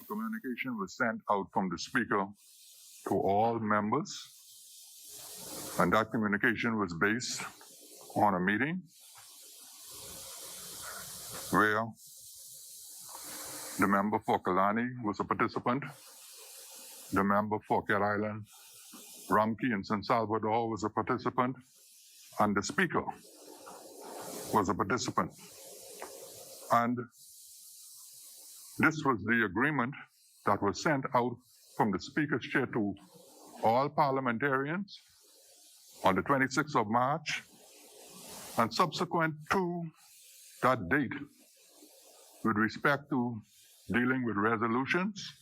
communication was sent out from the Speaker to all members, and that communication was based on a meeting where the member for Kalani was a participant, the member for Cat Island, Rumkey and San Salvador was a participant, and the Speaker was a participant. And this was the agreement that was sent out from the Speaker's chair to all parliamentarians on the 26th of March, and subsequent to that date, with respect to dealing with resolutions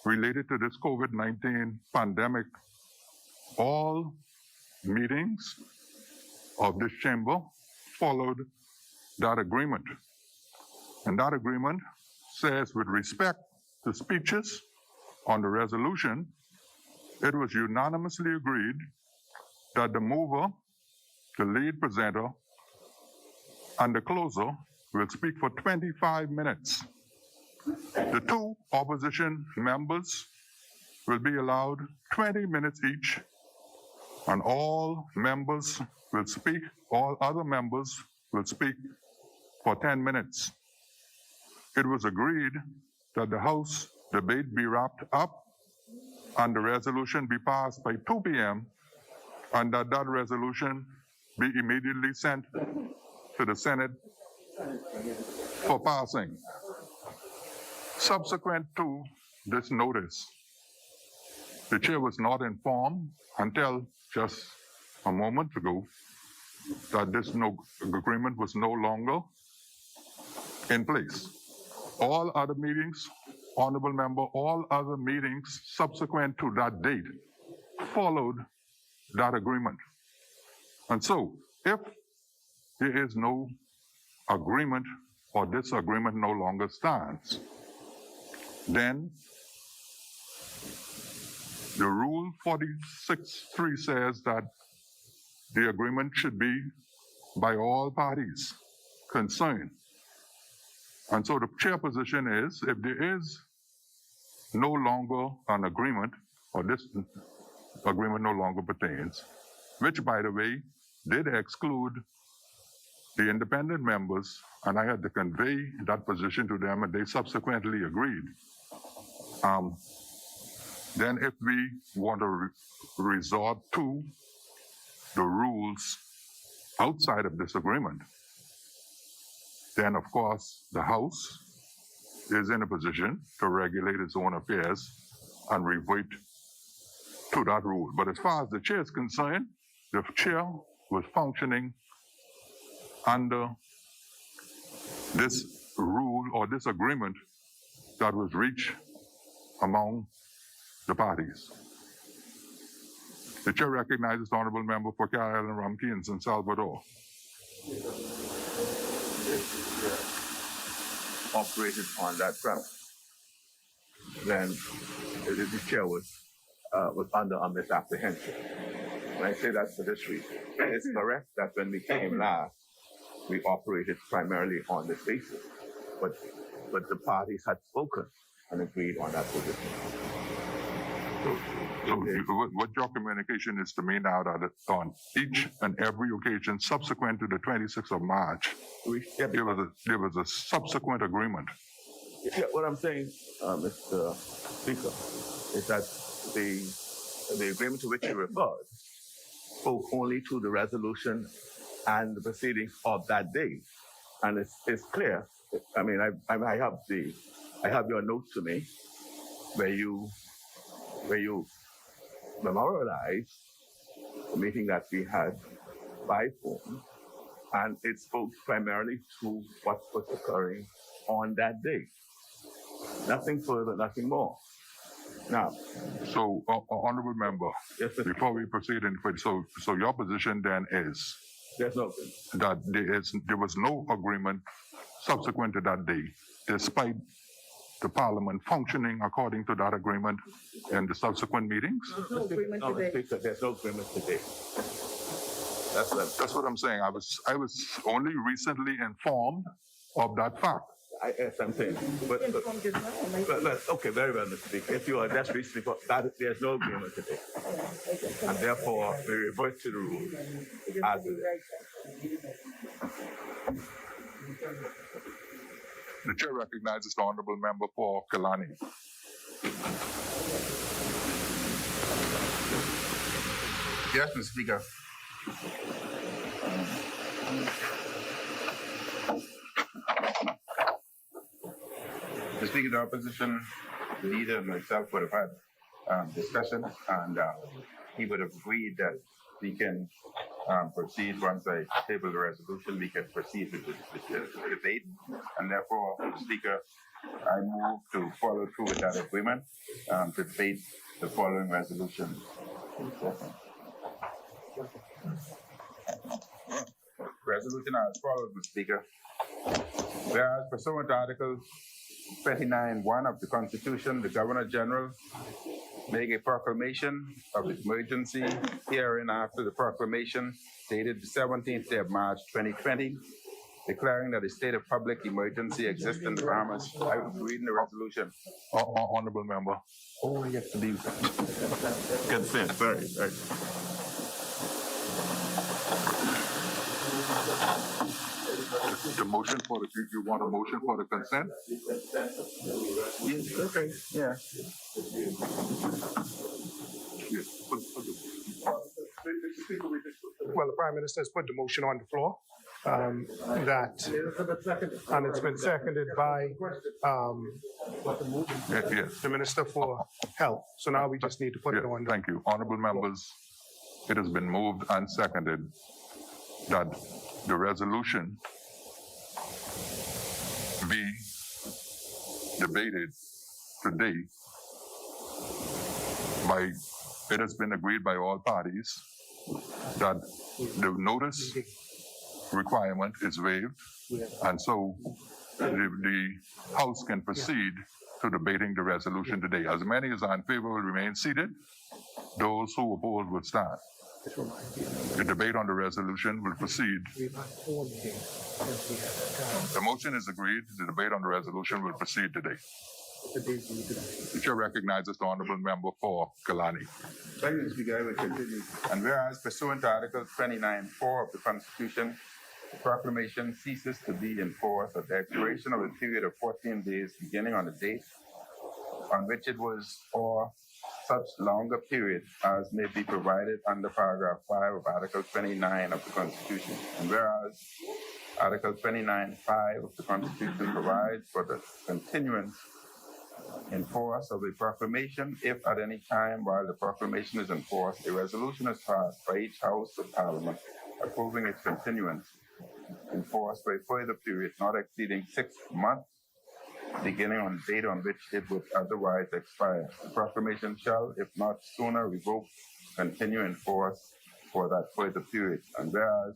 related to this COVID-19 pandemic, all meetings of this chamber followed that agreement. And that agreement says, with respect to speeches on the resolution, it was unanimously agreed that the mover, the lead presenter, and the closer will speak for 25 minutes. The two opposition members will be allowed 20 minutes each, and all members will speak, all other members will speak for 10 minutes. It was agreed that the House debate be wrapped up and the resolution be passed by 2 p.m. and that resolution be immediately sent to the Senate for passing. Subsequent to this notice, the chair was not informed until just a moment ago that this agreement was no longer in place. All other meetings, Honorable Member, all other meetings subsequent to that date followed that agreement. And so, if there is no agreement or this agreement no longer stands, then the Rule 46.3 says that the agreement should be by all parties concerned. And so the chair position is, if there is no longer an agreement, or this agreement no longer pertains, which, by the way, did exclude the independent members, and I had to convey that position to them, and they subsequently agreed. Then if we want to resort to the rules outside of this agreement, then of course the House is in a position to regulate its own affairs and revert to that rule. But as far as the chair is concerned, the chair was functioning under this rule or this agreement that was reached among the parties. The chair recognizes the Honorable Member for Cat Island, Rumkey, and San Salvador. Operated on that premise, then the chair was under a misapprehension. And I say that for this reason. It's correct that when we came last, we operated primarily on this basis, but the parties had spoken and agreed on that position. So what your communication is to me now, that on each and every occasion subsequent to the 26th of March, there was a subsequent agreement. Yeah, what I'm saying, Mr. Speaker, is that the agreement to which you referred spoke only to the resolution and the proceedings of that day, and it's clear. I mean, I have your note to me where you memorialized the meeting that we had by phone, and it spoke primarily to what was occurring on that day. Nothing further, nothing more. Now, so Honorable Member, yes, before we proceed, so your position then is there's no that there was no agreement subsequent to that day, despite the Parliament functioning according to that agreement in the subsequent meetings? No agreement today. There's no agreement today. That's what I'm saying. I was only recently informed of that fact. Yes, I'm saying. But, okay, very well, Mr. Speaker. If you are just recently, but there's no agreement today. And therefore, we revert to the rule as it is. The chair recognizes the honorable member for Kalani. Yes, Mr. Speaker. Mr. Speaker, the opposition leader and myself would have had discussion, and he would have agreed that we can proceed once I table the resolution. We can proceed with the debate, and therefore, Mr. Speaker, I move to follow through with that agreement to debate the following resolution. Resolution as follows, Mr. Speaker. Whereas pursuant to Article 29(1) of the Constitution, the Governor General make a proclamation of emergency herein after the proclamation dated the 17th day of March 2020, declaring that a state of public emergency exists in the Bahamas. I will be reading the resolution. Honorable member. Oh, yes, to be consent. Sorry. The motion for the, you want a motion for the consent? Yes, okay, yeah. Yes. Well, the Prime Minister has put the motion on the floor. And it's been seconded by Yes. the Minister for Health. So now we just need to put it on. Thank you. Honorable members, it has been moved and seconded that the resolution be debated today it has been agreed by all parties that the notice requirement is waived, and so the House can proceed to debating the resolution today. As many as are in favor will remain seated. Those who oppose will stand. The debate on the resolution will proceed. The motion is agreed. The debate on the resolution will proceed today. The chair recognizes the honorable member for Kalani. Thank you, Mr. Speaker. I will continue. And whereas pursuant to Article 29(4) of the Constitution, the proclamation ceases to be in force at the expiration of a period of 14 days beginning on the date on which it was, or such longer period as may be provided under paragraph 5 of Article 29 of the Constitution. And whereas Article 29(5) of the Constitution provides for the continuance in force of a proclamation if at any time while the proclamation is in force, a resolution is passed by each House of Parliament approving its continuance in force for a further period not exceeding 6 months, beginning on the date on which it would otherwise expire. The proclamation shall, if not sooner revoked, continue in force for that further period. And whereas,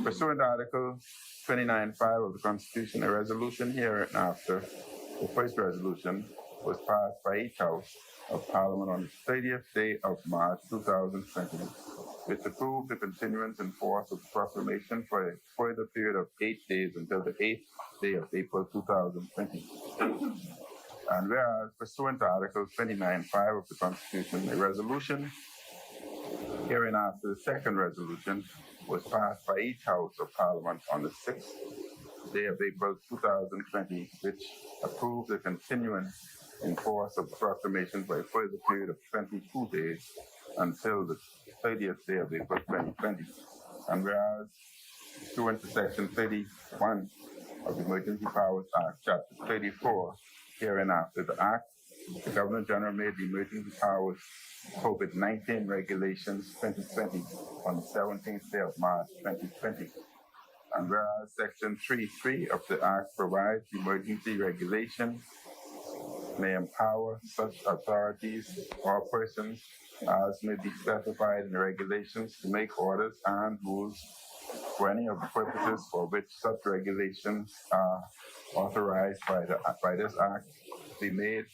pursuant to Article 29(5) of the Constitution, a resolution hereinafter, the first resolution, was passed by each House of Parliament on the 30th day of March 2020, which approved the continuance in force of the proclamation for a further period of 8 days until the 8th day of April 2020. And whereas, pursuant to Article 29(5) of the Constitution, a resolution hereinafter the second resolution was passed by each House of Parliament on the 6th day of April 2020, which approved the continuance in force of the proclamation for a further period of 22 days until the 30th day of April 2020. And whereas, pursuant to Section 31 of the Emergency Powers Act, Chapter 34, hereinafter the Act, the Governor General made the Emergency Powers COVID-19 Regulations 2020 on the 17th day of March 2020. And whereas Section 3(3) of the Act provides the emergency regulation may empower such authorities or persons as may be specified in the regulations to make orders and rules for any of the purposes for which such regulations are authorized by this Act be made,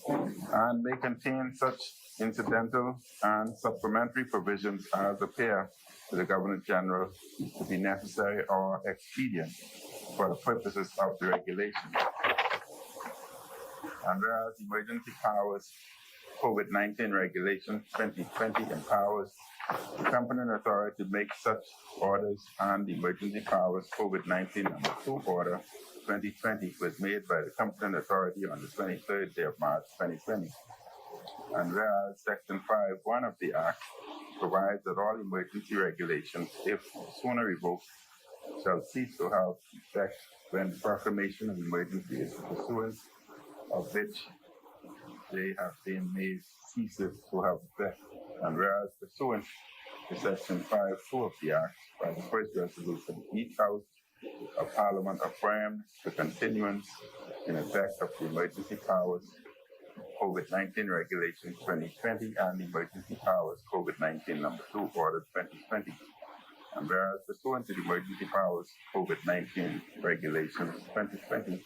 and may contain such incidental and supplementary provisions as appear to the Governor General to be necessary or expedient. for the purposes of the regulation. And whereas Emergency Powers COVID-19 Regulation 2020 empowers the competent authority to make such orders, and the Emergency Powers COVID-19 number 2 order 2020 was made by the competent authority on the 23rd day of March 2020. And whereas Section 5.1 of the Act provides that all emergency regulations, if sooner revoked, shall cease to have effect when the proclamation of emergency is pursuant of which they have been made ceases to have effect. And whereas pursuant to Section 5.2 of the Act, by the first resolution, each House of Parliament affirmed the continuance in effect of the Emergency Powers COVID-19 Regulation 2020 and Emergency Powers COVID-19 number 2 Order 2020. And whereas pursuant to the Emergency Powers COVID-19 Regulations 2020,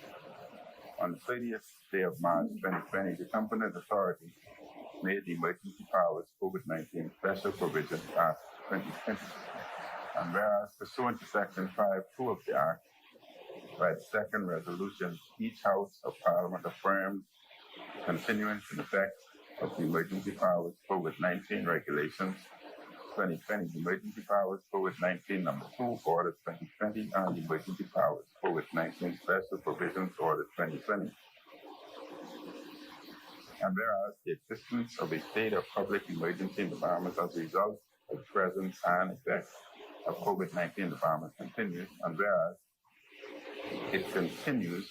on the 30th day of March 2020, the competent authority made the Emergency Powers COVID-19 Special Provisions Act 2020. And whereas pursuant to Section 5.2 of the Act, by the second resolution, each House of Parliament affirmed continuance in effect of the Emergency Powers COVID-19 Regulations 2020, the Emergency Powers COVID-19 number 2 Order 2020, and the Emergency Powers COVID-19 Special Provisions Order 2020. And whereas the existence of a state of public emergency in the Bahamas as a result of the presence and effects of COVID-19 in the Bahamas continues, and whereas it continues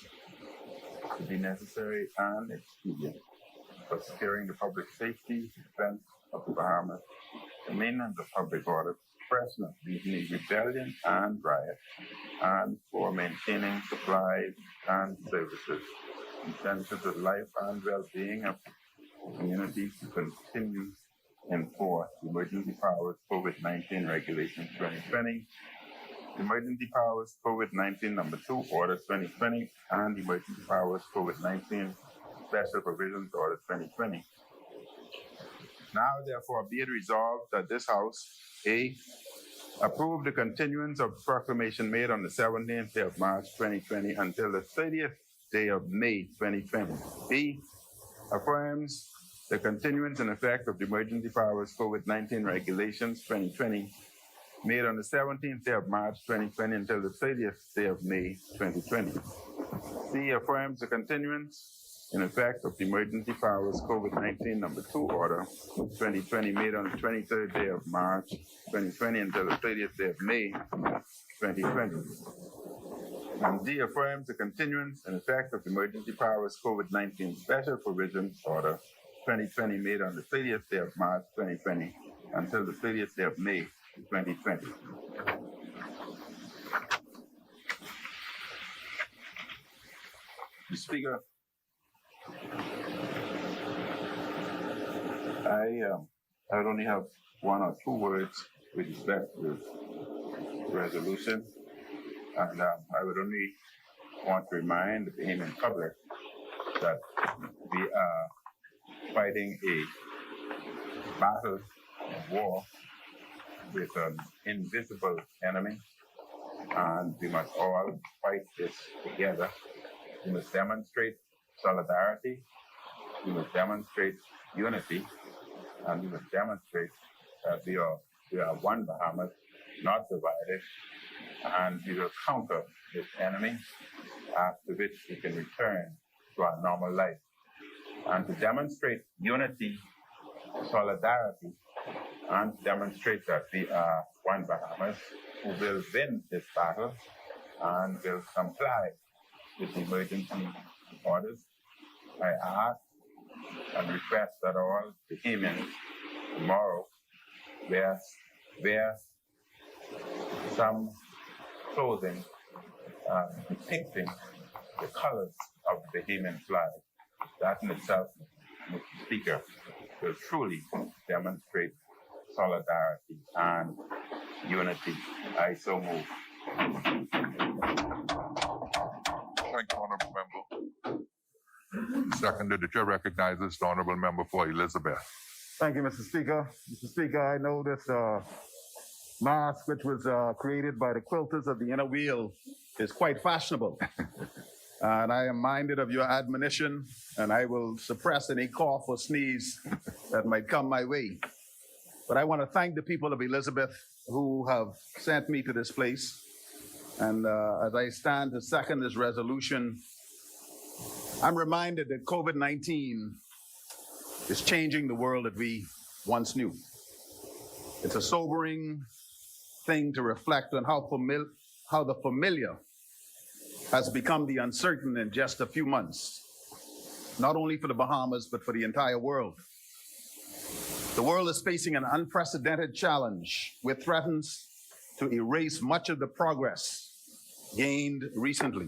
to be necessary and expedient for securing the public safety, defense of the Bahamas, the maintenance of public order, suppression of mutiny, rebellion, and riot, and for maintaining supplies and services essential to the life and well-being of the community to continue enforce the Emergency Powers COVID-19 Regulation 2020, the Emergency Powers COVID-19 number 2 Order 2020, and the Emergency Powers COVID-19 Special Provisions Order 2020. Now, therefore, be it resolved that this House, A, approve the continuance of the proclamation made on the 17th day of March 2020 until the 30th day of May 2020. B, affirms the continuance and effect of the Emergency Powers COVID-19 Regulations 2020 made on the 17th day of March 2020 until the 30th day of May 2020. C, affirms the continuance in effect of the Emergency Powers COVID-19 number 2 Order 2020 made on the 23rd day of March 2020 until the 30th day of May 2020. And D, affirms the continuance in effect of the Emergency Powers COVID-19 Special Provisions Order 2020 made on the 30th day of March 2020 until the 30th day of May 2020. Mr. Speaker, I would only have one or two words with respect to the resolution, and I would only want to remind the Bahamian public that we are fighting a battle of war with an invisible enemy, and we must all fight this together. We must demonstrate solidarity, we must demonstrate unity, and we must demonstrate that we are one Bahamas, not divided, and we will counter this enemy, after which we can return to our normal life. And to demonstrate unity, solidarity, and demonstrate that we are one Bahamas who will win this battle and will comply with the emergency orders, I ask and request that all Bahamians tomorrow wear some clothing depicting the colors of the Bahamian flag. That in itself, Mr. Speaker, will truly demonstrate solidarity and unity. I so move. Thank you, Honorable Member. Seconded. The chair recognizes the Honorable Member for Elizabeth. Thank you, Mr. Speaker. Mr. Speaker, I know this mask, which was created by the quilters of the inner wheel, is quite fashionable. And I am minded of your admonition, and I will suppress any cough or sneeze that might come my way. But I want to thank the people of Elizabeth who have sent me to this place. And as I stand to second this resolution, I'm reminded that COVID-19 is changing the world that we once knew. It's a sobering thing to reflect on how the familiar has become the uncertain in just a few months, not only for the Bahamas, but for the entire world. The world is facing an unprecedented challenge which threatens to erase much of the progress gained recently.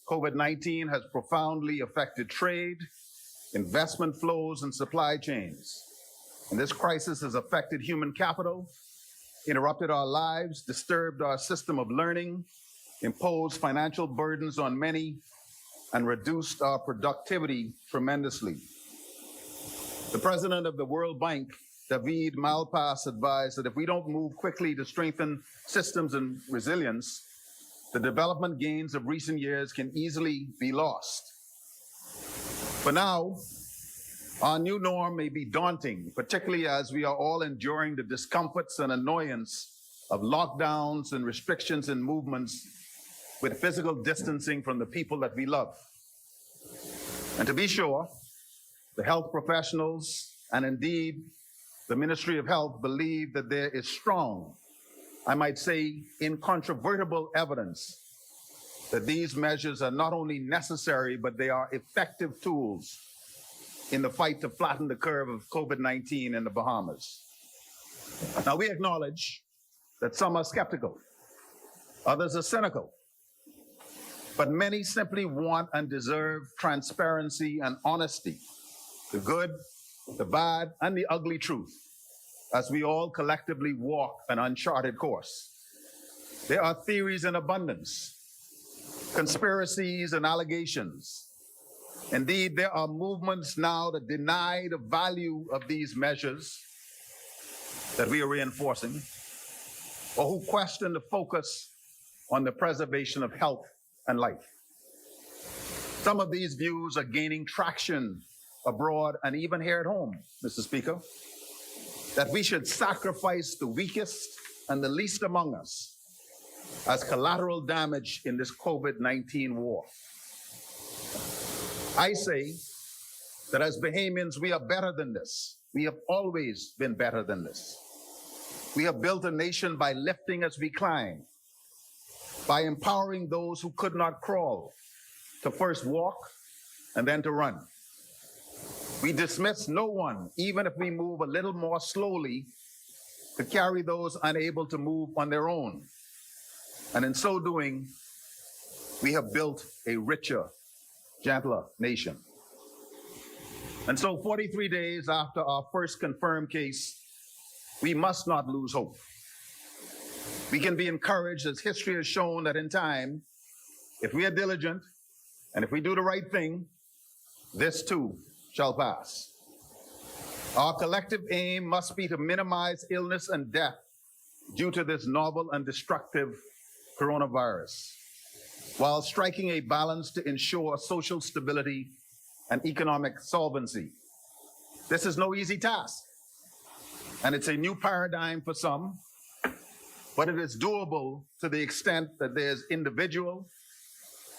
COVID-19 has profoundly affected trade, investment flows, and supply chains. And this crisis has affected human capital, interrupted our lives, disturbed our system of learning, imposed financial burdens on many, and reduced our productivity tremendously. The president of the World Bank, David Malpass, advised that if we don't move quickly to strengthen systems and resilience, the development gains of recent years can easily be lost. For now, our new norm may be daunting, particularly as we are all enduring the discomforts and annoyance of lockdowns and restrictions in movements with physical distancing from the people that we love. And to be sure, the health professionals and indeed the Ministry of Health believe that there is strong, I might say incontrovertible evidence that these measures are not only necessary, but they are effective tools in the fight to flatten the curve of COVID-19 in the Bahamas. Now, we acknowledge that some are skeptical, others are cynical, but many simply want and deserve transparency and honesty, the good, the bad, and the ugly truth, as we all collectively walk an uncharted course. There are theories in abundance, conspiracies and allegations. Indeed, there are movements now that deny the value of these measures that we are reinforcing, or who question the focus on the preservation of health and life. Some of these views are gaining traction abroad and even here at home, Mr. Speaker, that we should sacrifice the weakest and the least among us as collateral damage in this COVID-19 war. I say that as Bahamians, we are better than this. We have always been better than this. We have built a nation by lifting as we climb, by empowering those who could not crawl to first walk and then to run. We dismiss no one, even if we move a little more slowly, to carry those unable to move on their own. And in so doing, we have built a richer, gentler nation. And so 43 days after our first confirmed case, we must not lose hope. We can be encouraged, as history has shown, that in time, if we are diligent and if we do the right thing, this too shall pass. Our collective aim must be to minimize illness and death due to this novel and destructive coronavirus, while striking a balance to ensure social stability and economic solvency. This is no easy task, and it's a new paradigm for some, but it is doable to the extent that there's individual,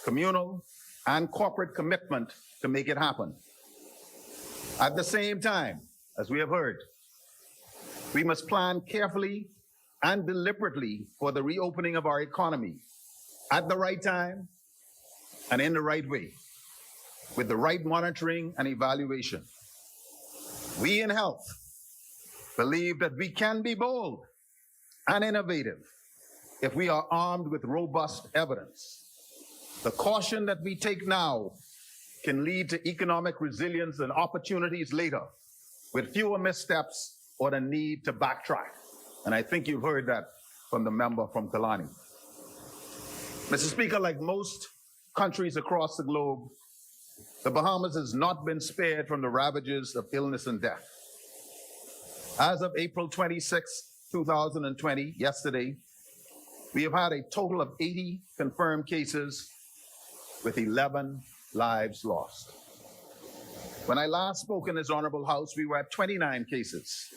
communal, and corporate commitment to make it happen. At the same time, as we have heard, we must plan carefully and deliberately for the reopening of our economy at the right time and in the right way, with the right monitoring and evaluation. We in health believe that we can be bold and innovative if we are armed with robust evidence. The caution that we take now can lead to economic resilience and opportunities later, with fewer missteps or the need to backtrack. And I think you've heard that from the member from Kalani. Mr. Speaker, like most countries across the globe, the Bahamas has not been spared from the ravages of illness and death. As of April 26, 2020, yesterday, we have had a total of 80 confirmed cases with 11 lives lost. When I last spoke in this honorable House, we were at 29 cases.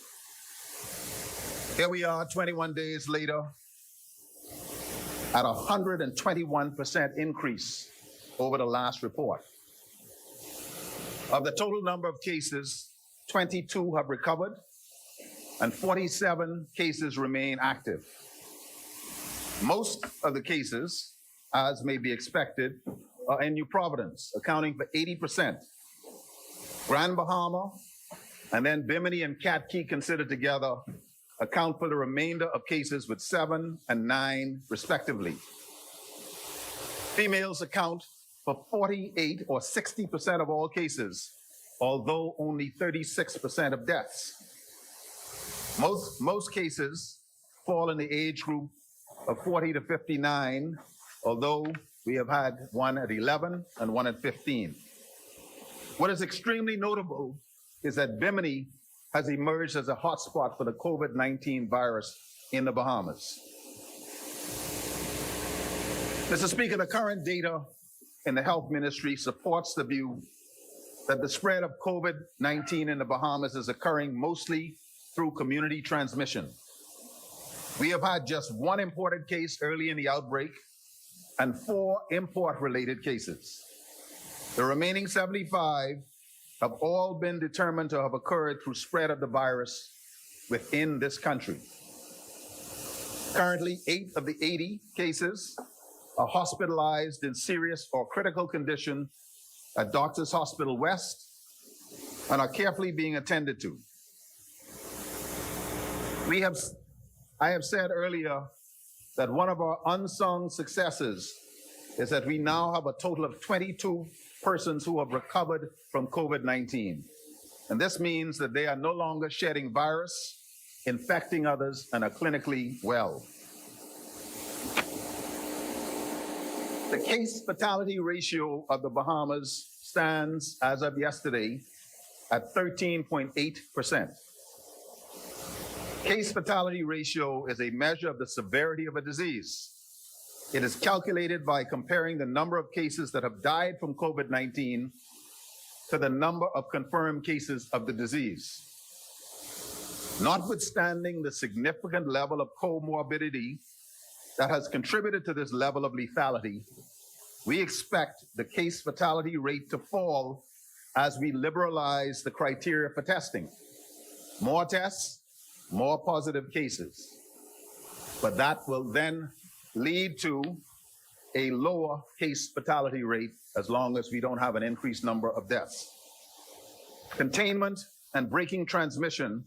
Here we are 21 days later at a 121% increase over the last report. Of the total number of cases, 22 have recovered and 47 cases remain active. Most of the cases, as may be expected, are in New Providence, accounting for 80%. Grand Bahama, and then Bimini and Cat Key considered together account for the remainder of cases with 7 and 9 respectively. Females account for 48 or 60% of all cases, although only 36% of deaths. Most cases fall in the age group of 40 to 59, although we have had one at 11 and one at 15. What is extremely notable is that Bimini has emerged as a hotspot for the COVID-19 virus in the Bahamas. Mr. Speaker, the current data in the health ministry supports the view that the spread of COVID-19 in the Bahamas is occurring mostly through community transmission. We have had just one imported case early in the outbreak and 4 import-related cases. The remaining 75 have all been determined to have occurred through spread of the virus within this country. Currently, 8 of the 80 cases are hospitalized in serious or critical condition at Doctors Hospital West and are carefully being attended to. I have said earlier that one of our unsung successes is that we now have a total of 22 persons who have recovered from COVID-19. And this means that they are no longer shedding virus, infecting others, and are clinically well. The case fatality ratio of the Bahamas stands, as of yesterday, at 13.8%. Case fatality ratio is a measure of the severity of a disease. It is calculated by comparing the number of cases that have died from COVID-19 to the number of confirmed cases of the disease. Notwithstanding the significant level of comorbidity that has contributed to this level of lethality, we expect the case fatality rate to fall as we liberalize the criteria for testing. More tests, more positive cases. But that will then lead to a lower case fatality rate as long as we don't have an increased number of deaths. Containment and breaking transmission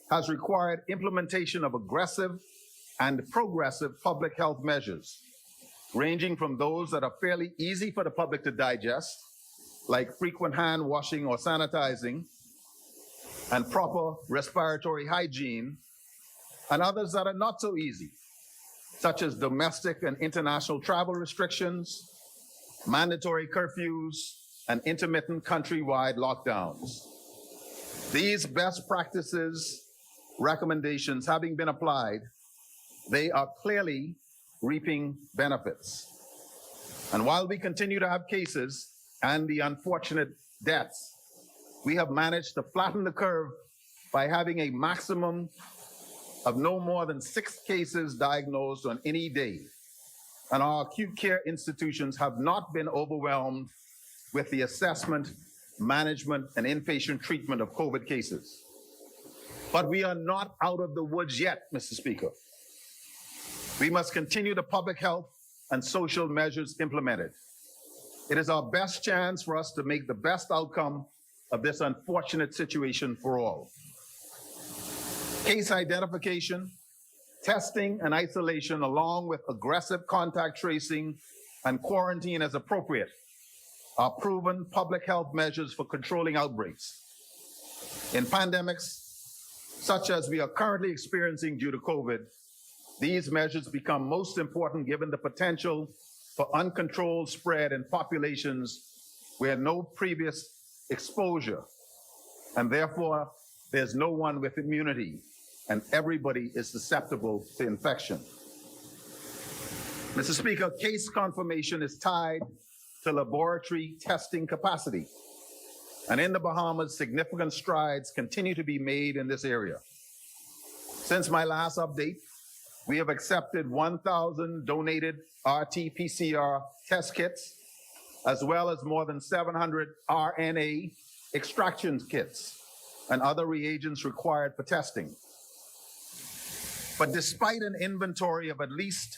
has required implementation of aggressive and progressive public health measures, ranging from those that are fairly easy for the public to digest, like frequent hand washing or sanitizing, and proper respiratory hygiene, and others that are not so easy, such as domestic and international travel restrictions, mandatory curfews, and intermittent countrywide lockdowns. These best practices recommendations having been applied, they are clearly reaping benefits. And while we continue to have cases and the unfortunate deaths, we have managed to flatten the curve by having a maximum of no more than 6 cases diagnosed on any day. And our acute care institutions have not been overwhelmed with the assessment, management, and inpatient treatment of COVID cases. But we are not out of the woods yet, Mr. Speaker. We must continue the public health and social measures implemented. It is our best chance for us to make the best outcome of this unfortunate situation for all. Case identification, testing and isolation, along with aggressive contact tracing and quarantine as appropriate, are proven public health measures for controlling outbreaks. In pandemics, such as we are currently experiencing due to COVID, these measures become most important given the potential for uncontrolled spread in populations where no previous exposure, and therefore there's no one with immunity, and everybody is susceptible to infection. Mr. Speaker, case confirmation is tied to laboratory testing capacity. And in the Bahamas, significant strides continue to be made in this area. Since my last update, we have accepted 1,000 donated RT-PCR test kits, as well as more than 700 RNA extraction kits and other reagents required for testing. But despite an inventory of at least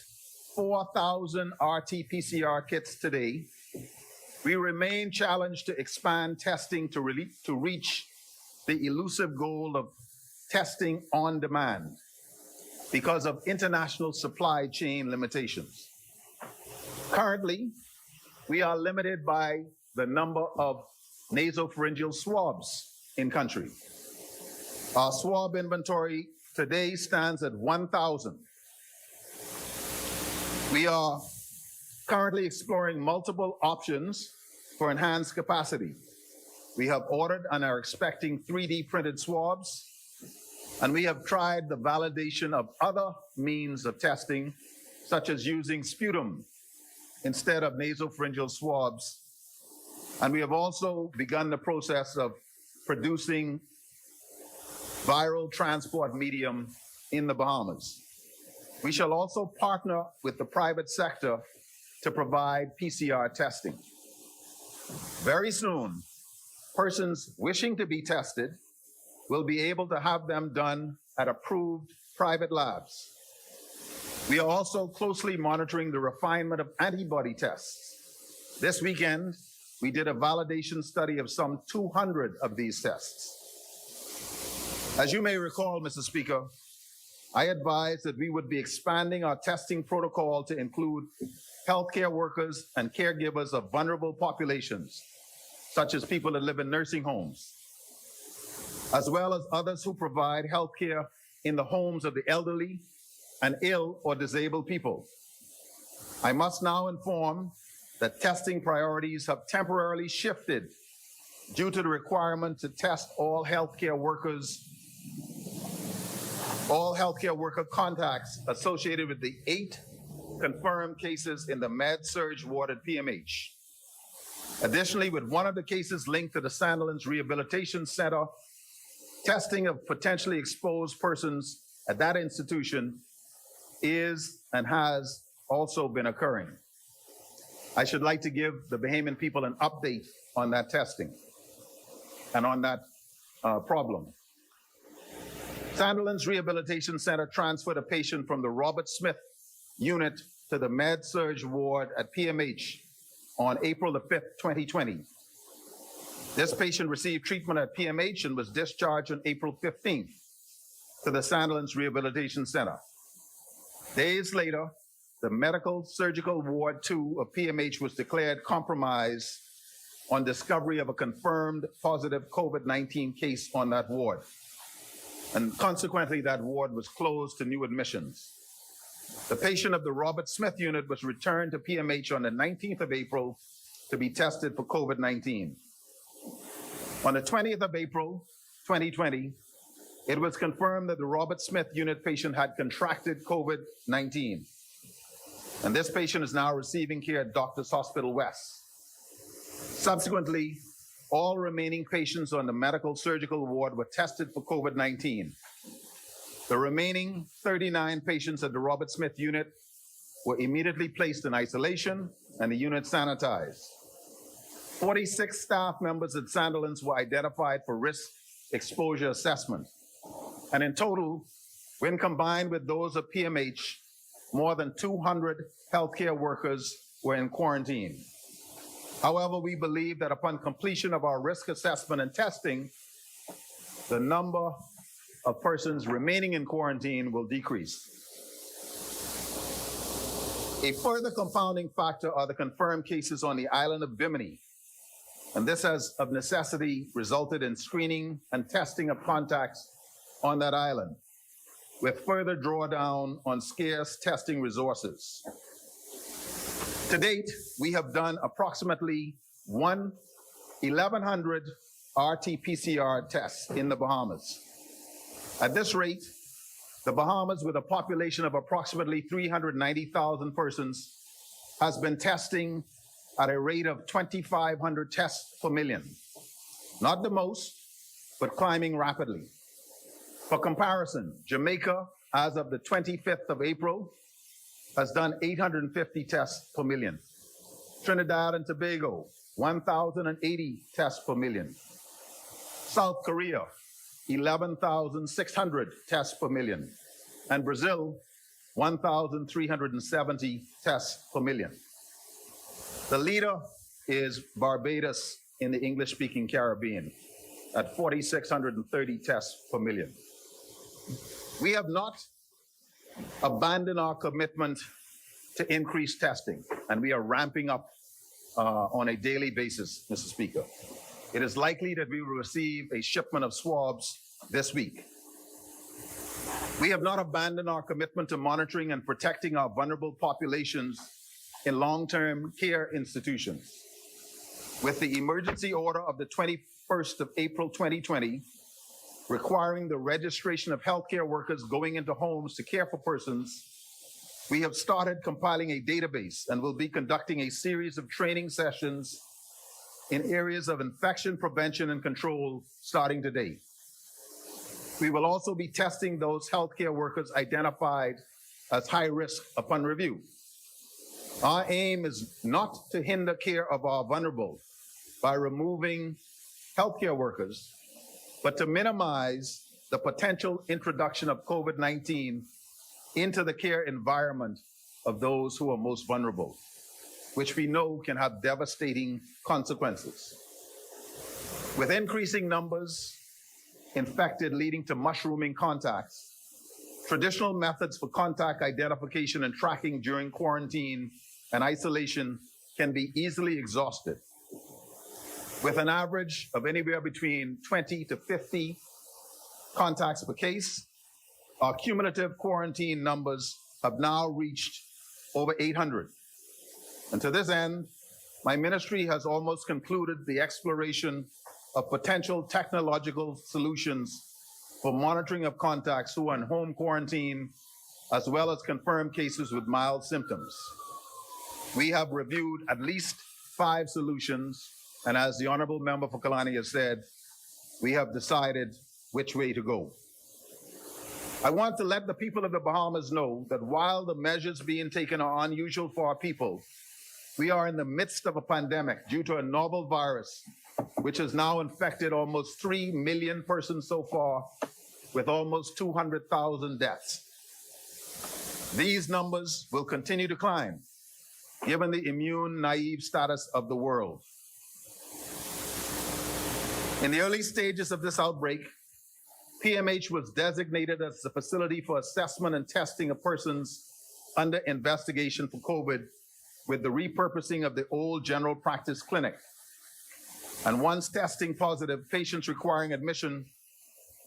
4,000 RT-PCR kits today, we remain challenged to expand testing to reach the elusive goal of testing on demand because of international supply chain limitations. Currently, we are limited by the number of nasopharyngeal swabs in country. Our swab inventory today stands at 1,000. We are currently exploring multiple options for enhanced capacity. We have ordered and are expecting 3D printed swabs, and we have tried the validation of other means of testing, such as using sputum instead of nasopharyngeal swabs. And we have also begun the process of producing viral transport medium in the Bahamas. We shall also partner with the private sector to provide PCR testing. Very soon, persons wishing to be tested will be able to have them done at approved private labs. We are also closely monitoring the refinement of antibody tests. This weekend, we did a validation study of some 200 of these tests. As you may recall, Mr. Speaker, I advised that we would be expanding our testing protocol to include healthcare workers and caregivers of vulnerable populations, such as people that live in nursing homes, as well as others who provide healthcare in the homes of the elderly and ill or disabled people. I must now inform that testing priorities have temporarily shifted due to the requirement to test all healthcare worker contacts associated with the 8 confirmed cases in the med-surg ward at PMH. Additionally, with one of the cases linked to the Sandilands Rehabilitation Center, testing of potentially exposed persons at that institution is and has also been occurring. I should like to give the Bahamian people an update on that testing and on that problem. Sandilands Rehabilitation Center transferred a patient from the Robert Smith unit to the med-surg ward at PMH on April the 5th, 2020. This patient received treatment at PMH and was discharged on April 15th to the Sandilands Rehabilitation Center. Days later, the medical surgical ward 2 of PMH was declared compromised on discovery of a confirmed positive COVID-19 case on that ward. And consequently, that ward was closed to new admissions. The patient of the Robert Smith unit was returned to PMH on the 19th of April to be tested for COVID-19. On the 20th of April, 2020, it was confirmed that the Robert Smith unit patient had contracted COVID-19. And this patient is now receiving care at Doctors Hospital West. Subsequently, all remaining patients on the medical surgical ward were tested for COVID-19. The remaining 39 patients at the Robert Smith unit were immediately placed in isolation and the unit sanitized. 46 staff members at Sandilands were identified for risk exposure assessment. And in total, when combined with those of PMH, more than 200 healthcare workers were in quarantine. However, we believe that upon completion of our risk assessment and testing, the number of persons remaining in quarantine will decrease. A further compounding factor are the confirmed cases on the island of Bimini, and this has of necessity resulted in screening and testing of contacts on that island, with further drawdown on scarce testing resources. To date, we have done approximately 1,100 RT-PCR tests in the Bahamas. At this rate, The Bahamas, with a population of approximately 390,000 persons, has been testing at a rate of 2,500 tests per million. Not the most, but climbing rapidly. For comparison, Jamaica, as of the 25th of April, has done 850 tests per million. Trinidad and Tobago, 1,080 tests per million. South Korea, 11,600 tests per million. And Brazil, 1,370 tests per million. The leader is Barbados in the English-speaking Caribbean at 4,630 tests per million. We have not abandoned our commitment to increase testing, and we are ramping up on a daily basis, Mr. Speaker. It is likely that we will receive a shipment of swabs this week. We have not abandoned our commitment to monitoring and protecting our vulnerable populations in long-term care institutions. With the emergency order of the 21st of April 2020, requiring the registration of healthcare workers going into homes to care for persons, we have started compiling a database and will be conducting a series of training sessions in areas of infection prevention and control starting today. We will also be testing those healthcare workers identified as high risk upon review. Our aim is not to hinder care of our vulnerable by removing healthcare workers, but to minimize the potential introduction of COVID-19 into the care environment of those who are most vulnerable, which we know can have devastating consequences. With increasing numbers infected leading to mushrooming contacts, traditional methods for contact identification and tracking during quarantine and isolation can be easily exhausted. With an average of anywhere between 20 to 50 contacts per case, our cumulative quarantine numbers have now reached over 800. And to this end, my ministry has almost concluded the exploration of potential technological solutions for monitoring of contacts who are in home quarantine, as well as confirmed cases with mild symptoms. We have reviewed at least 5 solutions, and as the Honorable Member for Kalani has said, we have decided which way to go. I want to let the people of the Bahamas know that while the measures being taken are unusual for our people, we are in the midst of a pandemic due to a novel virus, which has now infected almost 3 million persons so far, with almost 200,000 deaths. These numbers will continue to climb, given the immune-naive status of the world. In the early stages of this outbreak, PMH was designated as a facility for assessment and testing of persons under investigation for COVID, with the repurposing of the old general practice clinic. And once testing positive, patients requiring admission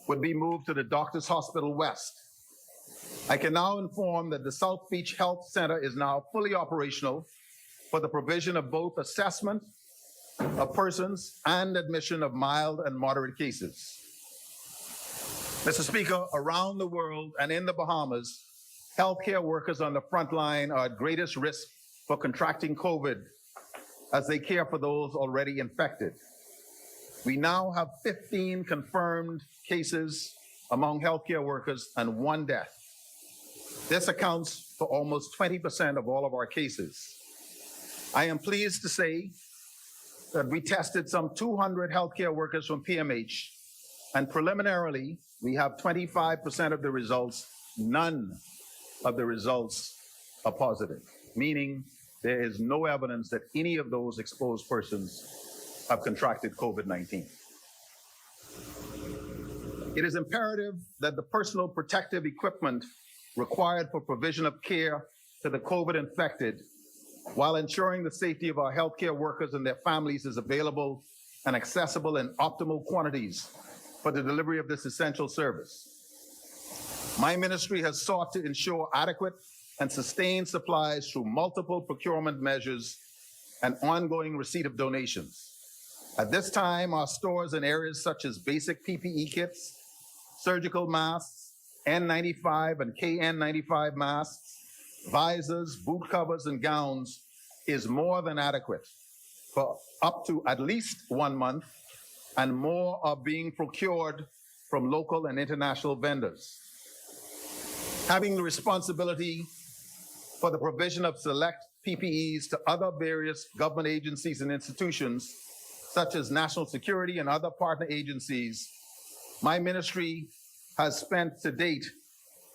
would be moved to the Doctors Hospital West. I can now inform that the South Beach Health Center is now fully operational for the provision of both assessment of persons and admission of mild and moderate cases. Mr. Speaker, around the world and in the Bahamas, healthcare workers on the front line are at greatest risk for contracting COVID as they care for those already infected. We now have 15 confirmed cases among healthcare workers and 1 death. This accounts for almost 20% of all of our cases. I am pleased to say that we tested some 200 healthcare workers from PMH, and preliminarily, we have 25% of the results. None of the results are positive, meaning there is no evidence that any of those exposed persons have contracted COVID-19. It is imperative that the personal protective equipment required for provision of care to the COVID infected, while ensuring the safety of our healthcare workers and their families, is available and accessible in optimal quantities for the delivery of this essential service. My ministry has sought to ensure adequate and sustained supplies through multiple procurement measures and ongoing receipt of donations. At this time, our stores in areas such as basic PPE kits, surgical masks, N95 and KN95 masks, visors, boot covers, and gowns is more than adequate for up to at least 1 month, and more are being procured from local and international vendors. Having the responsibility for the provision of select PPEs to other various government agencies and institutions, such as national security and other partner agencies, my ministry has spent to date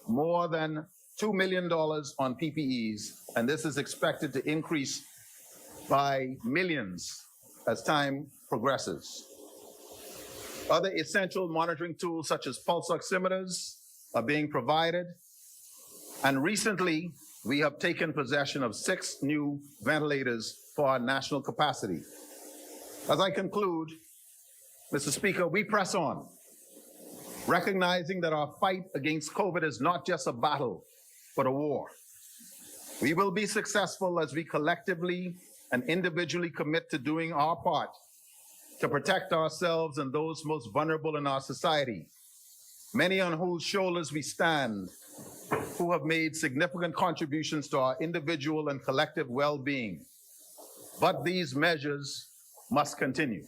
more than $2 million on PPEs, and this is expected to increase by millions as time progresses. Other essential monitoring tools such as pulse oximeters are being provided, and recently we have taken possession of 6 new ventilators for our national capacity. As I conclude, Mr. Speaker, we press on, recognizing that our fight against COVID is not just a battle, but a war. We will be successful as we collectively and individually commit to doing our part to protect ourselves and those most vulnerable in our society, many on whose shoulders we stand, who have made significant contributions to our individual and collective well-being. But these measures must continue.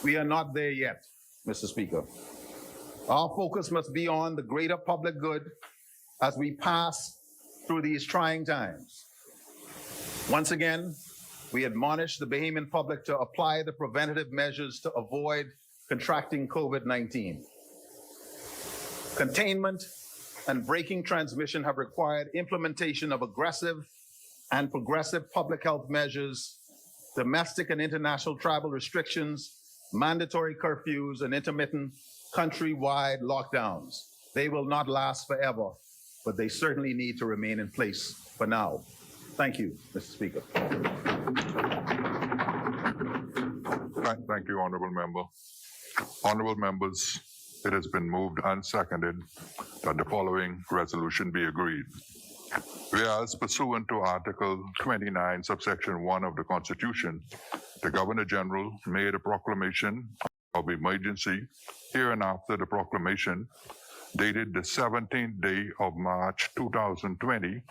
We are not there yet, Mr. Speaker. Our focus must be on the greater public good as we pass through these trying times. Once again, we admonish the Bahamian public to apply the preventative measures to avoid contracting COVID-19. Containment and breaking transmission have required implementation of aggressive and progressive public health measures, domestic and international travel restrictions, mandatory curfews, and intermittent countrywide lockdowns. They will not last forever, but they certainly need to remain in place for now. Thank you, Mr. Speaker. Thank you, Honorable Member. Honorable members, it has been moved and seconded that the following resolution be agreed. Whereas pursuant to Article 29, subsection 1 of the Constitution, the Governor General made a proclamation of emergency hereinafter the proclamation dated the 17th day of March 2020,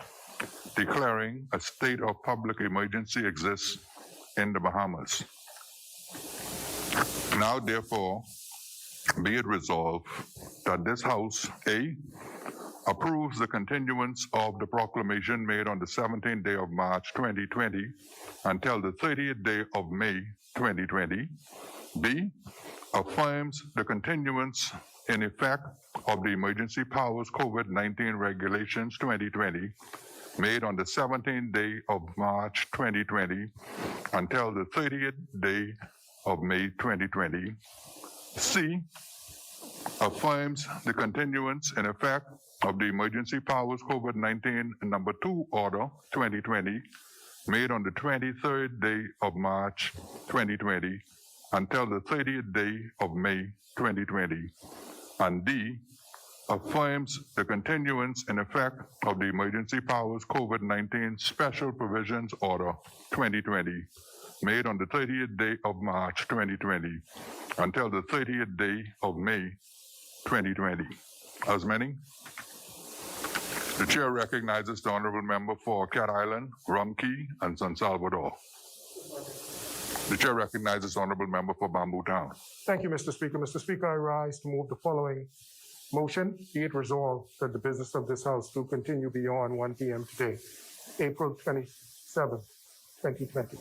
declaring a state of public emergency exists in the Bahamas. Now, therefore, be it resolved that this House, A, approves the continuance of the proclamation made on the 17th day of March 2020 until the 30th day of May 2020. B, affirms the continuance in effect of the Emergency Powers COVID-19 Regulations 2020 made on the 17th day of March 2020 until the 30th day of May 2020. C, affirms the continuance in effect of the Emergency Powers COVID-19 number 2 Order 2020 made on the 23rd day of March 2020 until the 30th day of May 2020. And D, affirms the continuance in effect of the Emergency Powers COVID-19 Special Provisions Order 2020 made on the 30th day of March 2020 until the 30th day of May 2020. As many? The chair recognizes the honorable member for Cat Island, Rum Key, and San Salvador. The chair recognizes the honorable member for Bamboo Town. Thank you, Mr. Speaker. Mr. Speaker, I rise to move the following motion. Be it resolved that the business of this House do continue beyond 1 p.m. today, April 27th, 2020.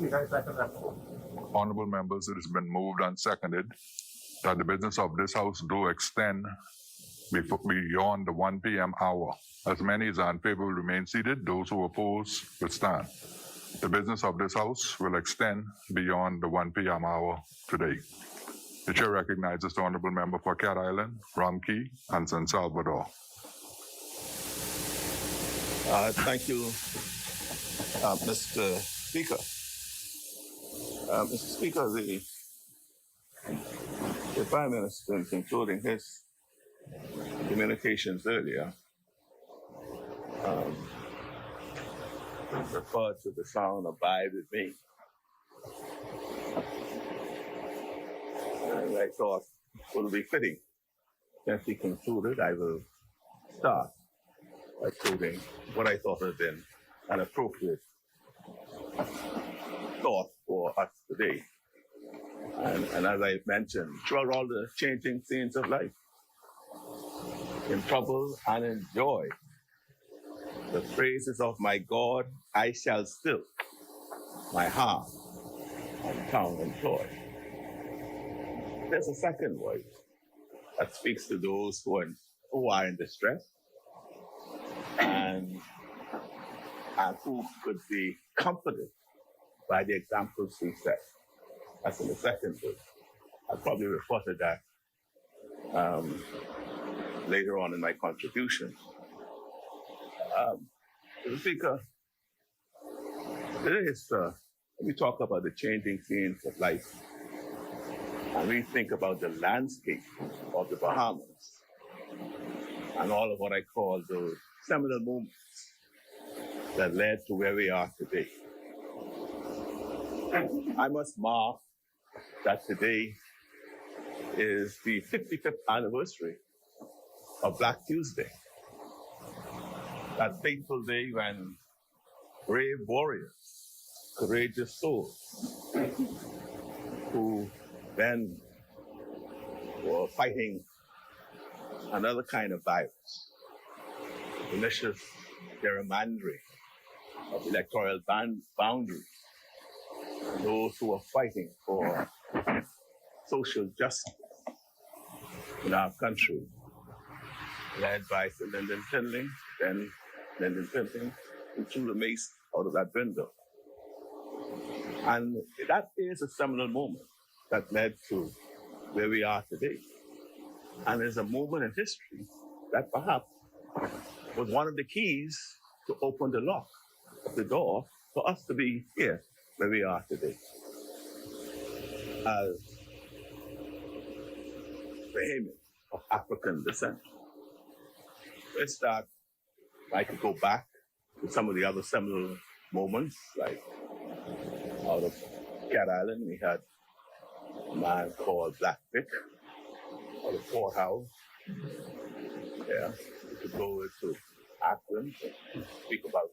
I second that. Honorable members, it has been moved and seconded that the business of this House do extend beyond the 1 p.m. hour. As many as are in favor will remain seated. Those who oppose will stand. The business of this House will extend beyond the 1 p.m. hour today. The chair recognizes the honorable member for Cat Island, Rum Key, and San Salvador. Thank you, Mr. Speaker. Mr. Speaker, the Prime Minister, in concluding his communications earlier, referred to the song "Abide with Me." And I thought it would be fitting Since he concluded, I will start by quoting what I thought had been an appropriate thought for us today. And as I mentioned, throughout all the changing scenes of life, in trouble and in joy, the praises of my God I shall still, my heart and tongue employ. There's a second voice that speaks to those who are in distress and who could be comforted by the examples we set. That's in the second book. I'll probably refer to that later on in my contribution. The speaker, today is, we talk about the changing scenes of life, and we think about the landscape of the Bahamas and all of what I call those seminal moments that led to where we are today. I must mark that today is the 55th anniversary of Black Tuesday. That fateful day when brave warriors, courageous souls, who then were fighting another kind of virus, malicious gerrymandering of electoral boundaries, those who are fighting for social justice in our country, led by Sir Lyndon Tinling, then Lyndon Tinling, who threw the mace out of that window. And that is a seminal moment that led to where we are today. And there's a moment in history that perhaps was one of the keys to open the lock of the door for us to be here where we are today. As Bahamians of African descent. Let's start, I could go back to some of the other seminal moments, like out of Cat Island, we had a man called Black Vic, out of Fort Howe. Yeah, we could go into Akron and speak about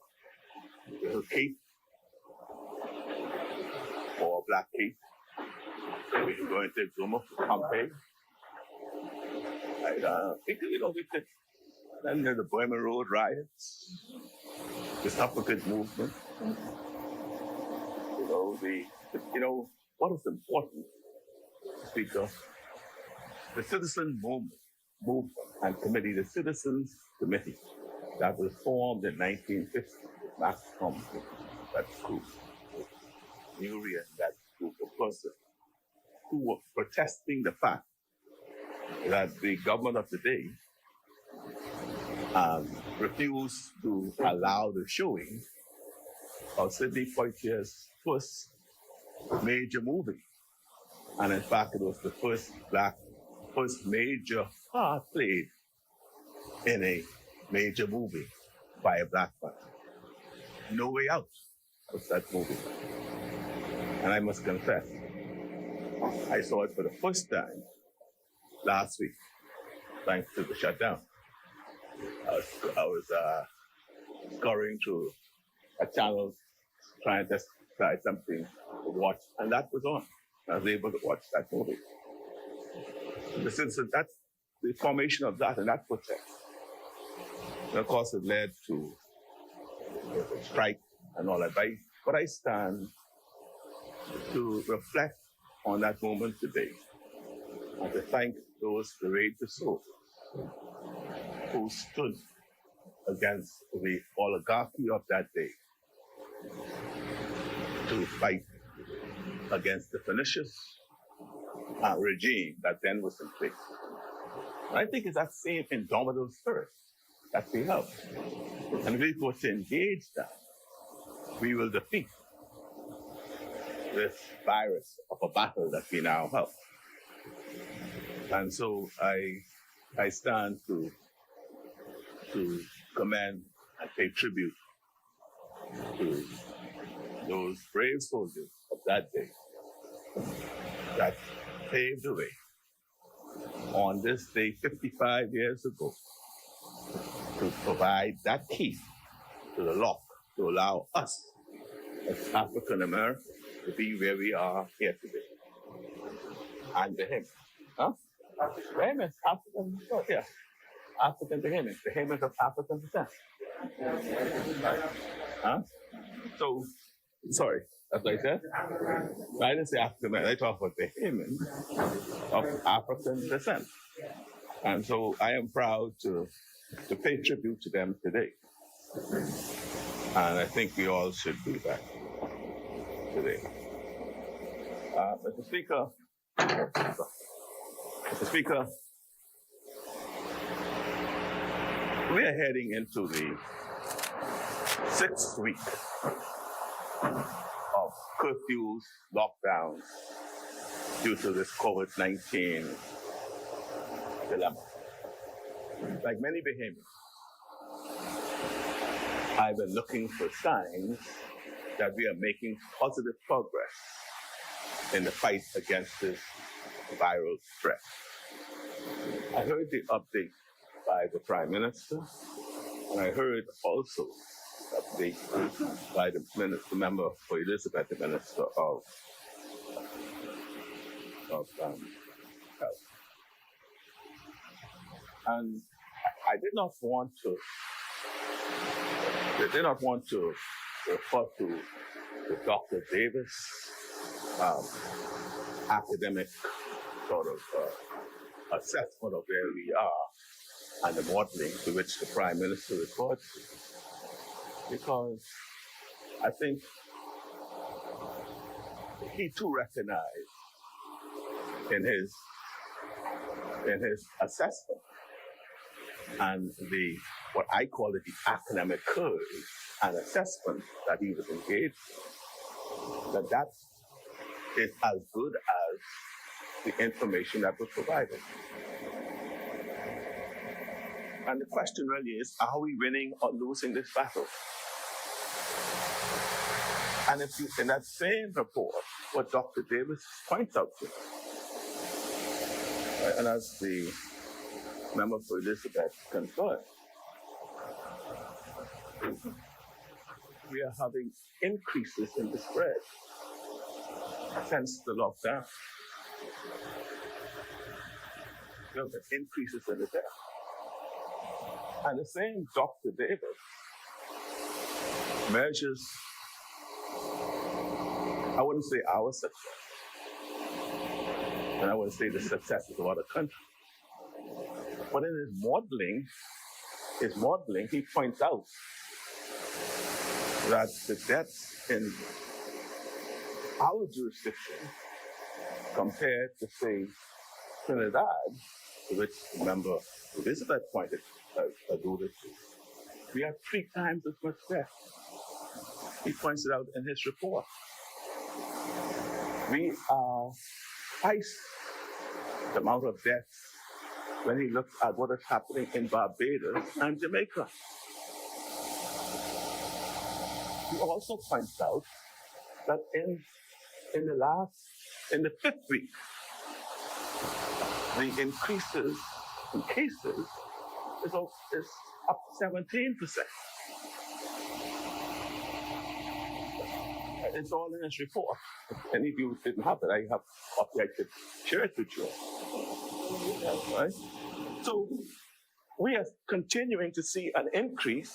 Little Cape or Black Cape. We can go into Exuma, Pompeii. We could, then there's the Burma Road riots, the suffragette movement. What is important to speak of? The citizen movement and committee, the Citizens Committee, that was formed in 1950 with Max Thompson, that group, Newry and that group of persons who were protesting the fact that the government of the day refused to allow the showing of Sidney Poitier's first major movie. And in fact, it was the first major part played in a major movie by a black man. No Way Out was that movie. And I must confess, I saw it for the first time last week, thanks to the shutdown. I was scouring through a channel trying to try something to watch, and that was on. I was able to watch that movie. That's the formation of that and that protest. And of course, it led to the strike and all that. But I stand to reflect on that moment today and to thank those courageous souls who stood against the oligarchy of that day to fight against the pernicious regime that then was in place. And I think it's that same indomitable spirit that we have. And if we go to engage that, we will defeat this virus of a battle that we now have. And so I stand to commend and pay tribute to those brave soldiers of that day that paved the way on this day 55 years ago to provide that key to the lock to allow us as African Americans to be where we are here today. And the hymn. Huh? The hymn is African, oh, yeah. African Bahamians. The Bahamians of African descent. Huh? So, sorry, that's what I said. I didn't say African American, I talk about the Bahamians of African descent. And so I am proud to pay tribute to them today. And I think we all should do that today. Mr. Speaker, we are heading into the 6th week of curfews, lockdowns due to this COVID-19 dilemma. Like many Bahamians, I've been looking for signs that we are making positive progress in the fight against this viral threat. I heard the update by the Prime Minister, and I heard also the update by the member for Elizabeth, the Minister of Health. And I did not want to refer to Dr. Davis' academic sort of assessment of where we are and the modeling to which the Prime Minister referred to, because I think he too recognized in his assessment and what I call it the academic curve and assessment that he was engaged in, that is as good as the information that was provided. And the question really is, are we winning or losing this battle? And if you, in that same report, what Dr. Davis points out to, right, and as the member for Elizabeth confirmed, we are having increases in the spread since the lockdown. There have been increases in the death. And the same Dr. Davis measures, I wouldn't say our success, and I wouldn't say the successes of other countries, but in his modeling, he points out that the deaths in our jurisdiction compared to, say, Trinidad, to which the member Elizabeth alluded to, we have 3 times as much death. He points it out in his report. We are twice the amount of deaths when he looks at what is happening in Barbados and Jamaica. He also points out that in the 5th week, the increases in cases is up 17%. It's all in his report. If any of you didn't have it, I could share it with you. Right? So we are continuing to see an increase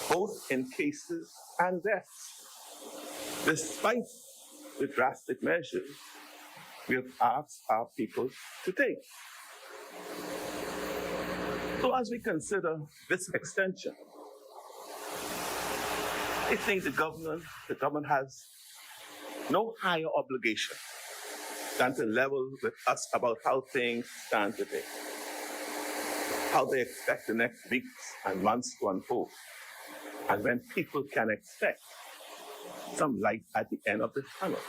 both in cases and deaths, despite the drastic measures we have asked our people to take. So as we consider this extension, I think the government has no higher obligation than to level with us about how things stand today, how they expect the next weeks and months to unfold, and when people can expect some light at the end of the tunnel.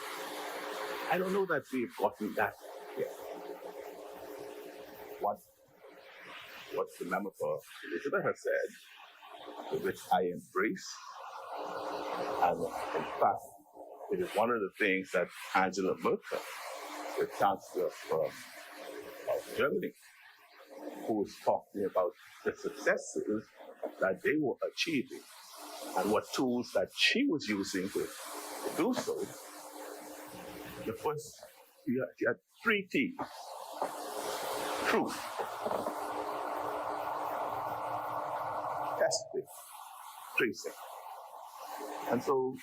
I don't know that we've gotten that yet. What the member for Elizabeth has said, which I embrace, and in fact, it is one of the things that Angela Merkel, the Chancellor of Germany, who was talking about the successes that they were achieving and what tools that she was using to do so. The first, you had three T's: truth, testing, tracing. And so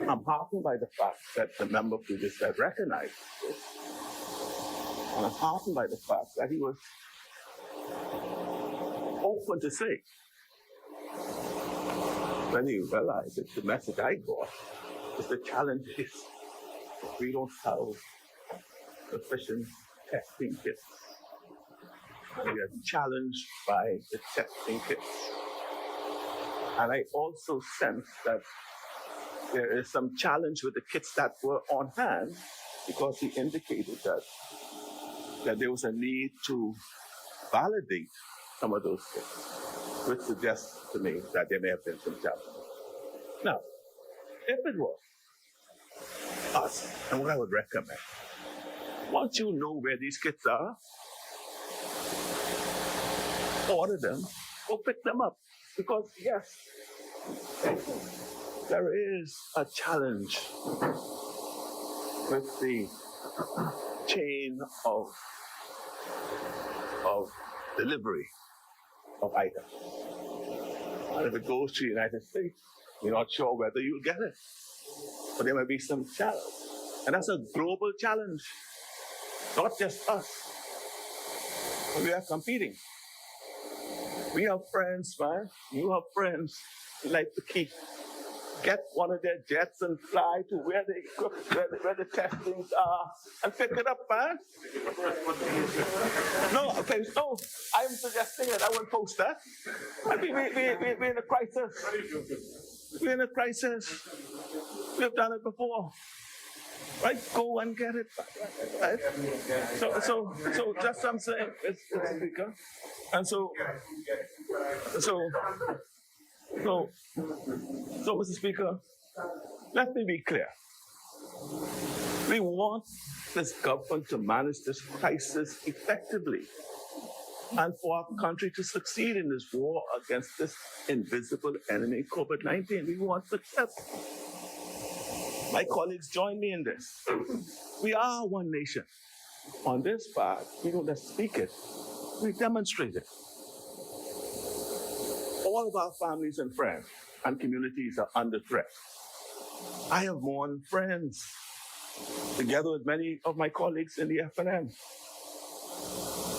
I'm heartened by the fact that the member for this had recognized this. And I'm heartened by the fact that he was open to say, when he realized that the message I got is the challenge is we don't have sufficient testing kits. We are challenged by the testing kits. And I also sense that there is some challenge with the kits that were on hand, because he indicated that there was a need to validate some of those kits, which suggests to me that there may have been some challenge. Now, if it was us, and what I would recommend, once you know where these kits are, order them, go pick them up. Because yes, there is a challenge with the chain of delivery of items. And if it goes to the United States, you're not sure whether you'll get it. But there may be some challenge. And that's a global challenge, not just us. We are competing. We have friends, man. You have friends who like to get one of their jets and fly to where the testings are and pick it up, man. No, I'm suggesting that I won't post that. We're in a crisis. We're in a crisis. We've done it before. Right? Go and get it. Right? So just I'm saying, it's Speaker. And so, Mr. Speaker, let me be clear. We want this government to manage this crisis effectively and for our country to succeed in this war against this invisible enemy, COVID-19. We want success. My colleagues join me in this. We are one nation. On this part, we don't just speak it, we demonstrate it. All of our families and friends and communities are under threat. I have mourned friends, together with many of my colleagues in the FNM.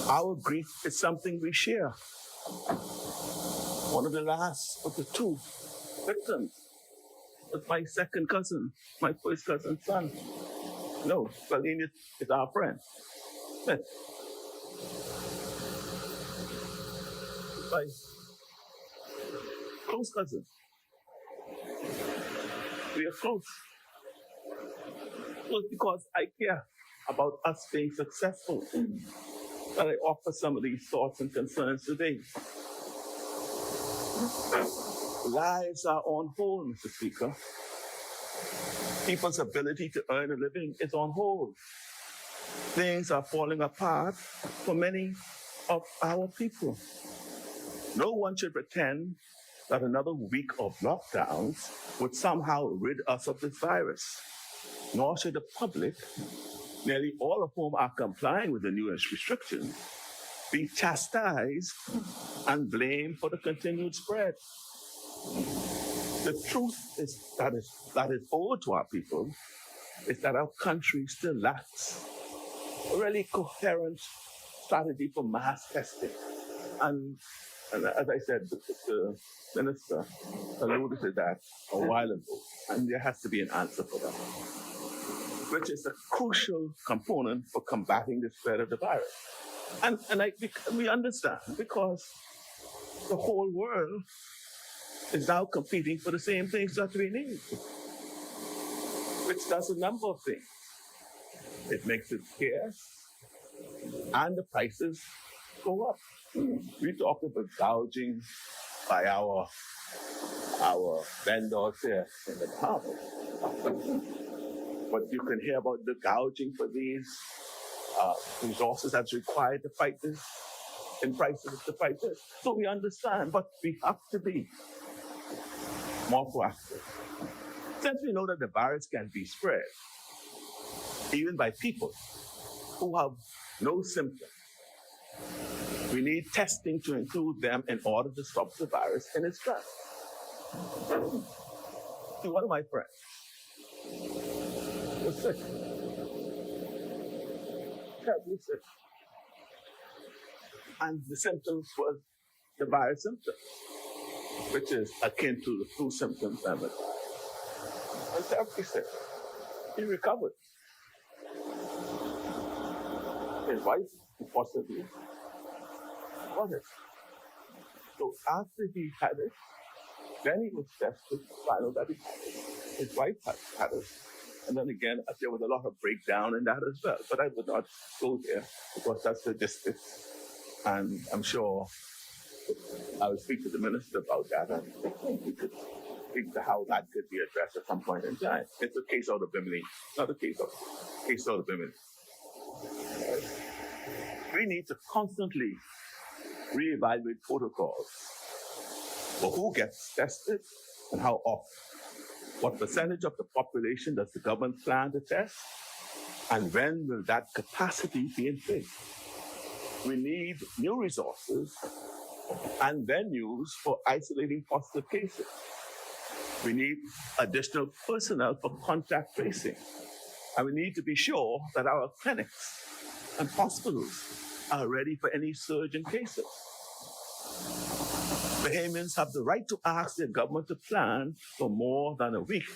Our grief is something we share. One of the last of the two victims was my second cousin, my first cousin's son. No, Valini is our friend. Smith. My close cousin. We are close. It was because I care about us being successful that I offer some of these thoughts and concerns today. Lives are on hold, Mr. Speaker. People's ability to earn a living is on hold. Things are falling apart for many of our people. No one should pretend that another week of lockdowns would somehow rid us of this virus. Nor should the public, nearly all of whom are complying with the newest restrictions, be chastised and blamed for the continued spread. The truth is that is owed to our people is that our country still lacks a really coherent strategy for mass testing. And as I said, the minister alluded to that a while ago, and there has to be an answer for that, which is a crucial component for combating the spread of the virus. And we understand, because the whole world is now competing for the same things that we need, which does a number of things. It makes it scarce, and the prices go up. We talk about gouging by our vendors here in the Bahamas. But you can hear about the gouging for these resources that's required to fight this, in prices to fight this. So we understand, but we have to be more proactive. Since we know that the virus can be spread, even by people who have no symptoms, we need testing to include them in order to stop the virus in its tracks. See, one of my friends was sick, terribly sick, and the symptoms were the virus symptoms, which is akin to the flu symptoms and the and terribly sick. He recovered. His wife, unfortunately, got it. So after he had it, then he was tested to find out that he had it. His wife had it. And then again, there was a lot of breakdown in that as well. But I would not go there because that's logistics. And I'm sure I will speak to the minister about that. And we could speak to how that could be addressed at some point in time. It's a case out of Bimini, not a case out of Bimini. We need to constantly reevaluate protocols for who gets tested and how often. What percentage of the population does the government plan to test? And when will that capacity be in place? We need new resources and venues for isolating positive cases. We need additional personnel for contact tracing. And we need to be sure that our clinics and hospitals are ready for any surge in cases. Bahamians have the right to ask their government to plan for more than a week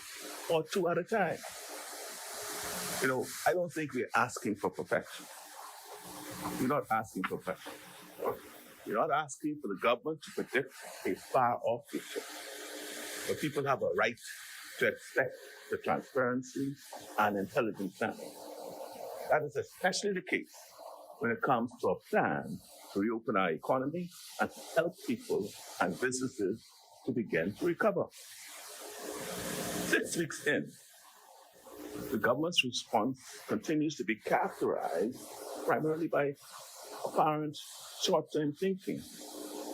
or two at a time. You know, I don't think we're asking for perfection. We're not asking for perfection. We're not asking for the government to predict a far-off future. But people have a right to expect the transparency and intelligent planning. That is especially the case when it comes to a plan to reopen our economy and to help people and businesses to begin to recover. 6 weeks in, the government's response continues to be characterized primarily by apparent short-term thinking,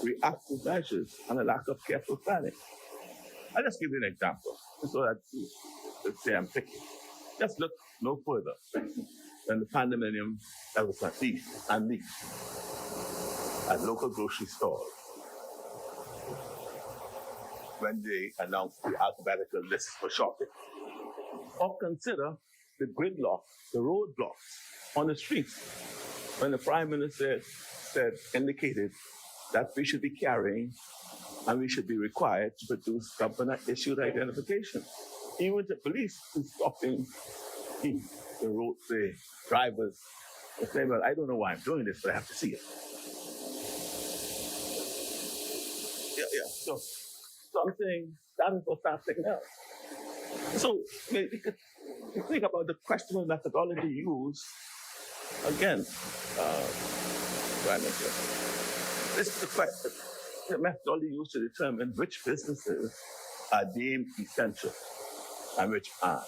reactive measures, and a lack of careful planning. I'll just give you an example, so that let's say I'm picking. Just look no further than the pandemonium that was unleashed at local grocery stores when they announced the alphabetical list for shopping. Or consider the gridlock, the roadblocks on the streets when the Prime Minister indicated that we should be carrying and we should be required to produce government-issued identification. Even the police is stopping the drivers and say, well, I don't know why I'm doing this, but I have to see it. So something, that is for something else. So we could think about the questionable methodology used, again, Prime Minister. This is the question, the methodology used to determine which businesses are deemed essential and which aren't,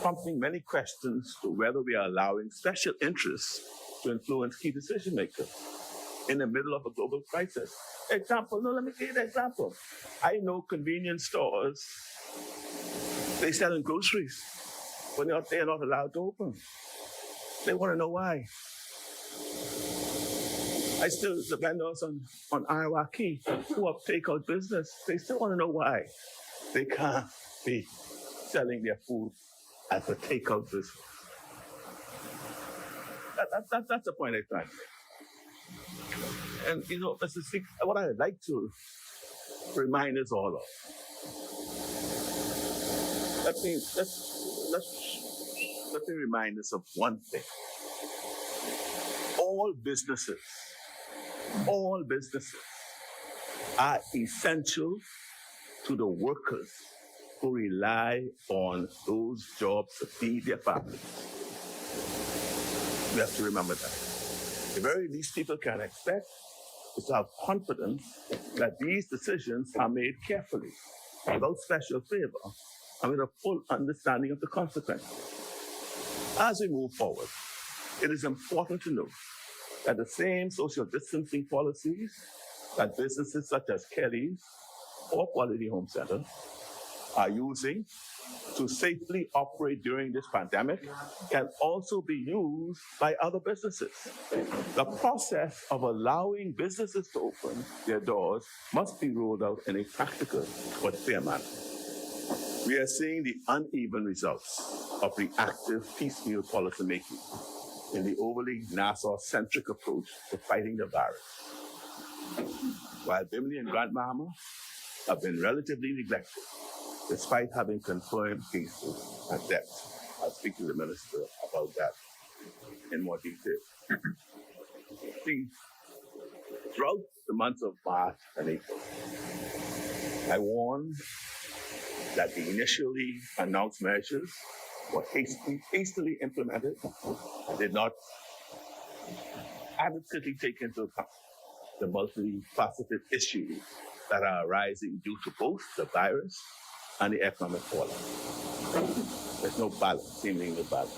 prompting many questions to whether we are allowing special interests to influence key decision makers in the middle of a global crisis. Let me give you an example. I know convenience stores, they sell groceries, but they are not allowed to open. They want to know why. The vendors on Iowa Key who have takeout business, they still want to know why they can't be selling their food as a takeout business. That's the point I'm trying to make. And, Mr. Speaker, what I'd like to remind us all of, let me remind us of one thing. All businesses are essential to the workers who rely on those jobs to feed their families. We have to remember that. The very least people can expect is to have confidence that these decisions are made carefully, without special favor, and with a full understanding of the consequences. As we move forward, It is important to note that the same social distancing policies that businesses such as Kelly's or Quality Home Center are using to safely operate during this pandemic can also be used by other businesses. The process of allowing businesses to open their doors must be rolled out in a practical but fair manner. We are seeing the uneven results of reactive piecemeal policymaking in the overly Nassau-centric approach to fighting the virus. While Bimini and Grand Bahama have been relatively neglected, despite having confirmed cases and deaths. I'll speak to the minister about that in more detail. See, throughout the months of March and April, I warned that the initially announced measures were hastily implemented and did not adequately take into account the multifaceted issues that are arising due to both the virus and the economic fallout. There's no balance, seemingly no balance.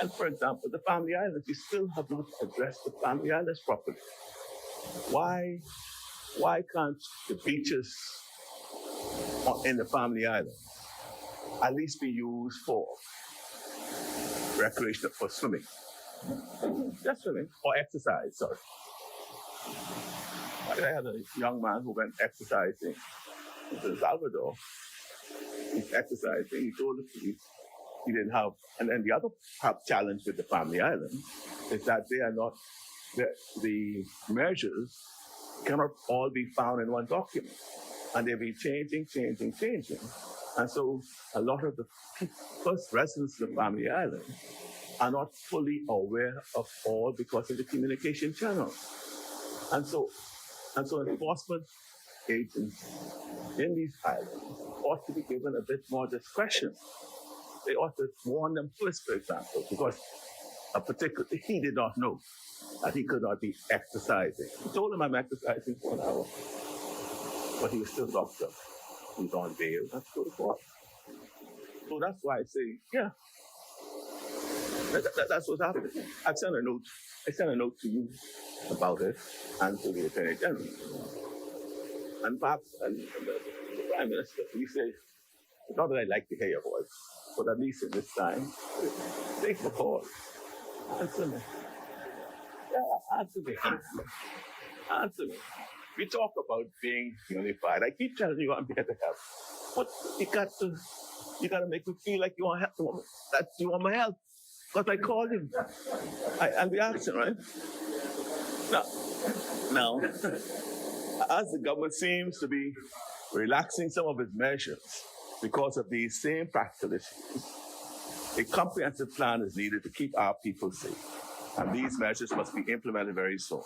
And for example, the Family Islands, we still have not addressed the Family Islands properly. Why can't the beaches in the Family Islands at least be used for recreation, for swimming? Just swimming, or exercise, sorry. I had a young man who went exercising in El Salvador. He's exercising. He told the police he didn't have. And then the other challenge with the Family Islands is that they are not, the measures cannot all be found in one document. And they'll be changing. And so a lot of the first residents of the Family Islands are not fully aware of all because of the communication channels. And so enforcement agents in these islands ought to be given a bit more discretion. They ought to warn them first, for example, because he did not know that he could not be exercising. He told him, I'm exercising for an hour, but he was still locked up. He's on bail. That's go to court. So that's why I say, yeah, that's what's happening. I sent a note to you about it and to the Attorney General. And perhaps the Prime Minister, you say, not that I like to hear your voice, but at least at this time, take the call. Answer me. Yeah, answer me. Answer me. We talk about being unified. I keep telling you I'm here to help. But you got to make me feel like you want help, that you want my help. Because I called him. I'll be asking, right? Now, as the government seems to be relaxing some of its measures because of these same practical issues, a comprehensive plan is needed to keep our people safe. And these measures must be implemented very soon.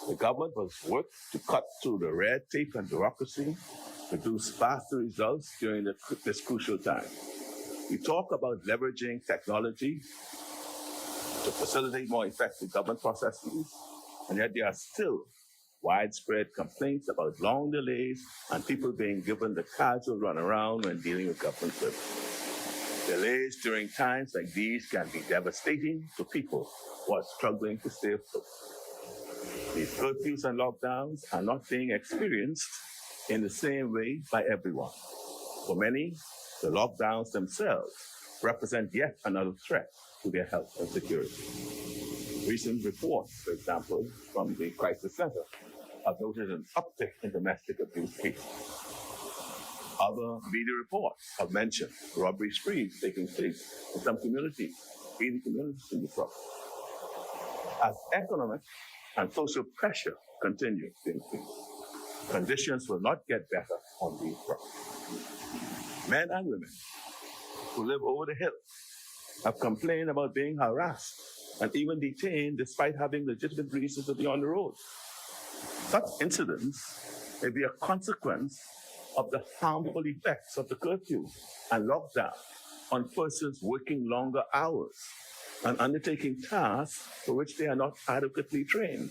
The government must work to cut through the red tape and bureaucracy, produce faster results during this crucial time. We talk about leveraging technology to facilitate more effective government processes, and yet there are still widespread complaints about long delays and people being given the casual runaround when dealing with government services. Delays during times like these can be devastating to people who are struggling to stay afloat. These curfews and lockdowns are not being experienced in the same way by everyone. For many, the lockdowns themselves represent yet another threat to their health and security. Recent reports, for example, from the Crisis Center have noted an uptick in domestic abuse cases. Other media reports have mentioned robbery sprees taking place in some communities, in the process. As economic and social pressure continues to increase, conditions will not get better on these fronts. Men and women who live over the hill have complained about being harassed and even detained despite having legitimate reasons to be on the road. Such incidents may be a consequence of the harmful effects of the curfew and lockdown on persons working longer hours and undertaking tasks for which they are not adequately trained.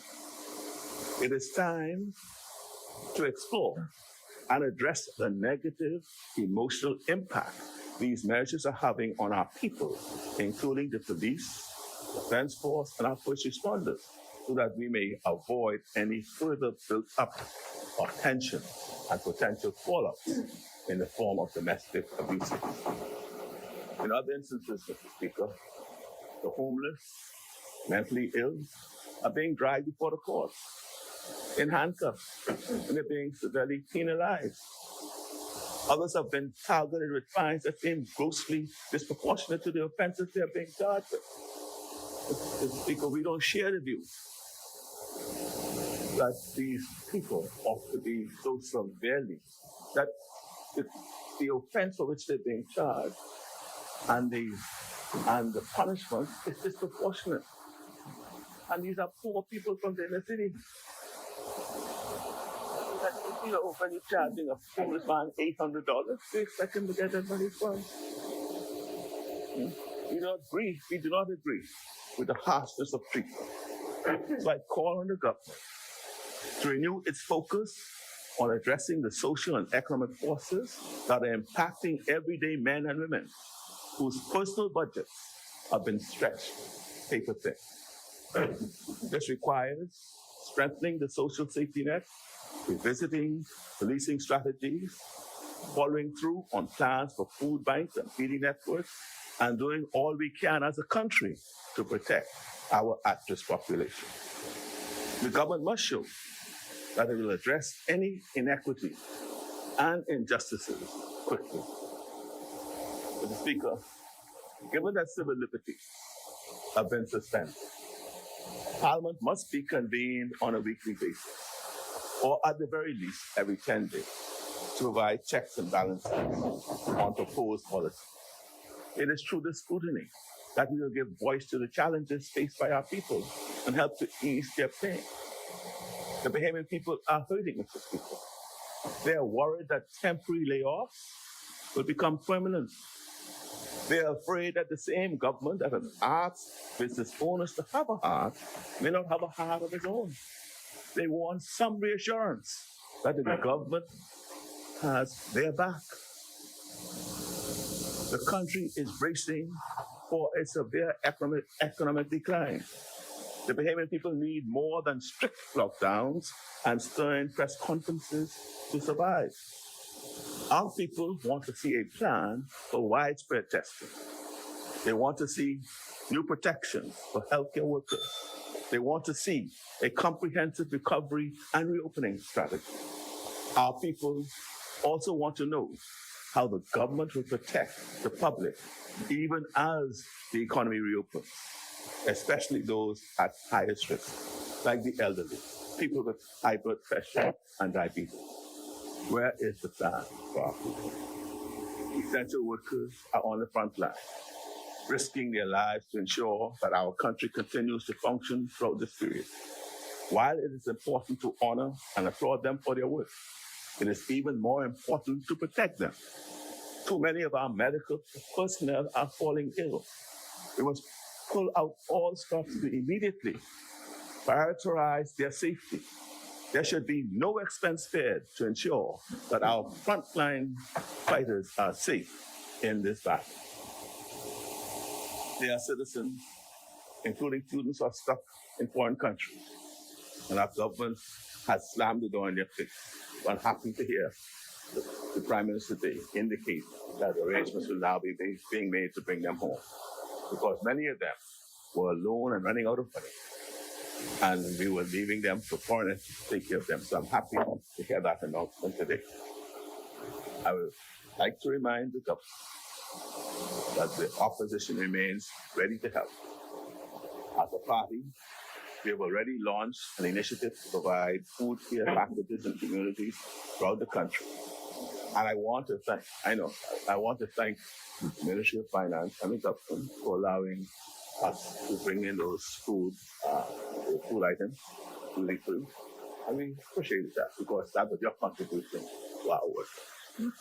It is time to explore and address the negative emotional impact these measures are having on our people, including the police, defense force, and our first responders, so that we may avoid any further build-up of tension and potential fallout in the form of domestic abuse. In other instances, Mr. Speaker, the homeless, mentally ill, are being dragged before the courts in handcuffs, and they're being severely penalized. Others have been targeted with fines that seem grossly disproportionate to the offenses they're being charged with. Mr. Speaker, we don't share the view that these people ought to be so severely, that the offense for which they're being charged and the punishment is disproportionate. And these are poor people from the inner city. You know, when you're charging a homeless man $800, you expect him to get that money from. We do not agree with the harshness of treatment. So I call on the government to renew its focus on addressing the social and economic forces that are impacting everyday men and women whose personal budgets have been stretched paper thin. This requires strengthening the social safety net, revisiting policing strategies, following through on plans for food banks and feeding networks, and doing all we can as a country to protect our at-risk population. The government must show that it will address any inequity and injustices quickly. Mr. Speaker, given that civil liberties have been suspended, Parliament must be convened on a weekly basis, or at the very least every 10 days, to provide checks and balances on proposed policy. It is through this scrutiny that we will give voice to the challenges faced by our people and help to ease their pain. The Bahamian people are hurting, Mr. Speaker. They are worried that temporary layoffs will become permanent. They are afraid that the same government that has asked business owners to have a heart may not have a heart of its own. They want some reassurance that the government has their back. The country is bracing for a severe economic decline. The Bahamian people need more than strict lockdowns and stern press conferences to survive. Our people want to see a plan for widespread testing. They want to see new protections for healthcare workers. They want to see a comprehensive recovery and reopening strategy. Our people also want to know how the government will protect the public even as the economy reopens, especially those at highest risk, like the elderly, people with high blood pressure and diabetes. Where is the plan for our people? Essential workers are on the front line, risking their lives to ensure that our country continues to function throughout this period. While it is important to honor and applaud them for their work, it is even more important to protect them. Too many of our medical personnel are falling ill. We must pull out all stops to immediately prioritize their safety. There should be no expense spared to ensure that our frontline fighters are safe in this battle. They are citizens, including students who are stuck in foreign countries, and our government has slammed the door in their face. But I'm happy to hear the Prime Minister today indicate that arrangements will now be being made to bring them home, because many of them were alone and running out of money, and we were leaving them for foreigners to take care of them. So I'm happy to hear that announcement today. I would like to remind the government that the opposition remains ready to help. As a party, we have already launched an initiative to provide food care packages in communities throughout the country. And I want to thank the Ministry of Finance and the government for allowing us to bring in those food items duty free. And we appreciate that, because that was your contribution to our work.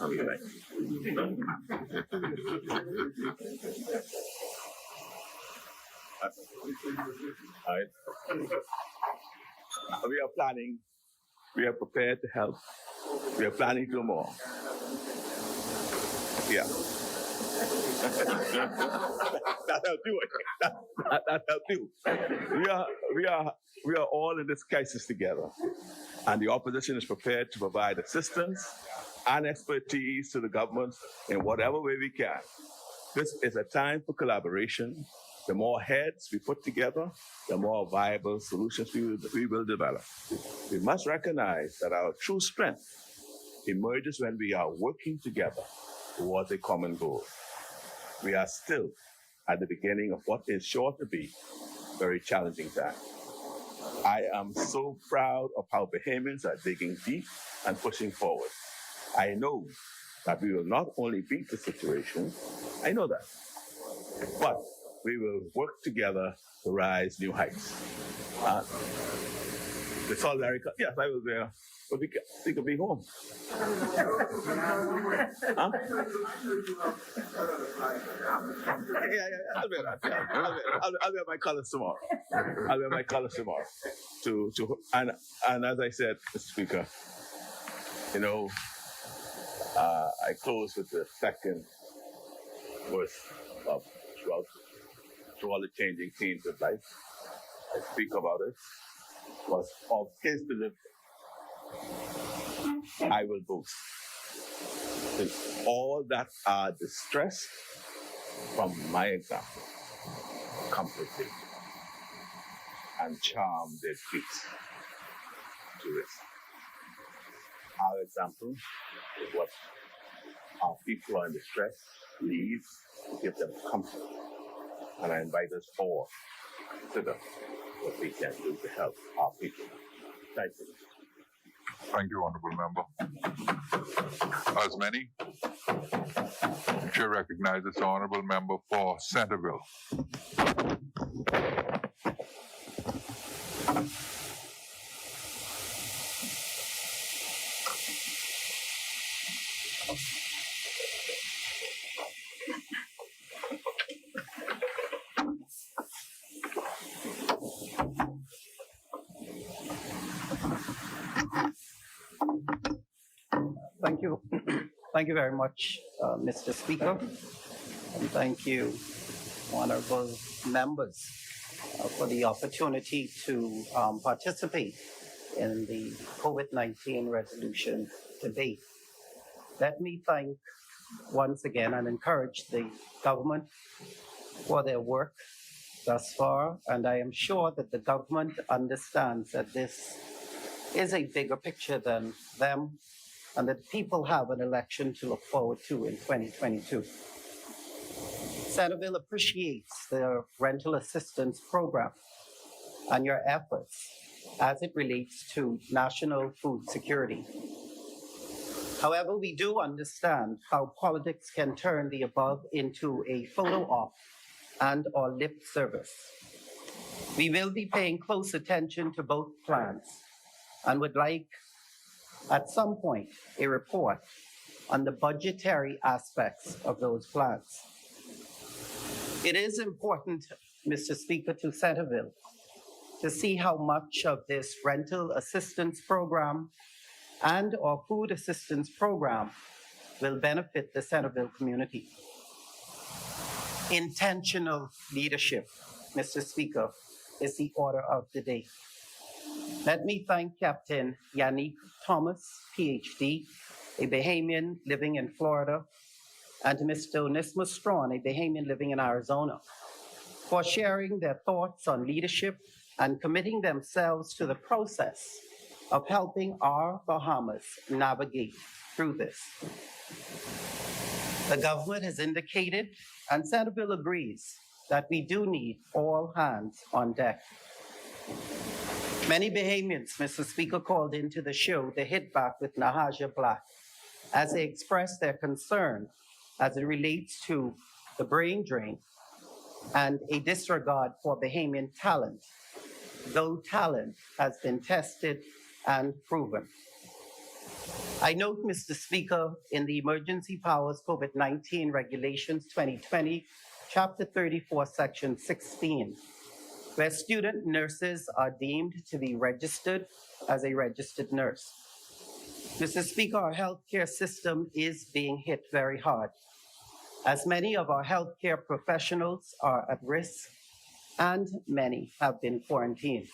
And we thank you. All right. We are prepared to help. We are planning to do more. Yeah. That helped you. That helped you. We are all in this crisis together, and the opposition is prepared to provide assistance and expertise to the government in whatever way we can. This is a time for collaboration. The more heads we put together, the more viable solutions we will develop. We must recognize that our true strength emerges when we are working together towards a common goal. We are still at the beginning of what is sure to be a very challenging time. I am so proud of how Bahamians are digging deep and pushing forward. I know that we will not only beat the situation, I know that, but we will work together to rise new heights. The solidarity, yes, I was there, but we could be home. Huh? Yeah, I'll wear that. Yeah. I'll wear my colors tomorrow. And as I said, Mr. Speaker, you know, I close with the second verse of through all the changing scenes of life. I speak about it. Was of his delivery I will boast. In all that are distressed from my example, comfort them and charm their feet to rest. Our example is what our people who are in distress leads to give them comfort. And I invite us all to consider what we can do to help our people. Thank you. Thank you, Honorable Member. As many, the Chair recognizes the Honorable Member for Centerville. Thank you. Thank you very much, Mr. Speaker. And thank you, honorable members, for the opportunity to participate in the COVID-19 resolution debate. Let me thank once again and encourage the government for their work thus far. And I am sure that the government understands that this is a bigger picture than them, and that people have an election to look forward to in 2022. Centerville appreciates the rental assistance program and your efforts as it relates to national food security. However, we do understand how politics can turn the above into a photo op and/or lip service. We will be paying close attention to both plans and would like, at some point, a report on the budgetary aspects of those plans. It is important, Mr. Speaker, to Centerville to see how much of this rental assistance program and/or food assistance program will benefit the Centerville community. Intentional leadership, Mr. Speaker, is the order of the day. Let me thank Captain Yannick Thomas, PhD, a Bahamian living in Florida, and Mr. Onesmus Strawn, a Bahamian living in Arizona, for sharing their thoughts on leadership and committing themselves to the process of helping our Bahamas navigate through this. The government has indicated, and Centerville agrees, that we do need all hands on deck. Many Bahamians, Mr. Speaker, called into the show to hit back with Nahaja Black as they expressed their concern as it relates to the brain drain and a disregard for Bahamian talent, though talent has been tested and proven. I note, Mr. Speaker, in the Emergency Powers COVID-19 Regulations 2020, Chapter 34, Section 16, where student nurses are deemed to be registered as a registered nurse. Mr. Speaker, our healthcare system is being hit very hard. as many of our healthcare professionals are at risk and many have been quarantined.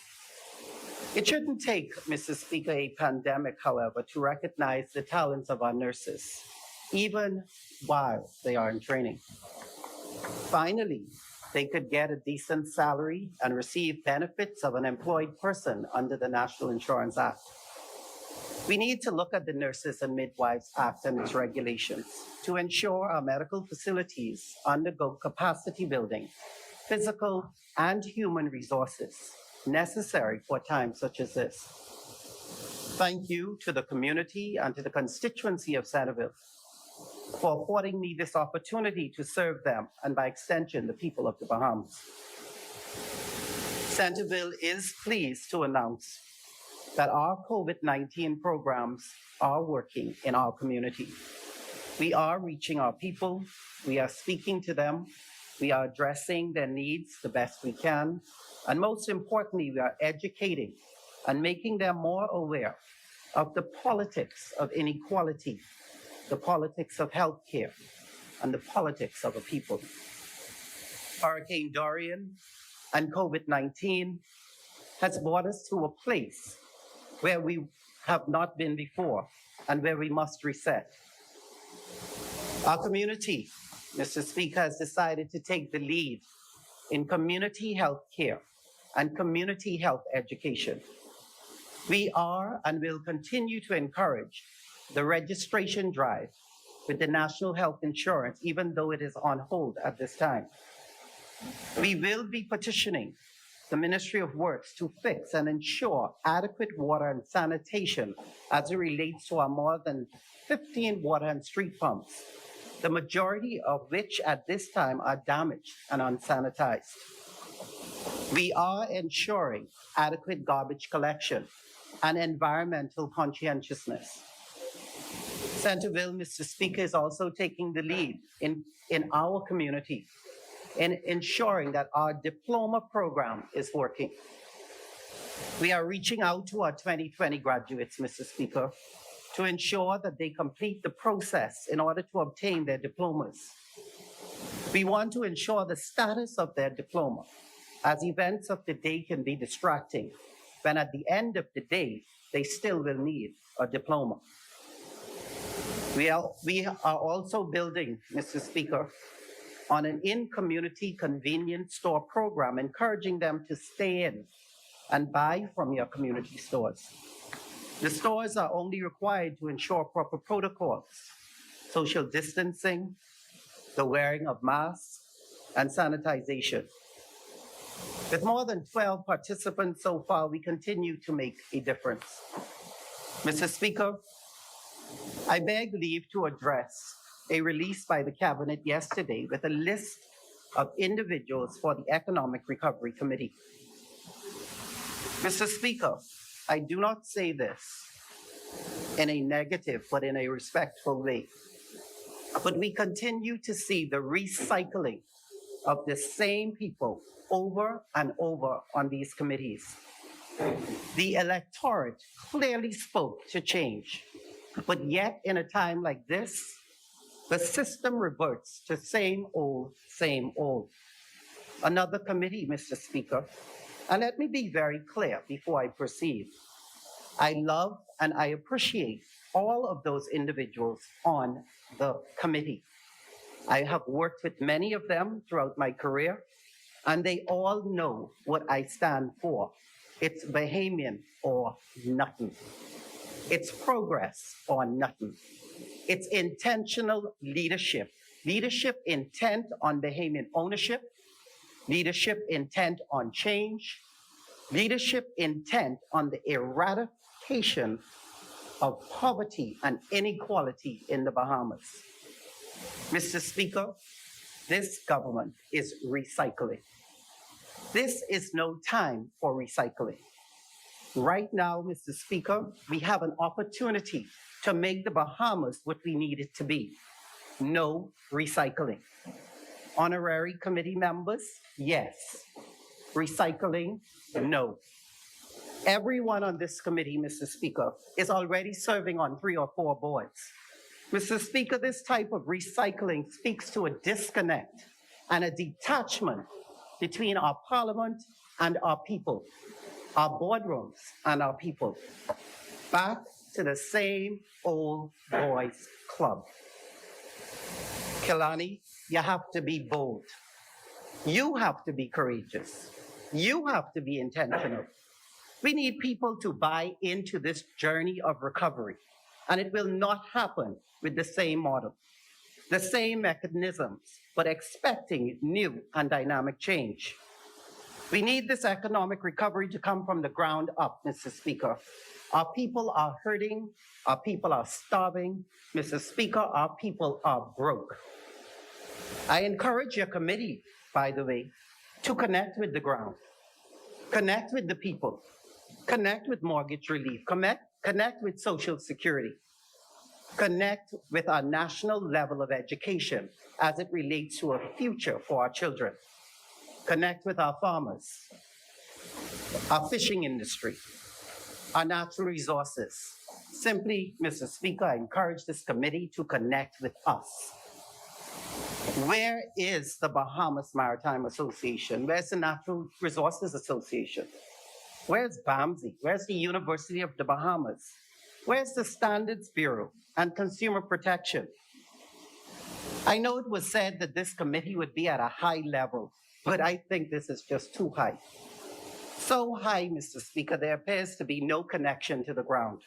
It shouldn't take, Mr. Speaker, a pandemic, however, to recognize the talents of our nurses, even while they are in training. Finally, they could get a decent salary and receive benefits of an employed person under the National Insurance Act. We need to look at the Nurses and Midwives Act and its regulations to ensure our medical facilities undergo capacity building, physical and human resources necessary for times such as this. Thank you to the community and to the constituency of Centerville for affording me this opportunity to serve them and by extension, the people of the Bahamas. Centerville is pleased to announce that our COVID-19 programs are working in our community. We are reaching our people, we are speaking to them, we are addressing their needs the best we can, and most importantly, we are educating and making them more aware of the politics of inequality, the politics of healthcare, and the politics of a people. Hurricane Dorian and COVID-19 has brought us to a place where we have not been before and where we must reset. Our community, Mr. Speaker, has decided to take the lead in community health care and community health education. We are and will continue to encourage the registration drive with the National Health Insurance, even though it is on hold at this time. We will be petitioning the Ministry of Works to fix and ensure adequate water and sanitation as it relates to our more than 15 water and street pumps, the majority of which at this time are damaged and unsanitized. We are ensuring adequate garbage collection and environmental conscientiousness. Centerville, Mr. Speaker, is also taking the lead in our community in ensuring that our diploma program is working. We are reaching out to our 2020 graduates, Mr. Speaker, to ensure that they complete the process in order to obtain their diplomas. We want to ensure the status of their diploma, as events of the day can be distracting, when at the end of the day, they still will need a diploma. We are also building, Mr. Speaker, on an in-community convenience store program, encouraging them to stay in and buy from your community stores. The stores are only required to ensure proper protocols, social distancing, the wearing of masks, and sanitization. With more than 12 participants so far, we continue to make a difference. Mr. Speaker, I beg leave to address a release by the Cabinet yesterday with a list of individuals for the Economic Recovery Committee. Mr. Speaker, I do not say this in a negative, but in a respectful way. But we continue to see the recycling of the same people over and over on these committees. The electorate clearly spoke to change, but yet in a time like this, the system reverts to same old, same old. Another committee, Mr. Speaker, and let me be very clear before I proceed. I love and I appreciate all of those individuals on the committee. I have worked with many of them throughout my career, and they all know what I stand for. It's Bahamian or nothing. It's progress or nothing. It's intentional leadership. Leadership intent on Bahamian ownership, leadership intent on change, leadership intent on the eradication of poverty and inequality in the Bahamas. Mr. Speaker, this government is recycling. This is no time for recycling. Right now, Mr. Speaker, we have an opportunity to make the Bahamas what we need it to be. No recycling. Honorary committee members, yes. Recycling, no. Everyone on this committee, Mr. Speaker, is already serving on 3 or 4 boards. Mr. Speaker, this type of recycling speaks to a disconnect and a detachment between our parliament and our people, our boardrooms and our people, back to the same old boys club. Kilani, you have to be bold. You have to be courageous. You have to be intentional. We need people to buy into this journey of recovery, and it will not happen with the same model, the same mechanisms, but expecting new and dynamic change. We need this economic recovery to come from the ground up, Mr. Speaker. Our people are hurting, our people are starving. Mr. Speaker, our people are broke. I encourage your committee, by the way, to connect with the ground, connect with the people, connect with mortgage relief, connect with Social Security, connect with our national level of education as it relates to a future for our children, connect with our farmers, our fishing industry, our natural resources. Simply, Mr. Speaker, I encourage this committee to connect with us. Where is the Bahamas Maritime Association? Where's the Natural Resources Association? Where's BAMSI? Where's the University of the Bahamas? Where's the Standards Bureau and Consumer Protection? I know it was said that this committee would be at a high level, but I think this is just too high. So high, Mr. Speaker, there appears to be no connection to the ground.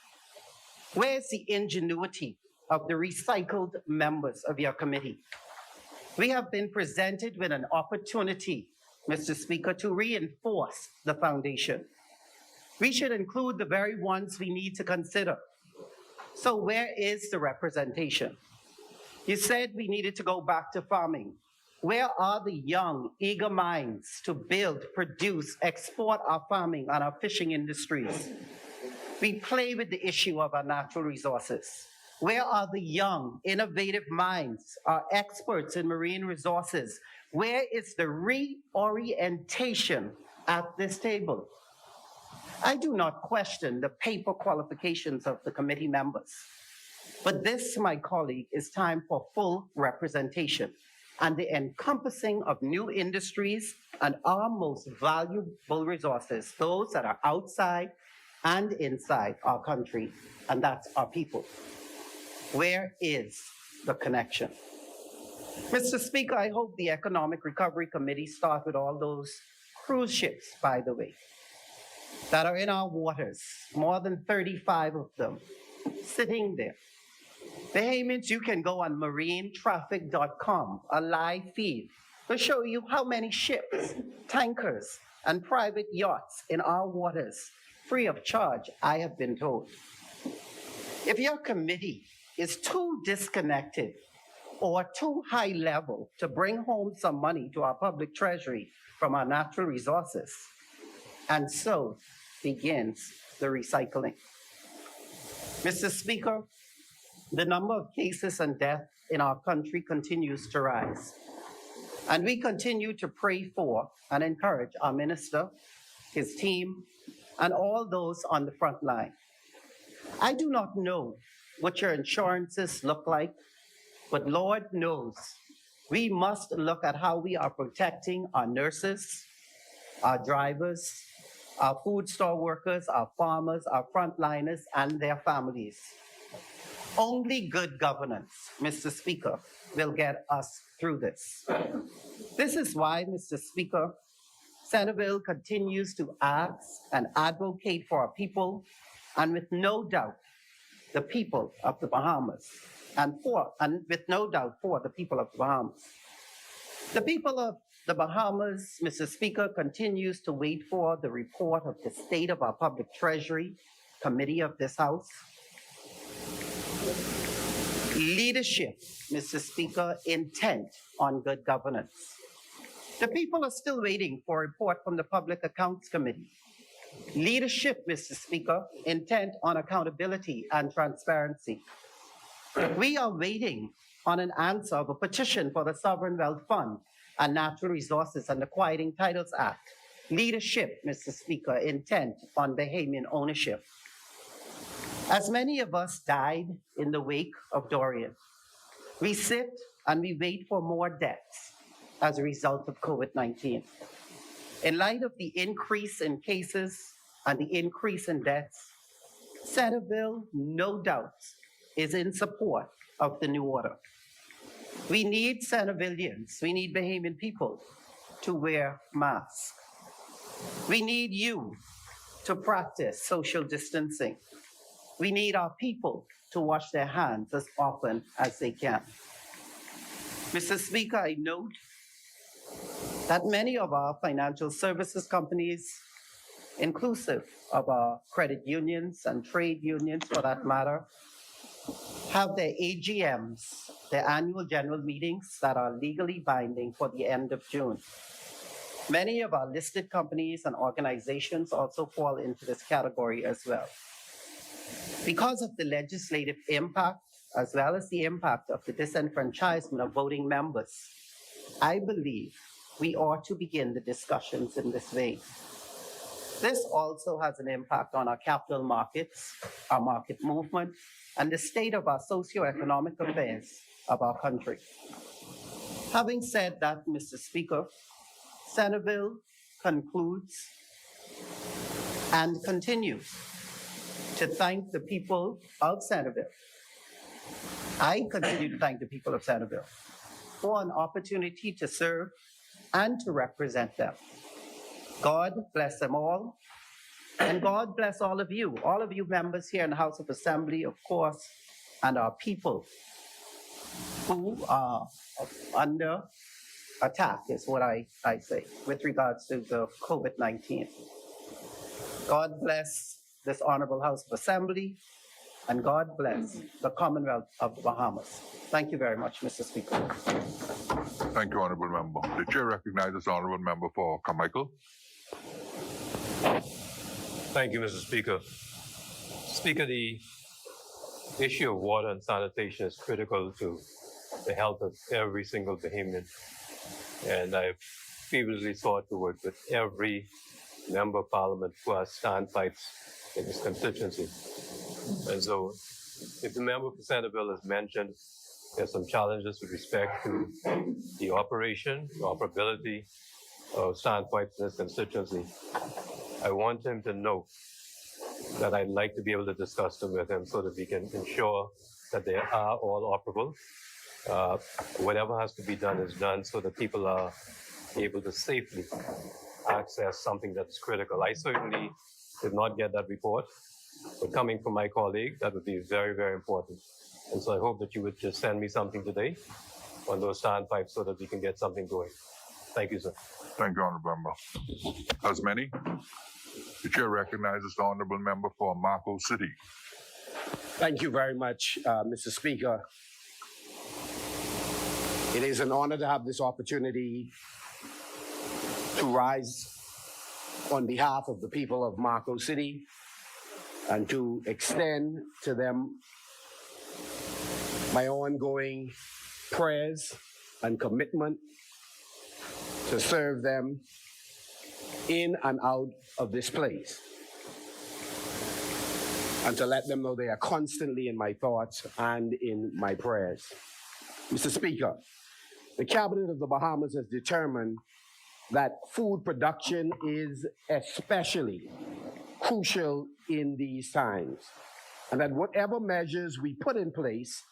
Where's the ingenuity of the recycled members of your committee? We have been presented with an opportunity, Mr. Speaker, to reinforce the foundation. We should include the very ones we need to consider. So where is the representation? You said we needed to go back to farming. Where are the young, eager minds to build, produce, export our farming and our fishing industries? We play with the issue of our natural resources. Where are the young, innovative minds, our experts in marine resources? Where is the reorientation at this table? I do not question the paper qualifications of the committee members, but this, my colleague, is time for full representation and the encompassing of new industries and our most valuable resources, those that are outside and inside our country, and that's our people. Where is the connection? Mr. Speaker, I hope the Economic Recovery Committee starts with all those cruise ships, by the way, that are in our waters, more than 35 of them, sitting there. Bahamians, you can go on marinetraffic.com, a live feed, to show you how many ships, tankers, and private yachts in our waters, free of charge, I have been told. If your committee is too disconnected or too high level to bring home some money to our public treasury from our natural resources, and so begins the recycling. Mr. Speaker, the number of cases and deaths in our country continues to rise. And we continue to pray for and encourage our minister, his team, and all those on the front line. I do not know what your insurances look like, but Lord knows we must look at how we are protecting our nurses, our drivers, our food store workers, our farmers, our frontliners, and their families. Only good governance, Mr. Speaker, will get us through this. This is why, Mr. Speaker, Centerville continues to ask and advocate for our people, and with no doubt, the people of the Bahamas, and with no doubt for the people of the Bahamas. The people of the Bahamas, Mr. Speaker, continues to wait for the report of the state of our public treasury committee of this House. Leadership, Mr. Speaker, intent on good governance. The people are still waiting for a report from the Public Accounts Committee. Leadership, Mr. Speaker, intent on accountability and transparency. We are waiting on an answer of a petition for the Sovereign Wealth Fund and Natural Resources and the Quieting Titles Act. Leadership, Mr. Speaker, intent on Bahamian ownership. As many of us died in the wake of Dorian, we sit and we wait for more deaths as a result of COVID-19. In light of the increase in cases and the increase in deaths, Centerville, no doubt, is in support of the new order. We need Centervillians, we need Bahamian people to wear masks. We need you to practice social distancing. We need our people to wash their hands as often as they can. Mr. Speaker, I note that many of our financial services companies, inclusive of our credit unions and trade unions for that matter, have their AGMs, their annual general meetings that are legally binding for the end of June. Many of our listed companies and organizations also fall into this category as well. Because of the legislative impact, as well as the impact of the disenfranchisement of voting members, I believe we ought to begin the discussions in this vein. This also has an impact on our capital markets, our market movement, and the state of our socioeconomic affairs of our country. Having said that, Mr. Speaker, Centerville concludes and continues to thank the people of Centerville. I continue to thank the people of Centerville for an opportunity to serve and to represent them. God bless them all, and God bless all of you members here in the House of Assembly, of course, and our people who are under attack, is what I say, with regards to the COVID-19. God bless this Honorable House of Assembly, and God bless the Commonwealth of the Bahamas. Thank you very much, Mr. Speaker. Thank you, Honorable Member. The Chair recognizes the Honorable Member for Carmichael. Thank you, Mr. Speaker. Speaker, the issue of water and sanitation is critical to the health of every single Bahamian. And I've previously sought to work with every member of Parliament who has standpipes in his constituency. And so, if the member for Centerville has mentioned there's some challenges with respect to the operability of standpipes in his constituency, I want him to know that I'd like to be able to discuss them with him so that we can ensure that they are all operable. Whatever has to be done is done so that people are able to safely access something that's critical. I certainly did not get that report, but coming from my colleague, that would be very, very important. And so I hope that you would just send me something today on those standpipes so that we can get something going. Thank you, sir. Thank you, Honorable Member. As many, the Chair recognizes the Honorable Member for Marco City. Thank you very much, Mr. Speaker. It is an honor to have this opportunity to rise on behalf of the people of Marco City and to extend to them my ongoing prayers and commitment to serve them in and out of this place, and to let them know they are constantly in my thoughts and in my prayers. Mr. Speaker, the Cabinet of the Bahamas has determined that food production is especially crucial in these times, and that whatever measures we put in place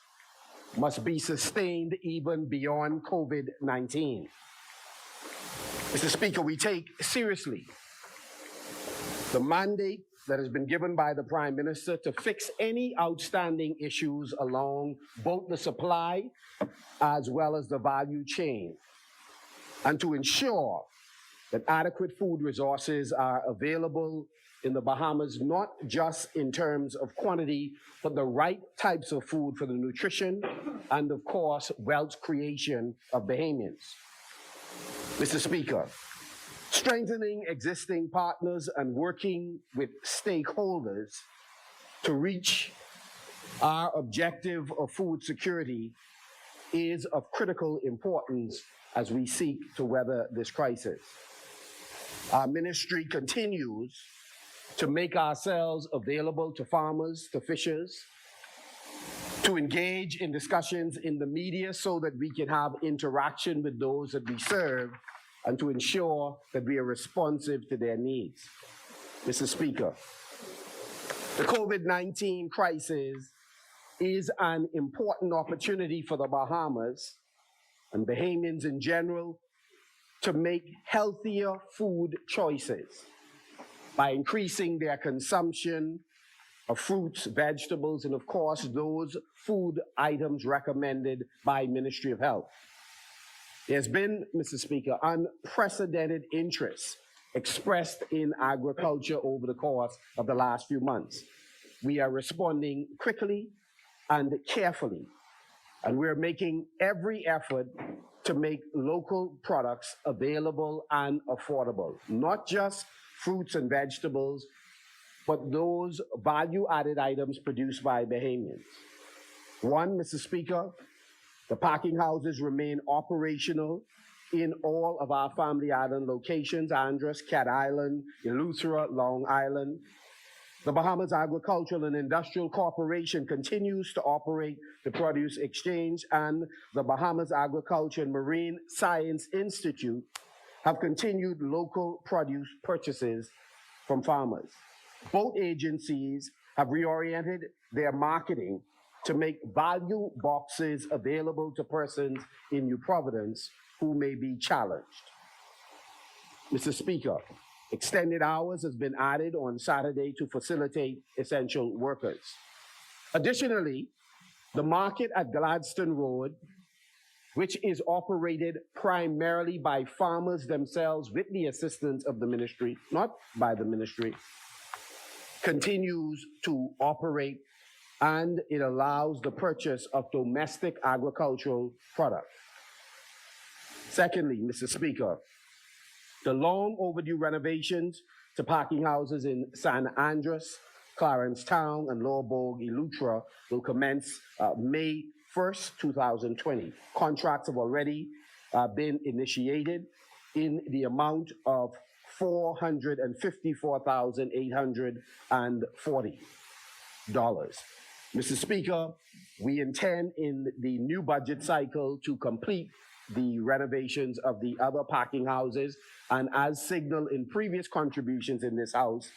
must be sustained even beyond COVID-19. Mr. Speaker, we take seriously the mandate that has been given by the Prime Minister to fix any outstanding issues along both the supply as well as the value chain, and to ensure that adequate food resources are available in the Bahamas, not just in terms of quantity, but the right types of food for the nutrition and, of course, wealth creation of Bahamians. Mr. Speaker, strengthening existing partners and working with stakeholders to reach our objective of food security is of critical importance as we seek to weather this crisis. Our ministry continues to make ourselves available to farmers, to fishers, to engage in discussions in the media so that we can have interaction with those that we serve and to ensure that we are responsive to their needs. Mr. Speaker, the COVID-19 crisis is an important opportunity for the Bahamas and Bahamians in general to make healthier food choices by increasing their consumption of fruits, vegetables, and of course, those food items recommended by Ministry of Health. There's been, Mr. Speaker, unprecedented interest expressed in agriculture over the course of the last few months. We are responding quickly and carefully, and we're making every effort to make local products available and affordable, not just fruits and vegetables, but those value-added items produced by Bahamians. One, Mr. Speaker, the packing houses remain operational in all of our Family Island locations, Andros, Cat Island, Eleuthera, Long Island. The Bahamas Agricultural and Industrial Corporation continues to operate the Produce Exchange, and the Bahamas Agriculture and Marine Science Institute have continued local produce purchases from farmers. Both agencies have reoriented their marketing to make value boxes available to persons in New Providence who may be challenged. Mr. Speaker, extended hours has been added on Saturday to facilitate essential workers. Additionally, the market at Gladstone Road, which is operated primarily by farmers themselves with the assistance of the ministry, not by the ministry, continues to operate, and it allows the purchase of domestic agricultural products. Secondly, Mr. Speaker, the long overdue renovations to parking houses in San Andres, Clarence Town, and Lower Bogue, Eleuthera will commence May 1st, 2020. Contracts have already been initiated in the amount of $454,840. Mr. Speaker, we intend in the new budget cycle to complete the renovations of the other parking houses, and as signaled in previous contributions in this House,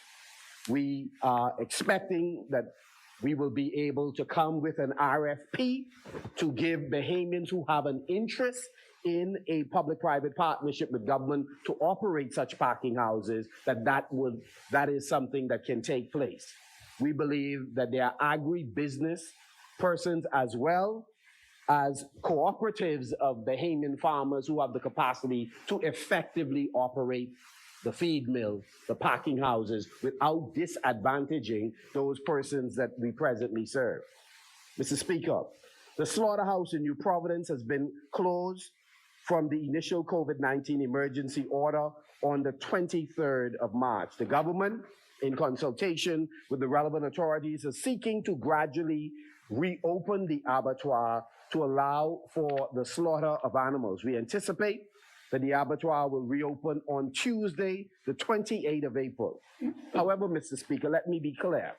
we are expecting that we will be able to come with an RFP to give Bahamians who have an interest in a public-private partnership with government to operate such parking houses, that is something that can take place. We believe that there are agribusiness persons as well as cooperatives of Bahamian farmers who have the capacity to effectively operate the feed mill, the packing houses, without disadvantaging those persons that we presently serve. Mr. Speaker, the slaughterhouse in New Providence has been closed from the initial COVID-19 emergency order on the 23rd of March. The government, in consultation with the relevant authorities, is seeking to gradually reopen the abattoir to allow for the slaughter of animals. We anticipate that the abattoir will reopen on Tuesday, the 28th of April. However, Mr. Speaker, let me be clear.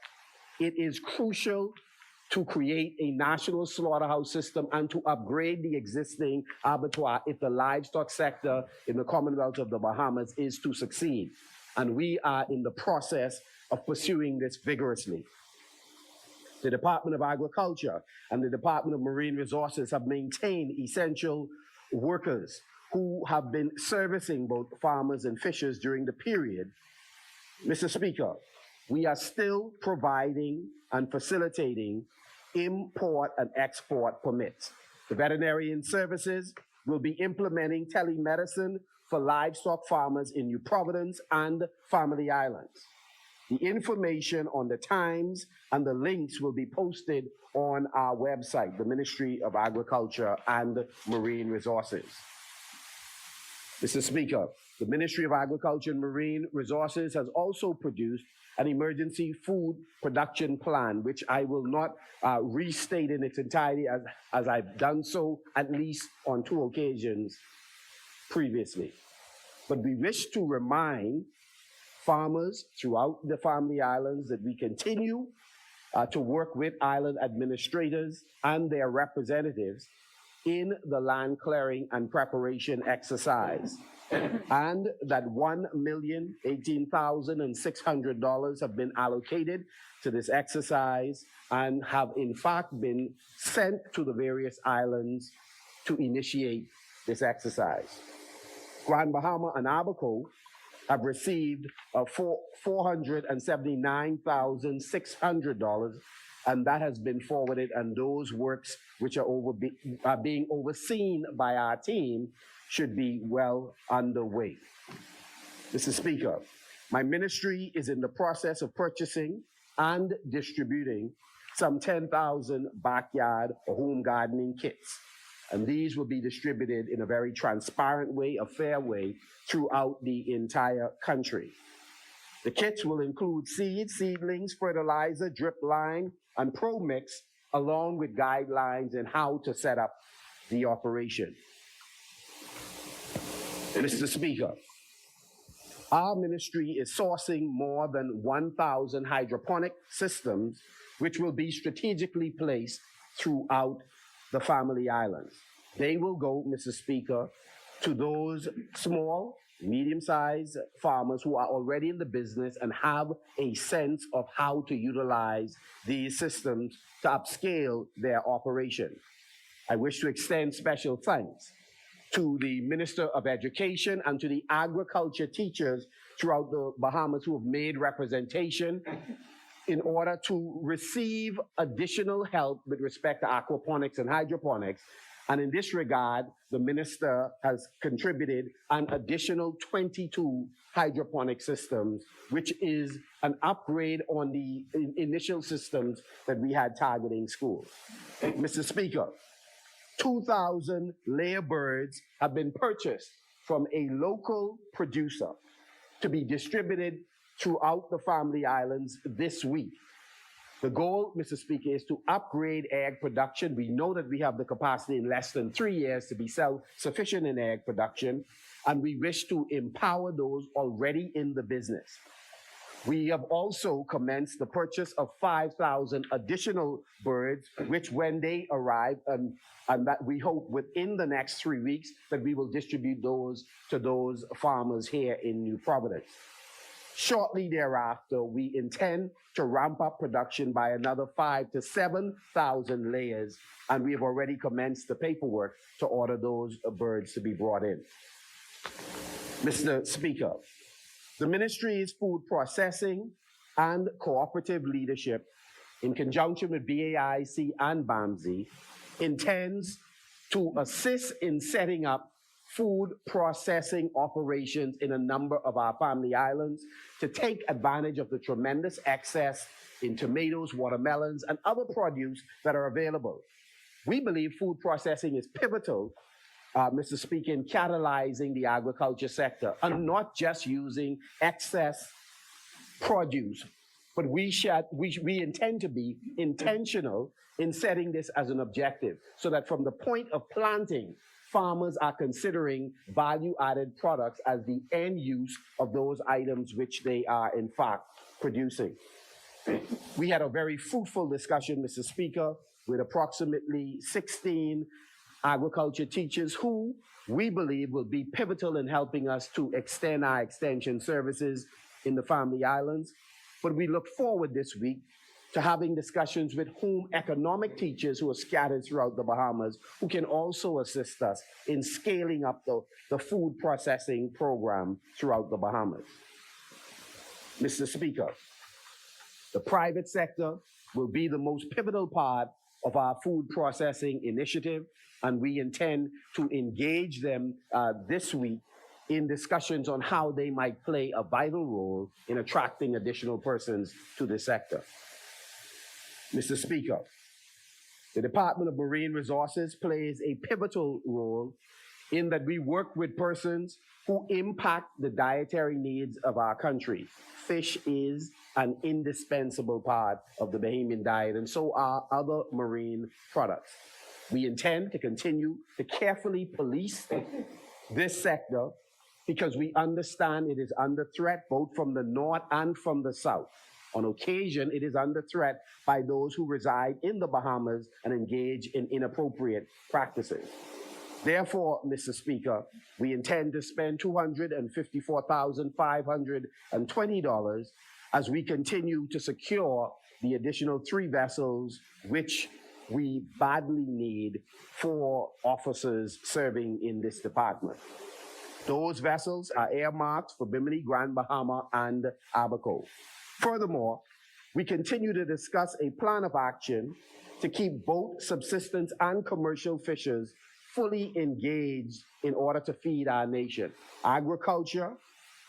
It is crucial to create a national slaughterhouse system and to upgrade the existing abattoir if the livestock sector in the Commonwealth of the Bahamas is to succeed. And we are in the process of pursuing this vigorously. The Department of Agriculture and the Department of Marine Resources have maintained essential workers who have been servicing both farmers and fishers during the period. Mr. Speaker, we are still providing and facilitating import and export permits. The veterinarian services will be implementing telemedicine for livestock farmers in New Providence and Family Islands. The information on the times and the links will be posted on our website, the Ministry of Agriculture and Marine Resources. Mr. Speaker, the Ministry of Agriculture and Marine Resources has also produced an emergency food production plan, which I will not restate in its entirety as I've done so at least on 2 occasions previously. But we wish to remind farmers throughout the Family Islands that we continue to work with island administrators and their representatives in the land clearing and preparation exercise, and that $1,018,600 have been allocated to this exercise and have in fact been sent to the various islands to initiate this exercise. Grand Bahama and Abaco have received $479,600, and that has been forwarded, and those works which are being overseen by our team should be well underway. Mr. Speaker, my ministry is in the process of purchasing and distributing some 10,000 backyard or home gardening kits, and these will be distributed in a very transparent way, a fair way, throughout the entire country. The kits will include seeds, seedlings, fertilizer, drip line, and Pro Mix, along with guidelines on how to set up the operation. Mr. Speaker, our ministry is sourcing more than 1,000 hydroponic systems, which will be strategically placed throughout the Family Islands. They will go, Mr. Speaker, to those small, medium-sized farmers who are already in the business and have a sense of how to utilize these systems to upscale their operation. I wish to extend special thanks to the Minister of Education and to the agriculture teachers throughout the Bahamas who have made representation in order to receive additional help with respect to aquaponics and hydroponics. And in this regard, the minister has contributed an additional 22 hydroponic systems, which is an upgrade on the initial systems that we had targeting schools. Mr. Speaker, 2,000 layer birds have been purchased from a local producer to be distributed throughout the Family Islands this week. The goal, Mr. Speaker, is to upgrade egg production. We know that we have the capacity in less than 3 years to be self-sufficient in egg production, and we wish to empower those already in the business. We have also commenced the purchase of 5,000 additional birds, which when they arrive, and that we hope within the next 3 weeks, that we will distribute those to those farmers here in New Providence. Shortly thereafter, we intend to ramp up production by another 5,000 to 7,000 layers, and we have already commenced the paperwork to order those birds to be brought in. Mr. Speaker, the ministry's food processing and cooperative leadership, in conjunction with BAIC and BAMSI, intends to assist in setting up food processing operations in a number of our Family Islands to take advantage of the tremendous excess in tomatoes, watermelons, and other produce that are available. We believe food processing is pivotal, Mr. Speaker, in catalyzing the agriculture sector and not just using excess produce, but we intend to be intentional in setting this as an objective so that from the point of planting, farmers are considering value-added products as the end use of those items which they are in fact producing. We had a very fruitful discussion, Mr. Speaker, with approximately 16 agriculture teachers who we believe will be pivotal in helping us to extend our extension services in the Family Islands. But we look forward this week to having discussions with home economic teachers who are scattered throughout the Bahamas, who can also assist us in scaling up the food processing program throughout the Bahamas. Mr. Speaker, the private sector will be the most pivotal part of our food processing initiative, and we intend to engage them this week in discussions on how they might play a vital role in attracting additional persons to the sector. Mr. Speaker, the Department of Marine Resources plays a pivotal role in that we work with persons who impact the dietary needs of our country. Fish is an indispensable part of the Bahamian diet, and so are other marine products. We intend to continue to carefully police this sector because we understand it is under threat both from the north and from the south. On occasion, it is under threat by those who reside in the Bahamas and engage in inappropriate practices. Therefore, Mr. Speaker, we intend to spend $254,520 as we continue to secure the additional 3 vessels which we badly need for officers serving in this department. Those vessels are earmarked for Bimini, Grand Bahama, and Abaco. Furthermore, we continue to discuss a plan of action to keep both subsistence and commercial fishers fully engaged in order to feed our nation. Agriculture,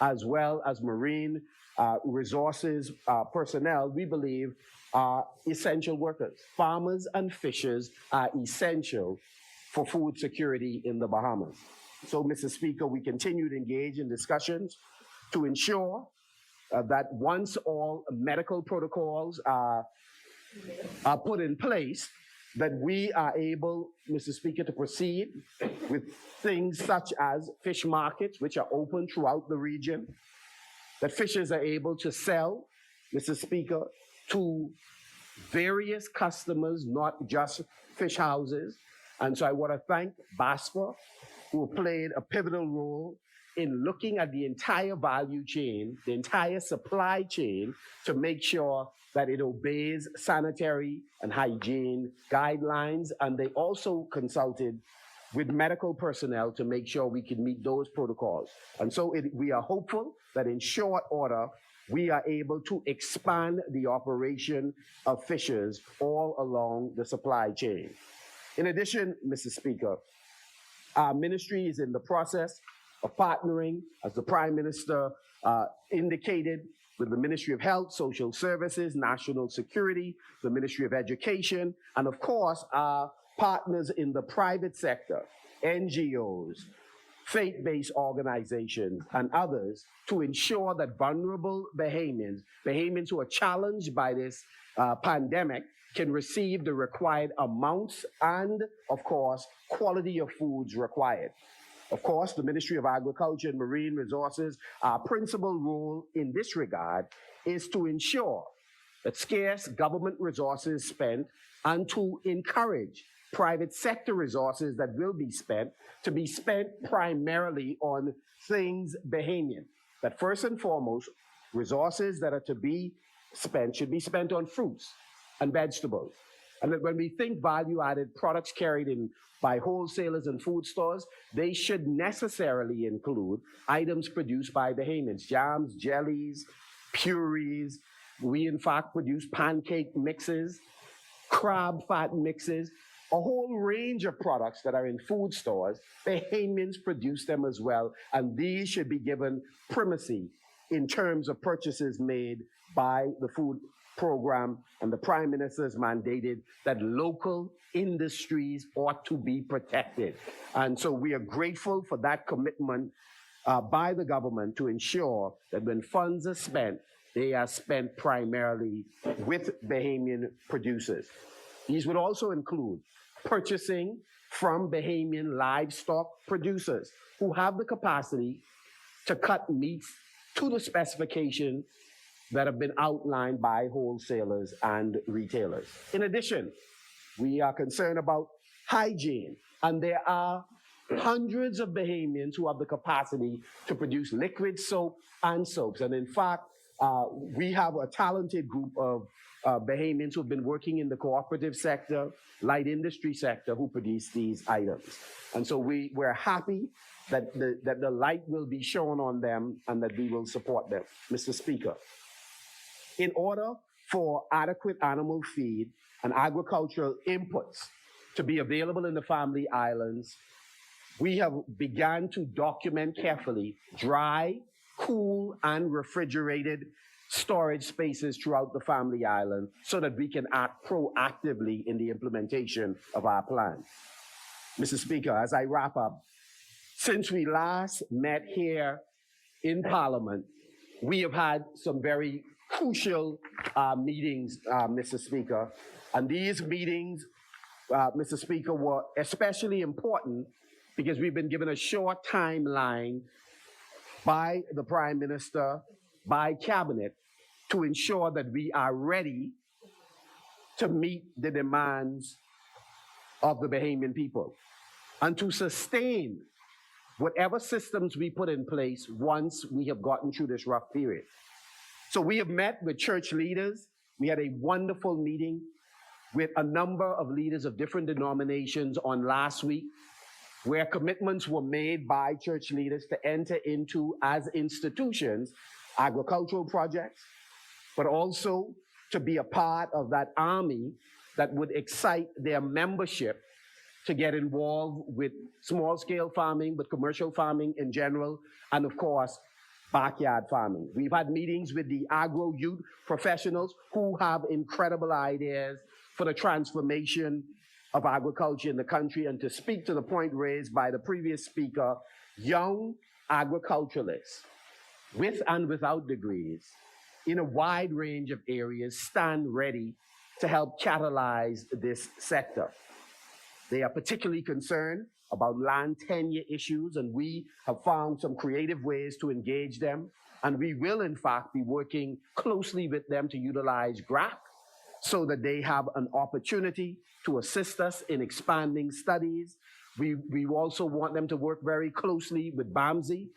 as well as marine resources personnel, we believe are essential workers. Farmers and fishers are essential for food security in the Bahamas. So, Mr. Speaker, we continue to engage in discussions to ensure that once all medical protocols are put in place, that we are able, Mr. Speaker, to proceed with things such as fish markets, which are open throughout the region, that fishers are able to sell, Mr. Speaker, to various customers, not just fish houses. And so I want to thank BASFA, who played a pivotal role in looking at the entire value chain, the entire supply chain, to make sure that it obeys sanitary and hygiene guidelines. And they also consulted with medical personnel to make sure we can meet those protocols. And so we are hopeful that in short order, we are able to expand the operation of fishers all along the supply chain. In addition, Mr. Speaker, our ministry is in the process of partnering, as the Prime Minister indicated, with the Ministry of Health, Social Services, National Security, the Ministry of Education, and of course, our partners in the private sector, NGOs, faith-based organizations, and others, to ensure that vulnerable Bahamians who are challenged by this pandemic, can receive the required amounts and, of course, quality of foods required. Of course, the Ministry of Agriculture and Marine Resources, our principal role in this regard is to ensure that scarce government resources spent and to encourage private sector resources that will be spent to be spent primarily on things Bahamian. That first and foremost, resources that are to be spent should be spent on fruits and vegetables. And that when we think value-added products carried in by wholesalers and food stores, they should necessarily include items produced by Bahamians, jams, jellies, purees. We, in fact, produce pancake mixes, crab fat mixes, a whole range of products that are in food stores. Bahamians produce them as well, and these should be given primacy in terms of purchases made by the food program, and the Prime Minister has mandated that local industries ought to be protected. And so we are grateful for that commitment by the government to ensure that when funds are spent, they are spent primarily with Bahamian producers. These would also include purchasing from Bahamian livestock producers who have the capacity to cut meats to the specification that have been outlined by wholesalers and retailers. In addition, we are concerned about hygiene, and there are hundreds of Bahamians who have the capacity to produce liquid soap and soaps. And in fact, we have a talented group of Bahamians who've been working in the cooperative sector, light industry sector, who produce these items. And so we're happy that the light will be shown on them and that we will support them. Mr. Speaker, in order for adequate animal feed and agricultural inputs to be available in the Family Islands, we have begun to document carefully dry, cool, and refrigerated storage spaces throughout the Family Island so that we can act proactively in the implementation of our plan. Mr. Speaker, as I wrap up, since we last met here in Parliament, we have had some very crucial meetings, Mr. Speaker. And these meetings, Mr. Speaker, were especially important because we've been given a short timeline by the Prime Minister, by Cabinet, to ensure that we are ready to meet the demands of the Bahamian people and to sustain whatever systems we put in place once we have gotten through this rough period. So we have met with church leaders. We had a wonderful meeting with a number of leaders of different denominations on last week, where commitments were made by church leaders to enter into, as institutions, agricultural projects, but also to be a part of that army that would excite their membership to get involved with small-scale farming, but commercial farming in general, and of course, backyard farming. We've had meetings with the agro youth professionals who have incredible ideas for the transformation of agriculture in the country. And to speak to the point raised by the previous speaker, young agriculturalists with and without degrees in a wide range of areas stand ready to help catalyze this sector. They are particularly concerned about land tenure issues, and we have found some creative ways to engage them. And we will, in fact, be working closely with them to utilize GRAP so that they have an opportunity to assist us in expanding studies. We also want them to work very closely with BAMSI,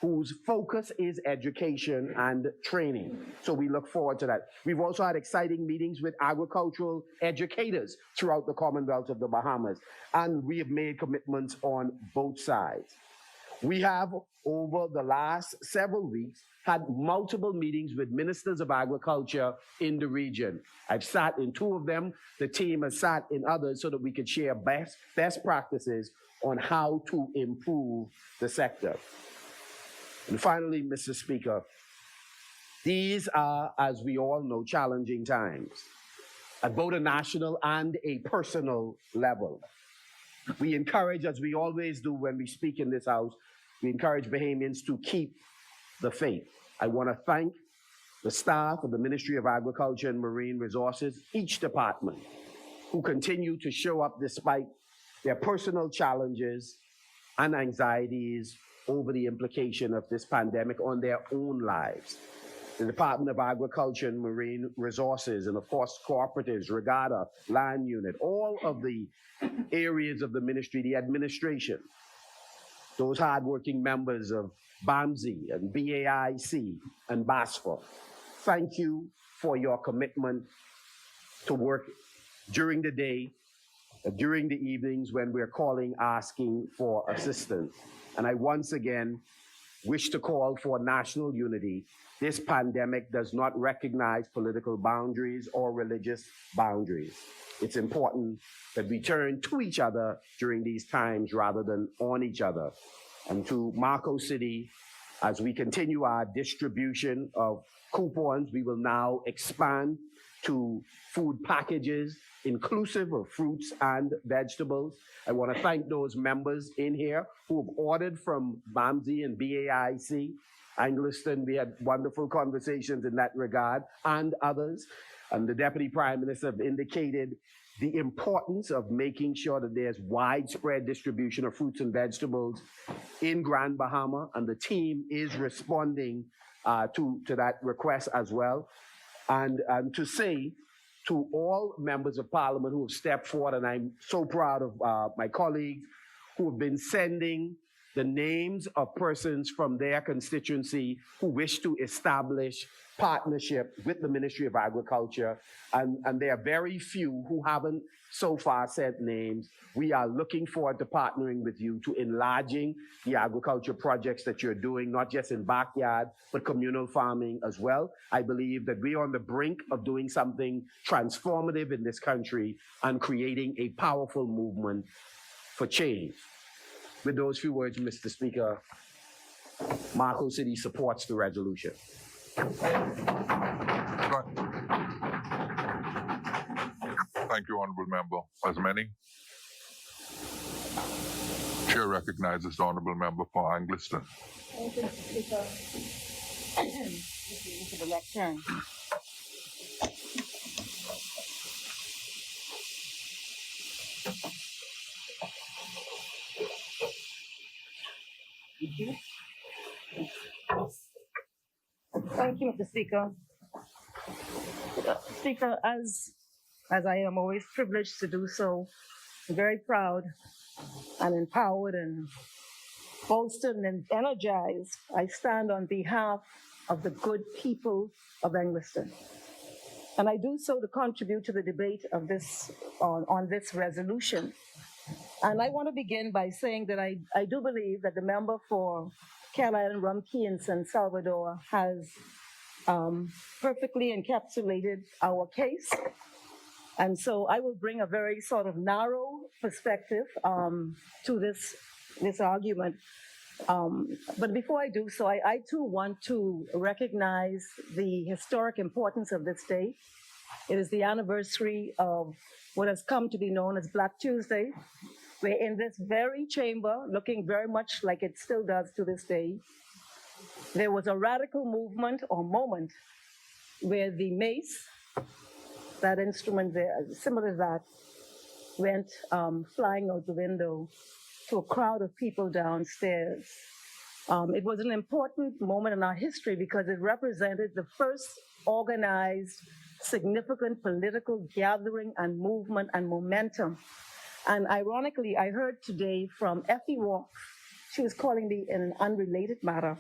whose focus is education and training. So we look forward to that. We've also had exciting meetings with agricultural educators throughout the Commonwealth of the Bahamas, and we have made commitments on both sides. We have, over the last several weeks, had multiple meetings with ministers of agriculture in the region. I've sat in two of them. The team has sat in others so that we could share best practices on how to improve the sector. And finally, Mr. Speaker, these are, as we all know, challenging times at both a national and a personal level. We encourage, as we always do when we speak in this house, we encourage Bahamians to keep the faith. I want to thank the staff of the Ministry of Agriculture and Marine Resources, each department, who continue to show up despite their personal challenges and anxieties over the implication of this pandemic on their own lives. The Department of Agriculture and Marine Resources, and of course, cooperatives, Regatta, Land Unit, all of the areas of the ministry, the administration, those hardworking members of BAMSI and BAIC and BASFA, thank you for your commitment to work during the day, during the evenings when we're calling, asking for assistance. And I once again wish to call for national unity. This pandemic does not recognize political boundaries or religious boundaries. It's important that we turn to each other during these times rather than on each other. And to Marco City, as we continue our distribution of coupons, we will now expand to food packages inclusive of fruits and vegetables. I want to thank those members in here who have ordered from BAMSI and BAIC. Angliston, we had wonderful conversations in that regard, and others. And the Deputy Prime Minister have indicated the importance of making sure that there's widespread distribution of fruits and vegetables in Grand Bahama, and the team is responding to that request as well. And to say to all members of Parliament who have stepped forward, and I'm so proud of my colleagues who have been sending the names of persons from their constituency who wish to establish partnership with the Ministry of Agriculture, and there are very few who haven't so far sent names. We are looking forward to partnering with you to enlarging the agriculture projects that you're doing, not just in backyard, but communal farming as well. I believe that we are on the brink of doing something transformative in this country and creating a powerful movement for change. With those few words, Mr. Speaker, Marco City supports the resolution. Thank you, Honorable Member. As many. Chair recognizes the Honorable Member for Angliston. Thank you, Mr. Speaker. This is the next turn. Thank you. you, Mr. Speaker. Speaker, as I am always privileged to do so, I'm very proud and empowered and bolstered and energized. I stand on behalf of the good people of Engliston. And I do so to contribute to the debate of this on this resolution. And I want to begin by saying that I do believe that the member for Cat Island, Rumkey, and San Salvador has perfectly encapsulated our case. And so I will bring a very sort of narrow perspective to this argument. But before I do so, I too want to recognize the historic importance of this day. It is the anniversary of what has come to be known as Black Tuesday, where in this very chamber, looking very much like it still does to this day, there was a radical movement or moment where the mace, that instrument there, similar to that, went flying out the window to a crowd of people downstairs. It was an important moment in our history because it represented the first organized, significant political gathering and movement and momentum. And ironically, I heard today from Effie Walk. She was calling me in an unrelated matter.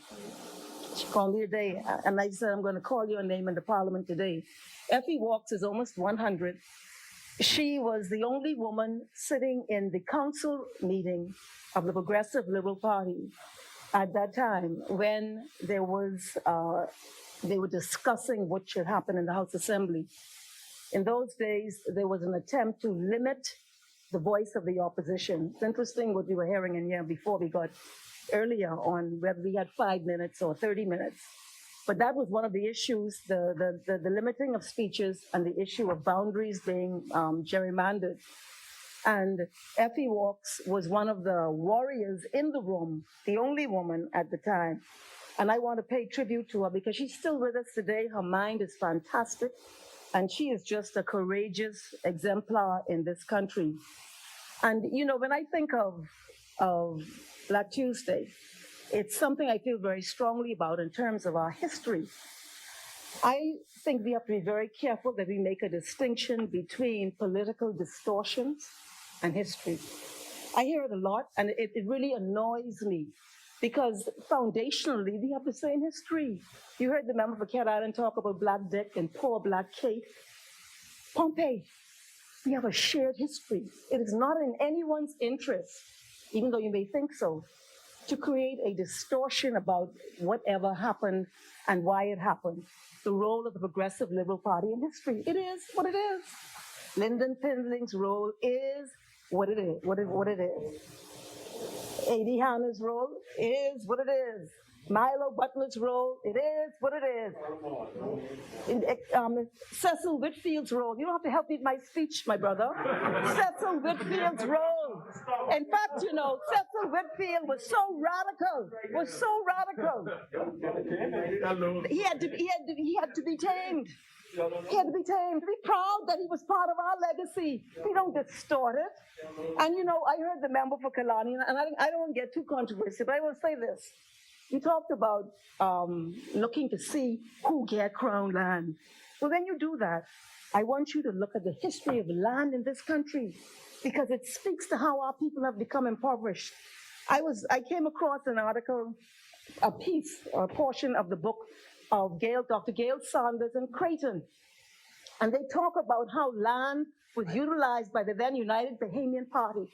She called me today, and I said, I'm going to call your name in the parliament today. Effie Walks is almost 100. She was the only woman sitting in the council meeting of the Progressive Liberal Party at that time when there was, they were discussing what should happen in the House Assembly. In those days, there was an attempt to limit the voice of the opposition. It's interesting what we were hearing in here before we got earlier on whether we had 5 minutes or 30 minutes. But that was one of the issues, the limiting of speeches and the issue of boundaries being gerrymandered. And Effie Walks was one of the warriors in the room, the only woman at the time. And I want to pay tribute to her because she's still with us today. Her mind is fantastic. And she is just a courageous exemplar in this country. And, you know, when I think of Black Tuesday, it's something I feel very strongly about in terms of our history. I think we have to be very careful that we make a distinction between political distortions and history. I hear it a lot, and it really annoys me because foundationally, we have the same history. You heard the member for Cat Island talk about Black Dick and poor Black Kate. Pompeii, we have a shared history. It is not in anyone's interest, even though you may think so, to create a distortion about whatever happened and why it happened. The role of the Progressive Liberal Party in history. It is what it is. Lyndon Pindling's role is what it is, what it is. A.D. Hanna's role is what it is. Milo Butler's role, it is what it is. Cecil Whitfield's role, you don't have to help me with my speech, my brother. Cecil Whitfield's role. In fact, you know, Cecil Whitfield was so radical. He had to be tamed. He had to be tamed. Be proud that he was part of our legacy. We don't distort it. And you know, I heard the member for Kalani, and I don't want to get too controversial, but I will say this. You talked about looking to see who get crown land. Well, when you do that, I want you to look at the history of land in this country because it speaks to how our people have become impoverished. I came across an article, a portion of the book of Dr. Gail Sanders and Creighton. And they talk about how land was utilized by the then United Bahamian Party.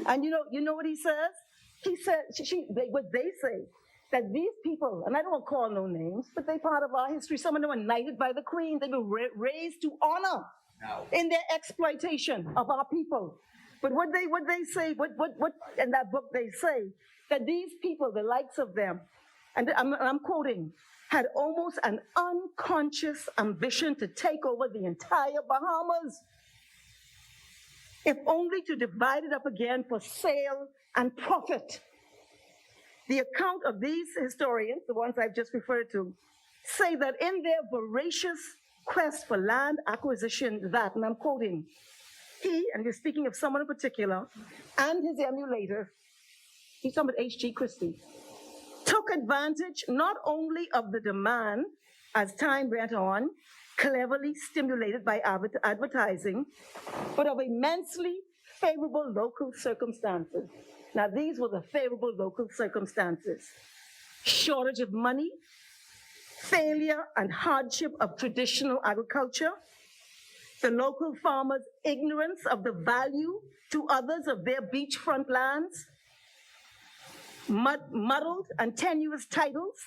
And you know what he says? He said, what they say, that these people, and I don't want to call no names, but they're part of our history. Some of them were knighted by the Queen. They were raised to honor in their exploitation of our people. But what they say, what in that book they say, that these people, the likes of them, and I'm quoting, had almost an unconscious ambition to take over the entire Bahamas, if only to divide it up again for sale and profit. The account of these historians, the ones I've just referred to, say that in their voracious quest for land acquisition, that, and I'm quoting, he, and we're speaking of someone in particular, and his emulator, he's talking about H.G. Christie, took advantage not only of the demand as time went on, cleverly stimulated by advertising, but of immensely favorable local circumstances. Now, these were the favorable local circumstances: shortage of money, failure and hardship of traditional agriculture, the local farmers' ignorance of the value to others of their beachfront lands, muddled and tenuous titles,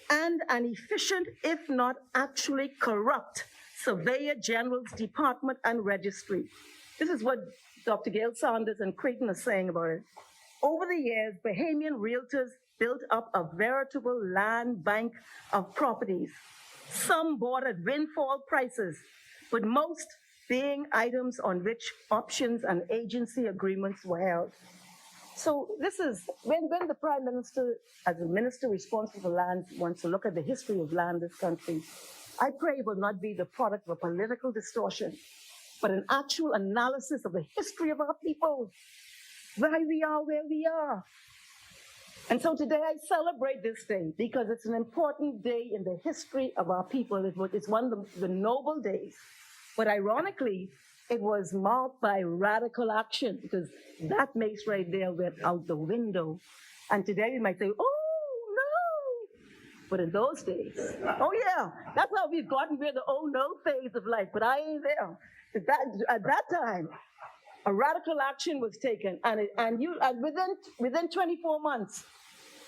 and an efficient, if not actually corrupt, Surveyor General's Department and Registry. This is what Dr. Gail Saunders and Creighton are saying about it. Over the years, Bahamian realtors built up a veritable land bank of properties. Some bought at windfall prices, but most being items on which options and agency agreements were held. So this is, when the Prime Minister, as a minister responsible for land, wants to look at the history of land in this country, I pray it will not be the product of a political distortion, but an actual analysis of the history of our people, why we are where we are. And so today I celebrate this day because it's an important day in the history of our people. It's one of the noble days. But ironically, it was marked by radical action because that makes right there went out the window. And today we might say, oh no. But in those days, oh yeah, that's how we've gotten rid of the oh no phase of life. But I ain't there. At that time, a radical action was taken, and within 24 months,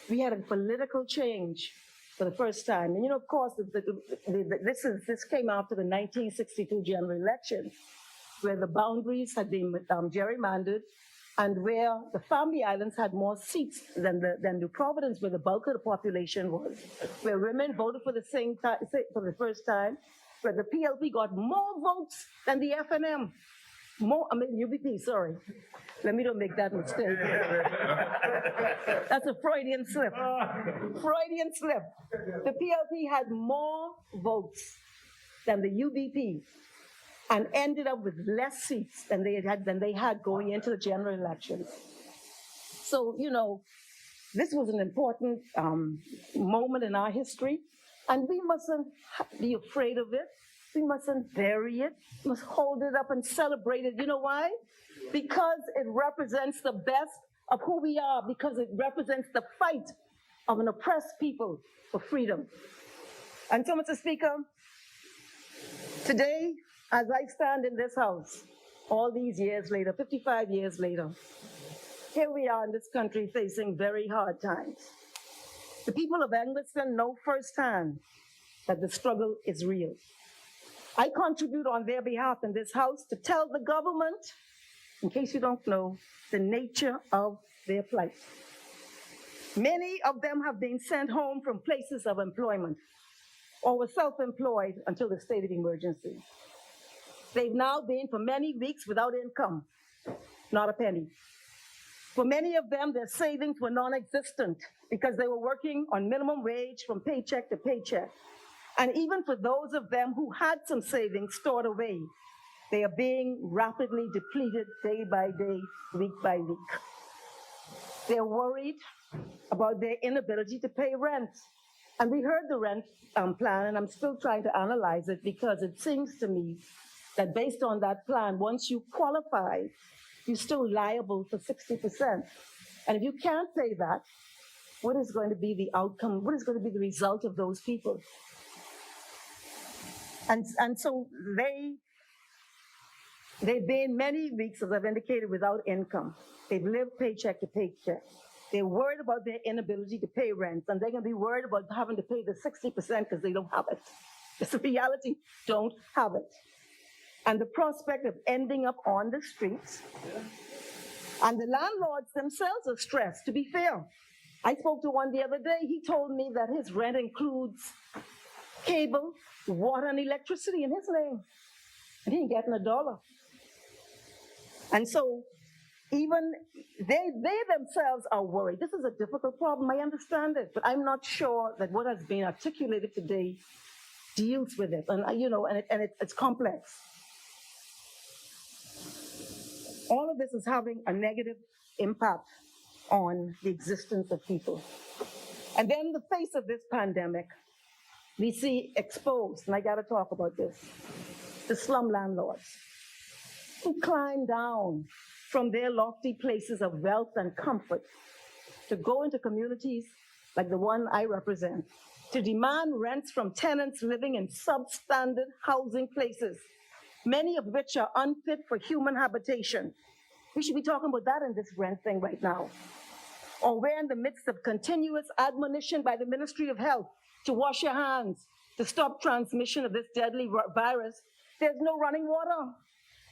we had a political change for the first time. And of course, this came after the 1962 general election, where the boundaries had been gerrymandered, and where the Family Islands had more seats than New Providence, where the bulk of the population was, where women voted for the first time, where the PLP got more votes than the FNM. UBP, sorry. Let me don't make that mistake. That's a Freudian slip. Freudian slip. The PLP had more votes than the UBP and ended up with less seats than they had going into the general elections. So, this was an important moment in our history, and we mustn't be afraid of it. We mustn't bury it. We must hold it up and celebrate it. You know why? Because it represents the best of who we are, because it represents the fight of an oppressed people for freedom. And so, Mr. Speaker, today, as I stand in this house, all these years later, 55 years later, here we are in this country facing very hard times. The people of Engliston know firsthand that the struggle is real. I contribute on their behalf in this house to tell the government, in case you don't know, the nature of their plight. Many of them have been sent home from places of employment or were self-employed until the state of emergency. They've now been for many weeks without income, not a penny. For many of them, their savings were non-existent because they were working on minimum wage from paycheck to paycheck. And even for those of them who had some savings stored away, they are being rapidly depleted day by day, week by week. They're worried about their inability to pay rent. And we heard the rent plan, and I'm still trying to analyze it because it seems to me that based on that plan, once you qualify, you're still liable for 60%. And if you can't pay that, what is going to be the outcome? What is going to be the result of those people? And so they've been many weeks, as I've indicated, without income. They've lived paycheck to paycheck. They're worried about their inability to pay rent, and they're going to be worried about having to pay the 60% because they don't have it. It's the reality, don't have it. And the prospect of ending up on the streets. And the landlords themselves are stressed, to be fair. I spoke to one the other day. He told me that his rent includes cable, water, and electricity in his name. And he ain't getting $1. And so even they themselves are worried. This is a difficult problem. I understand it, but I'm not sure that what has been articulated today deals with it. And it's complex. All of this is having a negative impact on the existence of people. And then in the face of this pandemic, we see exposed, and I got to talk about this, the slum landlords who climb down from their lofty places of wealth and comfort to go into communities like the one I represent, to demand rents from tenants living in substandard housing places, many of which are unfit for human habitation. We should be talking about that in this rent thing right now. Or we're in the midst of continuous admonition by the Ministry of Health to wash your hands, to stop transmission of this deadly virus. There's no running water.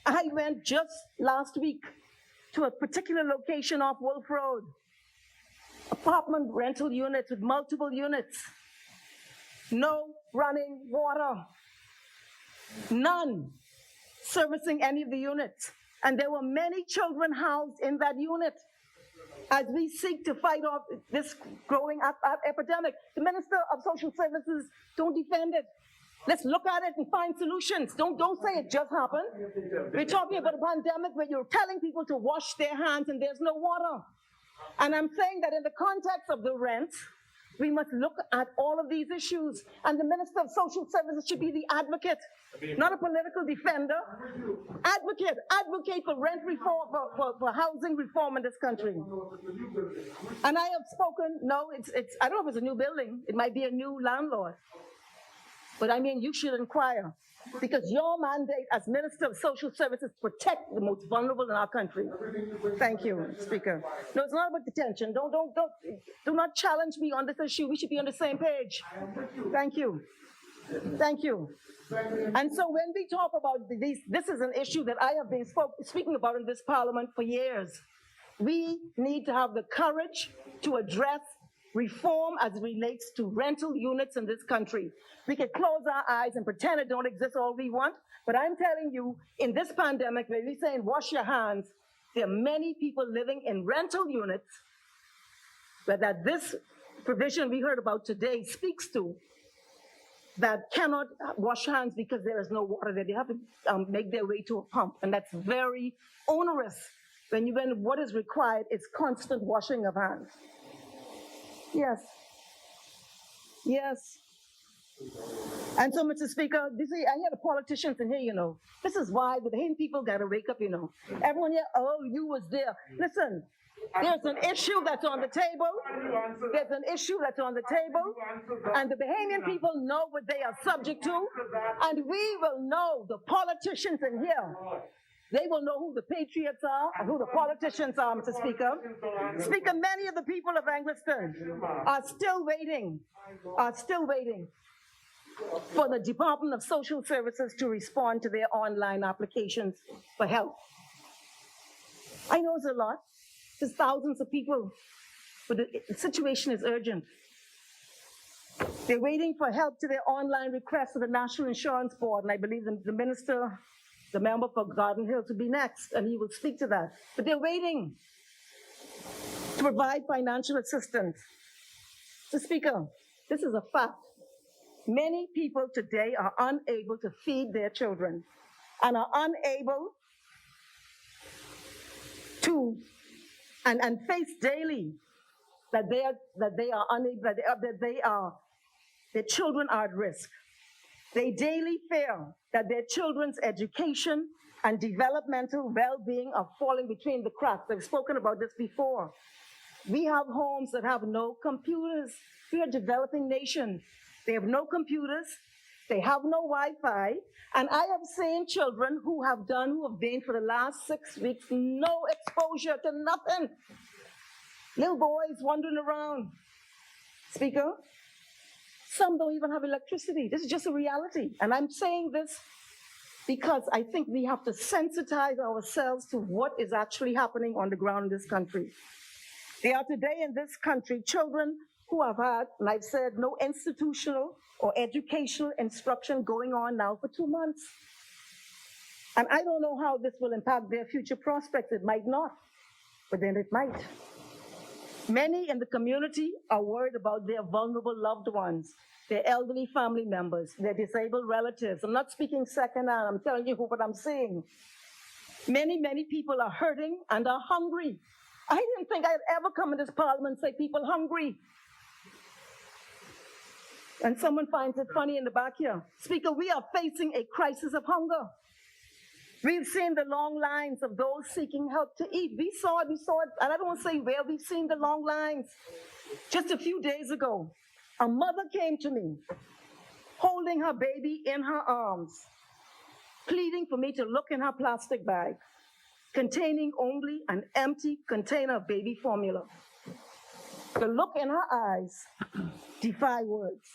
I went just last week to a particular location off Wolf Road, apartment rental units with multiple units. No running water. None servicing any of the units. And there were many children housed in that unit. As we seek to fight off this growing epidemic, the Minister of Social Services don't defend it. Let's look at it and find solutions. Don't say it just happened. We're talking about a pandemic where you're telling people to wash their hands and there's no water. And I'm saying that in the context of the rent, we must look at all of these issues. And the Minister of Social Services should be the advocate, not a political defender. Advocate for rent reform, for housing reform in this country. And I have spoken, I don't know if it's a new building, it might be a new landlord. But I mean, you should inquire, because your mandate as Minister of Social Services protect the most vulnerable in our country. Thank you, Speaker. No, it's not about detention. Do not challenge me on this issue. We should be on the same page. Thank you. Thank you. And so when we talk about this is an issue that I have been speaking about in this Parliament for years. We need to have the courage to address reform as it relates to rental units in this country. We can close our eyes and pretend it don't exist all we want, but I'm telling you, in this pandemic, where we're saying wash your hands, there are many people living in rental units that this provision we heard about today speaks to, that cannot wash hands because there is no water there. They have to make their way to a pump, and that's very onerous when what is required is constant washing of hands. Yes. Yes. And so, Mr. Speaker, you see, I hear the politicians in here, this is why the Haitian people got to wake up, Everyone here, you was there. Listen, there's an issue that's on the table. There's an issue that's on the table. And the Bahamian people know what they are subject to. And we will know, the politicians in here, they will know who the patriots are and who the politicians are, Mr. Speaker. Speaker, many of the people of Angleton are still waiting for the Department of Social Services to respond to their online applications for help. I know it's a lot. There's thousands of people, but the situation is urgent. They're waiting for help to their online request to the National Insurance Board, and I believe the minister, the member for Garden Hill, to be next, and he will speak to that. But they're waiting to provide financial assistance. So, Speaker, this is a fact. Many people today are unable to feed their children and are unable to and face daily that their children are at risk. They daily fear that their children's education and developmental well-being are falling between the cracks. I've spoken about this before. We have homes that have no computers. We are a developing nation. They have no computers. They have no Wi-Fi. And I have seen children who have been for the last 6 weeks, no exposure to nothing. Little boys wandering around. Speaker, some don't even have electricity. This is just a reality. And I'm saying this because I think we have to sensitize ourselves to what is actually happening on the ground in this country. There are today in this country children who have had, and I've said, no institutional or educational instruction going on now for 2 months. And I don't know how this will impact their future prospects. It might not, but then it might. Many in the community are worried about their vulnerable loved ones, their elderly family members, their disabled relatives. I'm not speaking secondhand, I'm telling you what I'm seeing. Many people are hurting and are hungry. I didn't think I'd ever come in this parliament and say people hungry. And someone finds it funny in the back here. Speaker, we are facing a crisis of hunger. We've seen the long lines of those seeking help to eat. We saw it, and I don't want to say where, we've seen the long lines. Just a few days ago, a mother came to me, holding her baby in her arms, pleading for me to look in her plastic bag, containing only an empty container of baby formula. The look in her eyes defy words,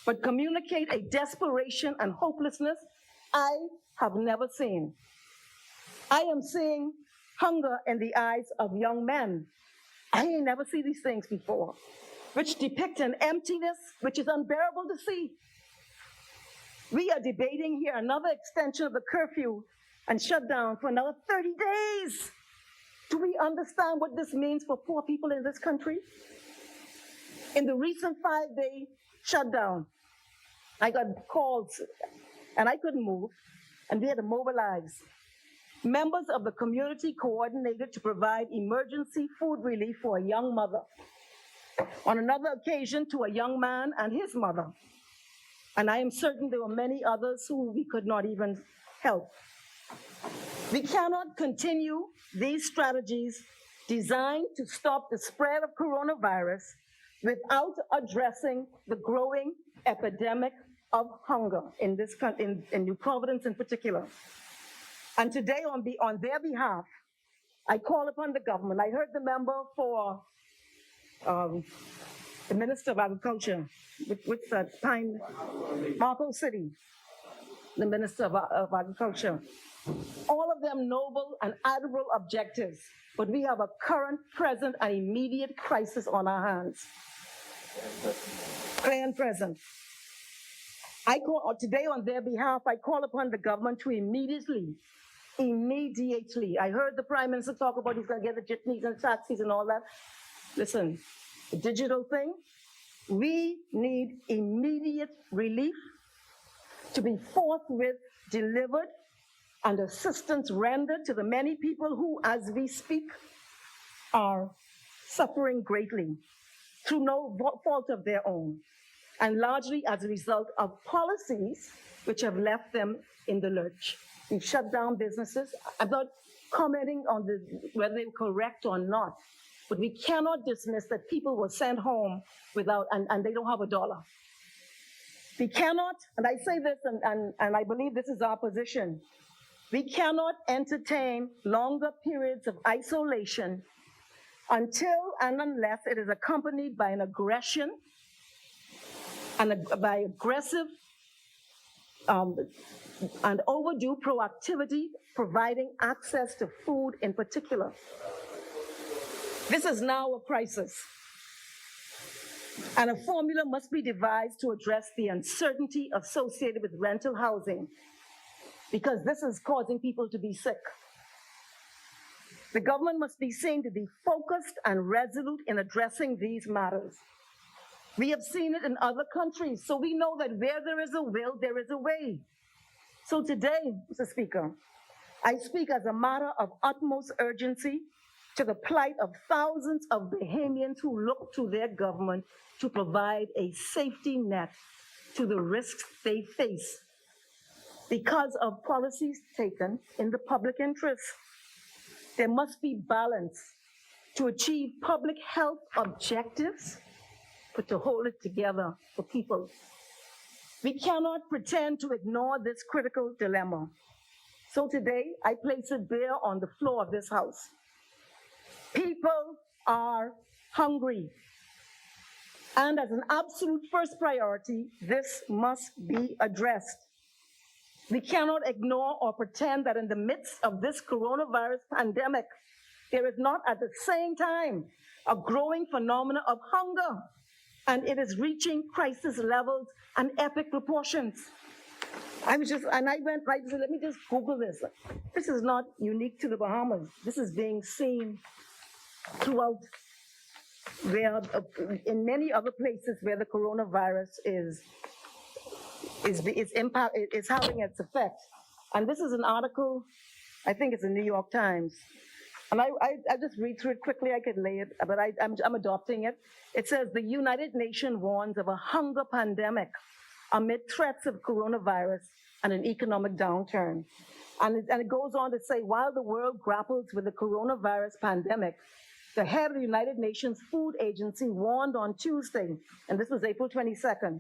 but communicate a desperation and hopelessness I have never seen. I am seeing hunger in the eyes of young men. I ain't never seen these things before, which depict an emptiness which is unbearable to see. We are debating here another extension of the curfew and shutdown for another 30 days. Do we understand what this means for poor people in this country? In the recent 5-day shutdown, I got calls and I couldn't move, and we had to mobilize. Members of the community coordinated to provide emergency food relief for a young mother. On another occasion, to a young man and his mother. And I am certain there were many others who we could not even help. We cannot continue these strategies designed to stop the spread of coronavirus without addressing the growing epidemic of hunger in New Providence in particular. And today, on their behalf, I call upon the government. I heard the member for the Minister of Agriculture, with Pine, Marco City, the Minister of Agriculture. All of them noble and admirable objectives, but we have a current, present, and immediate crisis on our hands. Clear and present. Today on their behalf, I call upon the government to immediately, I heard the Prime Minister talk about he's going to get the jitneys and taxis and all that. Listen, the digital thing, we need immediate relief to be forthwith delivered and assistance rendered to the many people who, as we speak, are suffering greatly through no fault of their own, and largely as a result of policies which have left them in the lurch. We've shut down businesses. I'm not commenting on whether they're correct or not, but we cannot dismiss that people were sent home without, and they don't have a dollar. We cannot, and I say this, and I believe this is our position, we cannot entertain longer periods of isolation until and unless it is accompanied by an aggression and by aggressive and overdue proactivity, providing access to food in particular. This is now a crisis, and a formula must be devised to address the uncertainty associated with rental housing, because this is causing people to be sick. The government must be seen to be focused and resolute in addressing these matters. We have seen it in other countries, so we know that where there is a will, there is a way. So today, Mr. Speaker, I speak as a matter of utmost urgency to the plight of thousands of Bahamians who look to their government to provide a safety net to the risks they face because of policies taken in the public interest. There must be balance to achieve public health objectives, but to hold it together for people. We cannot pretend to ignore this critical dilemma. So today, I place it bare on the floor of this House. People are hungry. And as an absolute first priority, this must be addressed. We cannot ignore or pretend that in the midst of this coronavirus pandemic, there is not at the same time a growing phenomenon of hunger, and it is reaching crisis levels and epic proportions. I went right and said, let me just Google this. This is not unique to the Bahamas. This is being seen throughout in many other places where the coronavirus is having its effect. And this is an article, I think it's in the New York Times, And I just read through it quickly. I could lay it, but I'm adopting it. It says the United Nations warns of a hunger pandemic amid threats of coronavirus and an economic downturn. And it goes on to say, while the world grapples with the coronavirus pandemic, the head of the United Nations Food Agency warned on Tuesday, and this was April 22nd,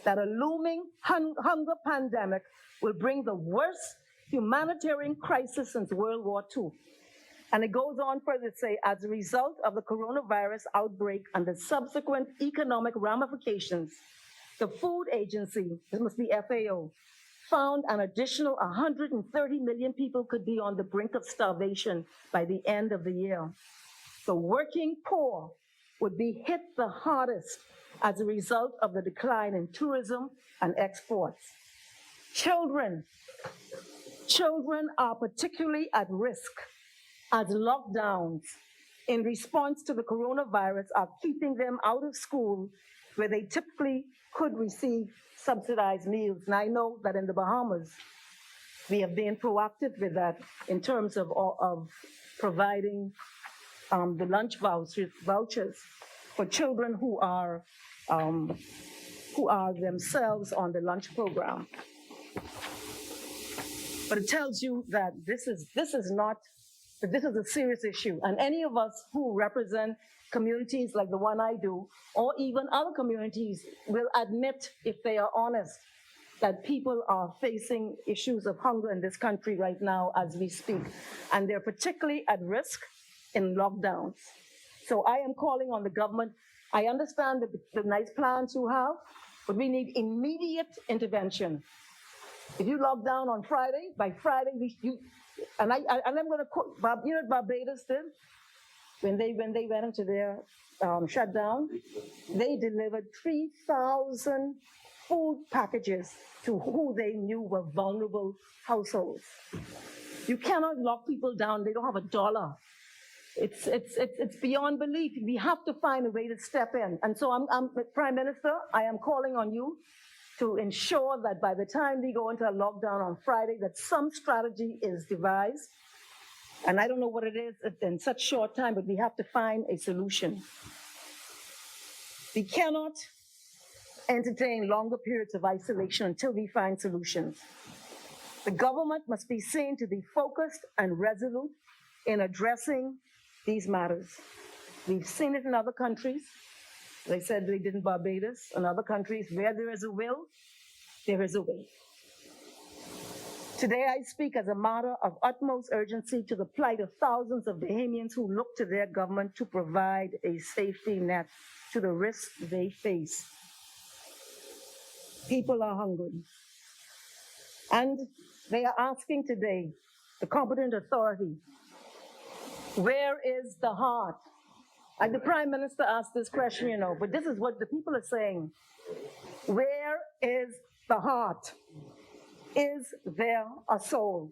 that a looming hunger pandemic will bring the worst humanitarian crisis since World War II. And it goes on further to say, as a result of the coronavirus outbreak and the subsequent economic ramifications, the food agency, this must be FAO, found an additional 130 million people could be on the brink of starvation by the end of the year. The working poor would be hit the hardest as a result of the decline in tourism and exports. Children are particularly at risk as lockdowns in response to the coronavirus are keeping them out of school where they typically could receive subsidized meals. And I know that in the Bahamas, we have been proactive with that in terms of providing the lunch vouchers for children who are themselves on the lunch program. But it tells you that this is a serious issue. And any of us who represent communities like the one I do, or even other communities, will admit, if they are honest, that people are facing issues of hunger in this country right now as we speak. And they're particularly at risk in lockdowns. So I am calling on the government. I understand the nice plans you have, but we need immediate intervention. If you lock down on Friday, by Friday, I'm going to quote, you know what Barbados did? When they went into their shutdown, they delivered 3,000 food packages to who they knew were vulnerable households. You cannot lock people down. They don't have a dollar. It's beyond belief. We have to find a way to step in. And so I'm Prime Minister, I am calling on you to ensure that by the time we go into a lockdown on Friday, that some strategy is devised. And I don't know what it is in such short time, but we have to find a solution. We cannot entertain longer periods of isolation until we find solutions. The government must be seen to be focused and resolute in addressing these matters. We've seen it in other countries. They said they did in Barbados and other countries. Where there is a will, there is a way. Today I speak as a matter of utmost urgency to the plight of thousands of Bahamians who look to their government to provide a safety net to the risks they face. People are hungry. And they are asking today, the competent authority, where is the heart? Like the Prime Minister asked this question, but this is what the people are saying. Where is the heart? Is there a soul?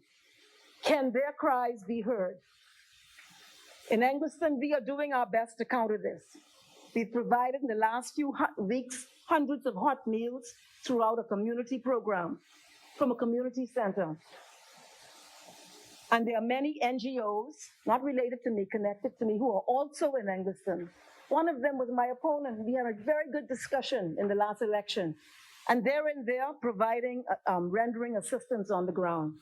Can their cries be heard? In Engliston, we are doing our best to counter this. We've provided in the last few weeks hundreds of hot meals throughout a community program from a community center. And there are many NGOs, not related to me, connected to me, who are also in Engliston. One of them was my opponent. We had a very good discussion in the last election. And they're in there providing, rendering assistance on the ground.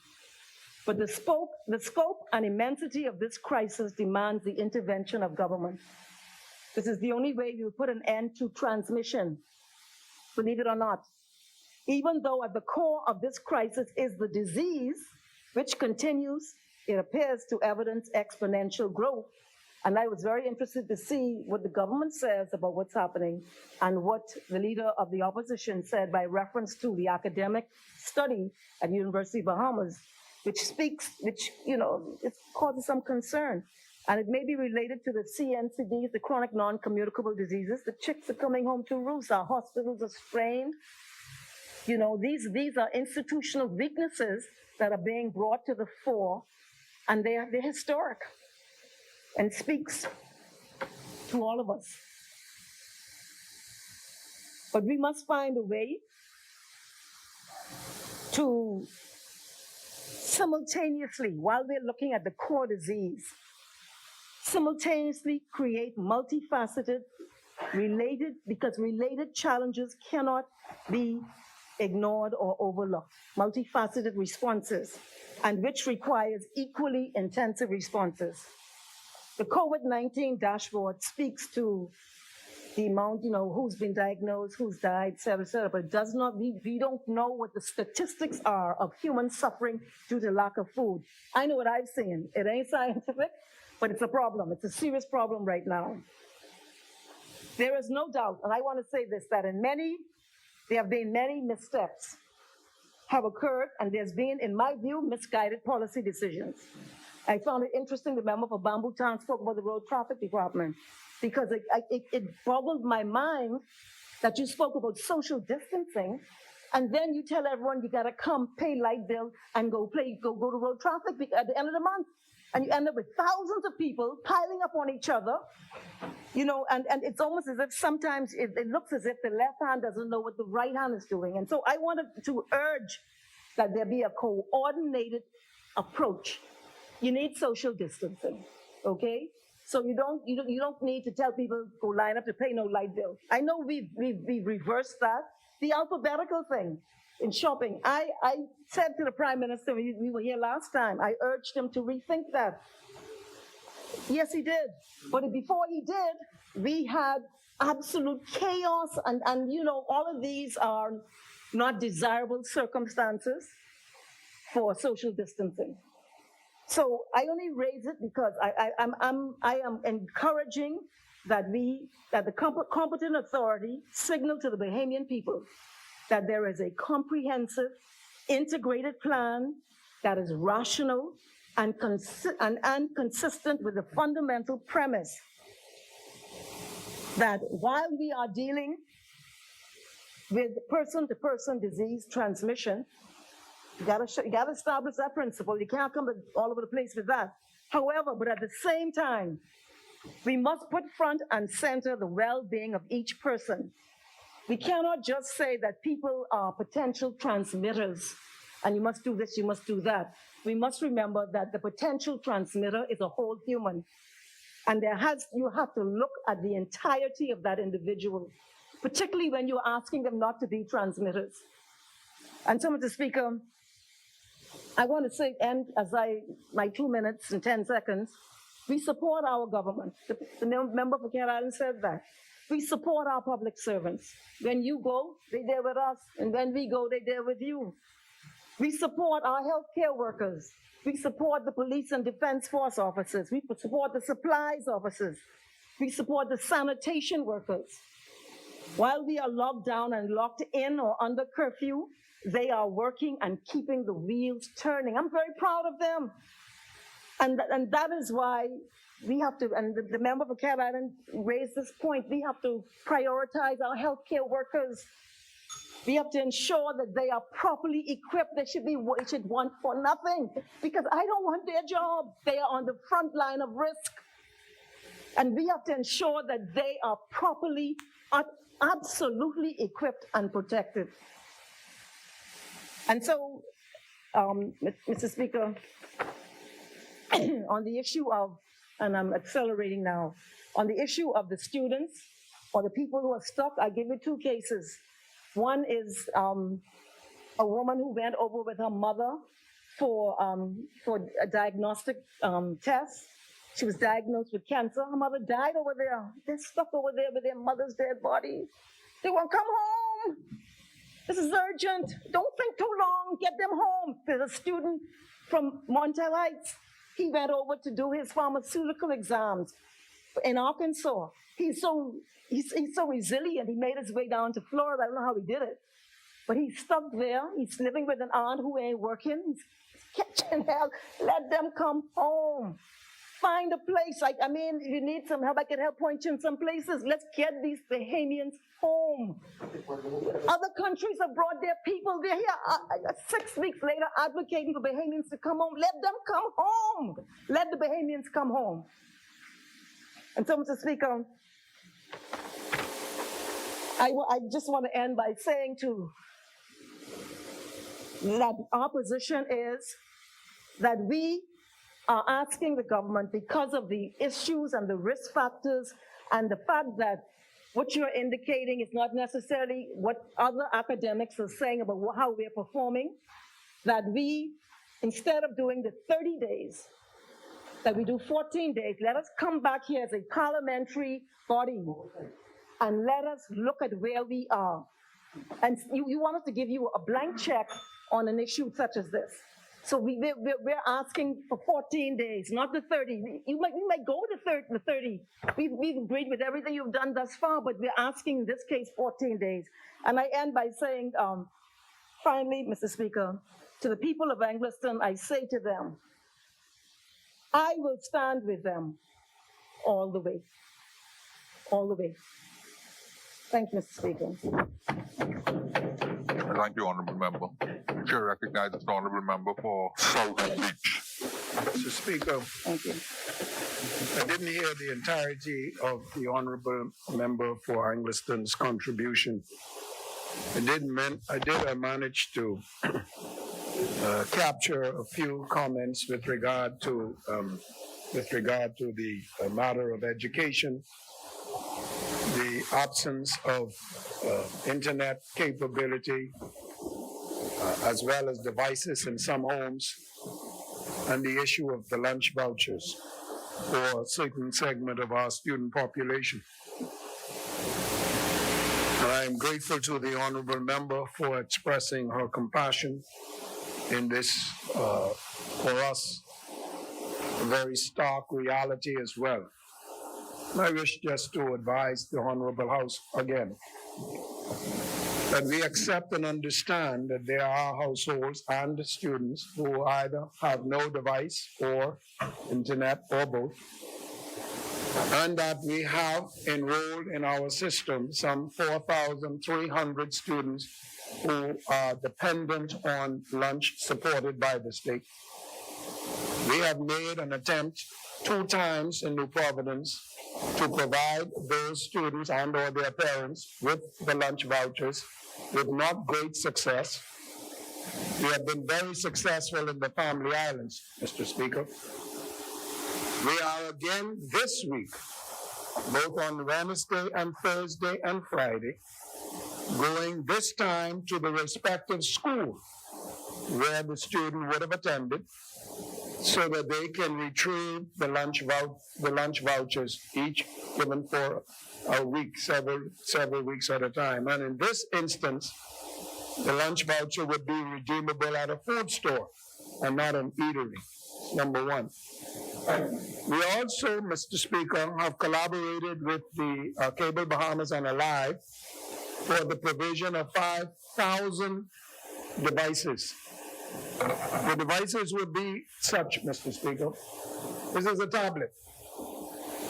But the scope and immensity of this crisis demands the intervention of government. This is the only way you'll put an end to transmission, believe it or not. Even though at the core of this crisis is the disease, which continues, it appears to evidence exponential growth. And I was very interested to see what the government says about what's happening and what the leader of the opposition said by reference to the academic study at University of Bahamas, which it causes some concern. And it may be related to the CNCDs, the chronic non-communicable diseases. The chicks are coming home to roost. Our hospitals are strained. These are institutional weaknesses that are being brought to the fore, and they're historic and speaks to all of us. But we must find a way to simultaneously, while we're looking at the core disease, simultaneously create multifaceted, related challenges cannot be ignored or overlooked, multifaceted responses, and which requires equally intensive responses. The COVID-19 dashboard speaks to the amount, who's been diagnosed, who's died, et cetera, but it does not, we don't know what the statistics are of human suffering due to lack of food. I know what I've seen. It ain't scientific, but it's a problem. It's a serious problem right now. There is no doubt, and I want to say this, that there have been many missteps have occurred, and there's been, in my view, misguided policy decisions. I found it interesting, the member for Bamboo Town spoke about the road traffic department, because it boggled my mind that you spoke about social distancing, and then you tell everyone you gotta come, pay light bill, and go to road traffic at the end of the month. And you end up with thousands of people piling up on each other, and it's almost as if sometimes it looks as if the left hand doesn't know what the right hand is doing. And so I wanted to urge that there be a coordinated approach. You need social distancing, okay? So you don't need to tell people go line up to pay no light bill. I know we've reversed that. The alphabetical thing in shopping. I said to the Prime Minister, we were here last time, I urged him to rethink that. Yes, he did. But before he did, we had absolute chaos, and all of these are not desirable circumstances for social distancing. So I only raise it because I am encouraging that the competent authority signal to the Bahamian people that there is a comprehensive, integrated plan that is rational and consistent with the fundamental premise that while we are dealing with person-to-person disease transmission, you got to establish that principle. You can't come all over the place with that. However, but at the same time, we must put front and center the well-being of each person. We cannot just say that people are potential transmitters, and you must do this, you must do that. We must remember that the potential transmitter is a whole human, and you have to look at the entirety of that individual, particularly when you're asking them not to be transmitters. And so, Mr. Speaker, I want to say, and my 2 minutes and 10 seconds, we support our government. The member for Cat Island said that. We support our public servants. When you go, they're there with us. And when we go, they're there with you. We support our healthcare workers. We support the police and defense force officers. We support the supplies officers. We support the sanitation workers. While we are locked down and locked in or under curfew, they are working and keeping the wheels turning. I'm very proud of them. And that is why we have to, and the member for Cat Island raised this point, we have to prioritize our healthcare workers. We have to ensure that they are properly equipped. They should want for nothing, because I don't want their job. They are on the front line of risk. And we have to ensure that they are properly, absolutely equipped and protected. And so, Mr. Speaker, on the issue of, and I'm accelerating now, on the issue of the students or the people who are stuck, I give you two cases. One is a woman who went over with her mother for a diagnostic test. She was diagnosed with cancer. Her mother died over there. They're stuck over there with their mother's dead body. They won't come home. This is urgent. Don't think too long. Get them home. There's a student from Montel Heights. He went over to do his pharmaceutical exams in Arkansas. He's so resilient. He made his way down to Florida. I don't know how he did it, but he's stuck there. He's living with an aunt who ain't working. He's catching hell. Let them come home. Find a place. I mean, if you need some help, I can help point you in some places. Let's get these Bahamians home. Other countries have brought their people. They're here 6 weeks later advocating for Bahamians to come home. Let them come home. Let the Bahamians come home. And so, Mr. Speaker, I just want to end by saying that our position is that we are asking the government, because of the issues and the risk factors and the fact that what you're indicating is not necessarily what other academics are saying about how we're performing, that we, instead of doing the 30 days, that we do 14 days, let us come back here as a parliamentary body and let us look at where we are. And you want us to give you a blank check on an issue such as this. So we're asking for 14 days, not the 30. We might go to the 30. We've agreed with everything you've done thus far, but we're asking in this case 14 days. And I end by saying, finally, Mr. Speaker, to the people of Angliston, I say to them, I will stand with them all the way. All the way. Thank you, Mr. Speaker. Thank you, Honourable Member. The Chair recognizes the Honourable Member for South Beach. Mr. Speaker, Thank you. I didn't hear the entirety of the honourable member for Angliston's contribution. I managed to capture a few comments with regard to the matter of education, the absence of internet capability, as well as devices in some homes, and the issue of the lunch vouchers for a certain segment of our student population. I am grateful to the honourable member for expressing her compassion in this, for us, a very stark reality as well. I wish just to advise the Honourable House again that we accept and understand that there are households and students who either have no device or internet or both, and that we have enrolled in our system some 4,300 students who are dependent on lunch supported by the state. We have made an attempt 2 times in New Providence to provide those students and or their parents with the lunch vouchers with not great success. We have been very successful in the Family Islands, Mr. Speaker. We are again this week, both on Wednesday and Thursday and Friday, going this time to the respective school where the student would have attended, so that they can retrieve the lunch vouchers, each given for a week, several weeks at a time. And in this instance, the lunch voucher would be redeemable at a food store and not an eatery, number one. We also, Mr. Speaker, have collaborated with the Cable Bahamas and Alive for the provision of 5,000 devices. The devices would be such, Mr. Speaker. This is a tablet.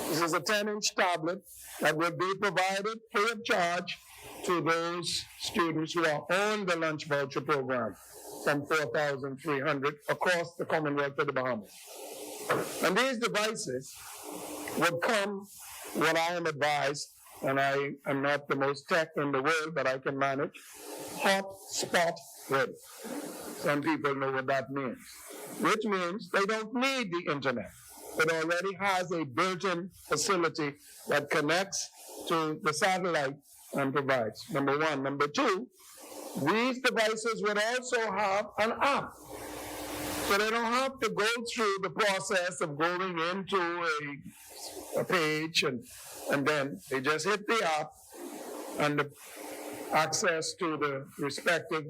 This is a 10-inch tablet that will be provided free of charge to those students who are on the lunch voucher program, some 4,300 across the Commonwealth of the Bahamas. And these devices would come, what I am advised, and I am not the most tech in the world, but I can manage, hotspot ready. Some people know what that means, which means they don't need the internet. It already has a built-in facility that connects to the satellite and provides, number one. Number two, these devices would also have an app. So they don't have to go through the process of going into a page and then they just hit the app and the access to the respective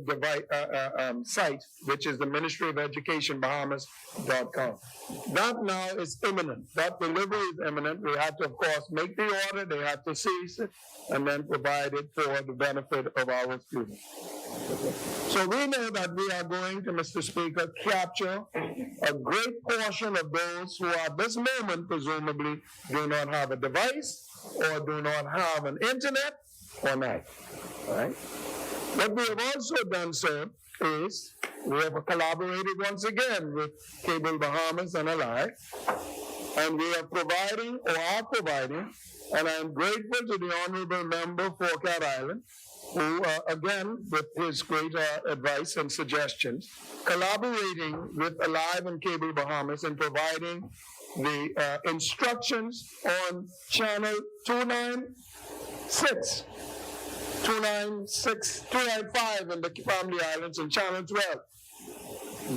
site, which is the Ministry of Education Bahamas.com. That now is imminent. That delivery is imminent. We have to, of course, make the order. They have to seize it and then provide it for the benefit of our students. So we know that we are going to, Mr. Speaker, capture a great portion of those who at this moment presumably do not have a device or do not have an internet or not. Right? What we have also done, sir, is we have collaborated once again with Cable Bahamas and Alive, and we are providing, and I'm grateful to the Honourable Member for Cat Island, who, again, with his great advice and suggestions, collaborating with Alive and Cable Bahamas in providing the instructions on channel 296, 296, 295 in the Family Islands and channel 12.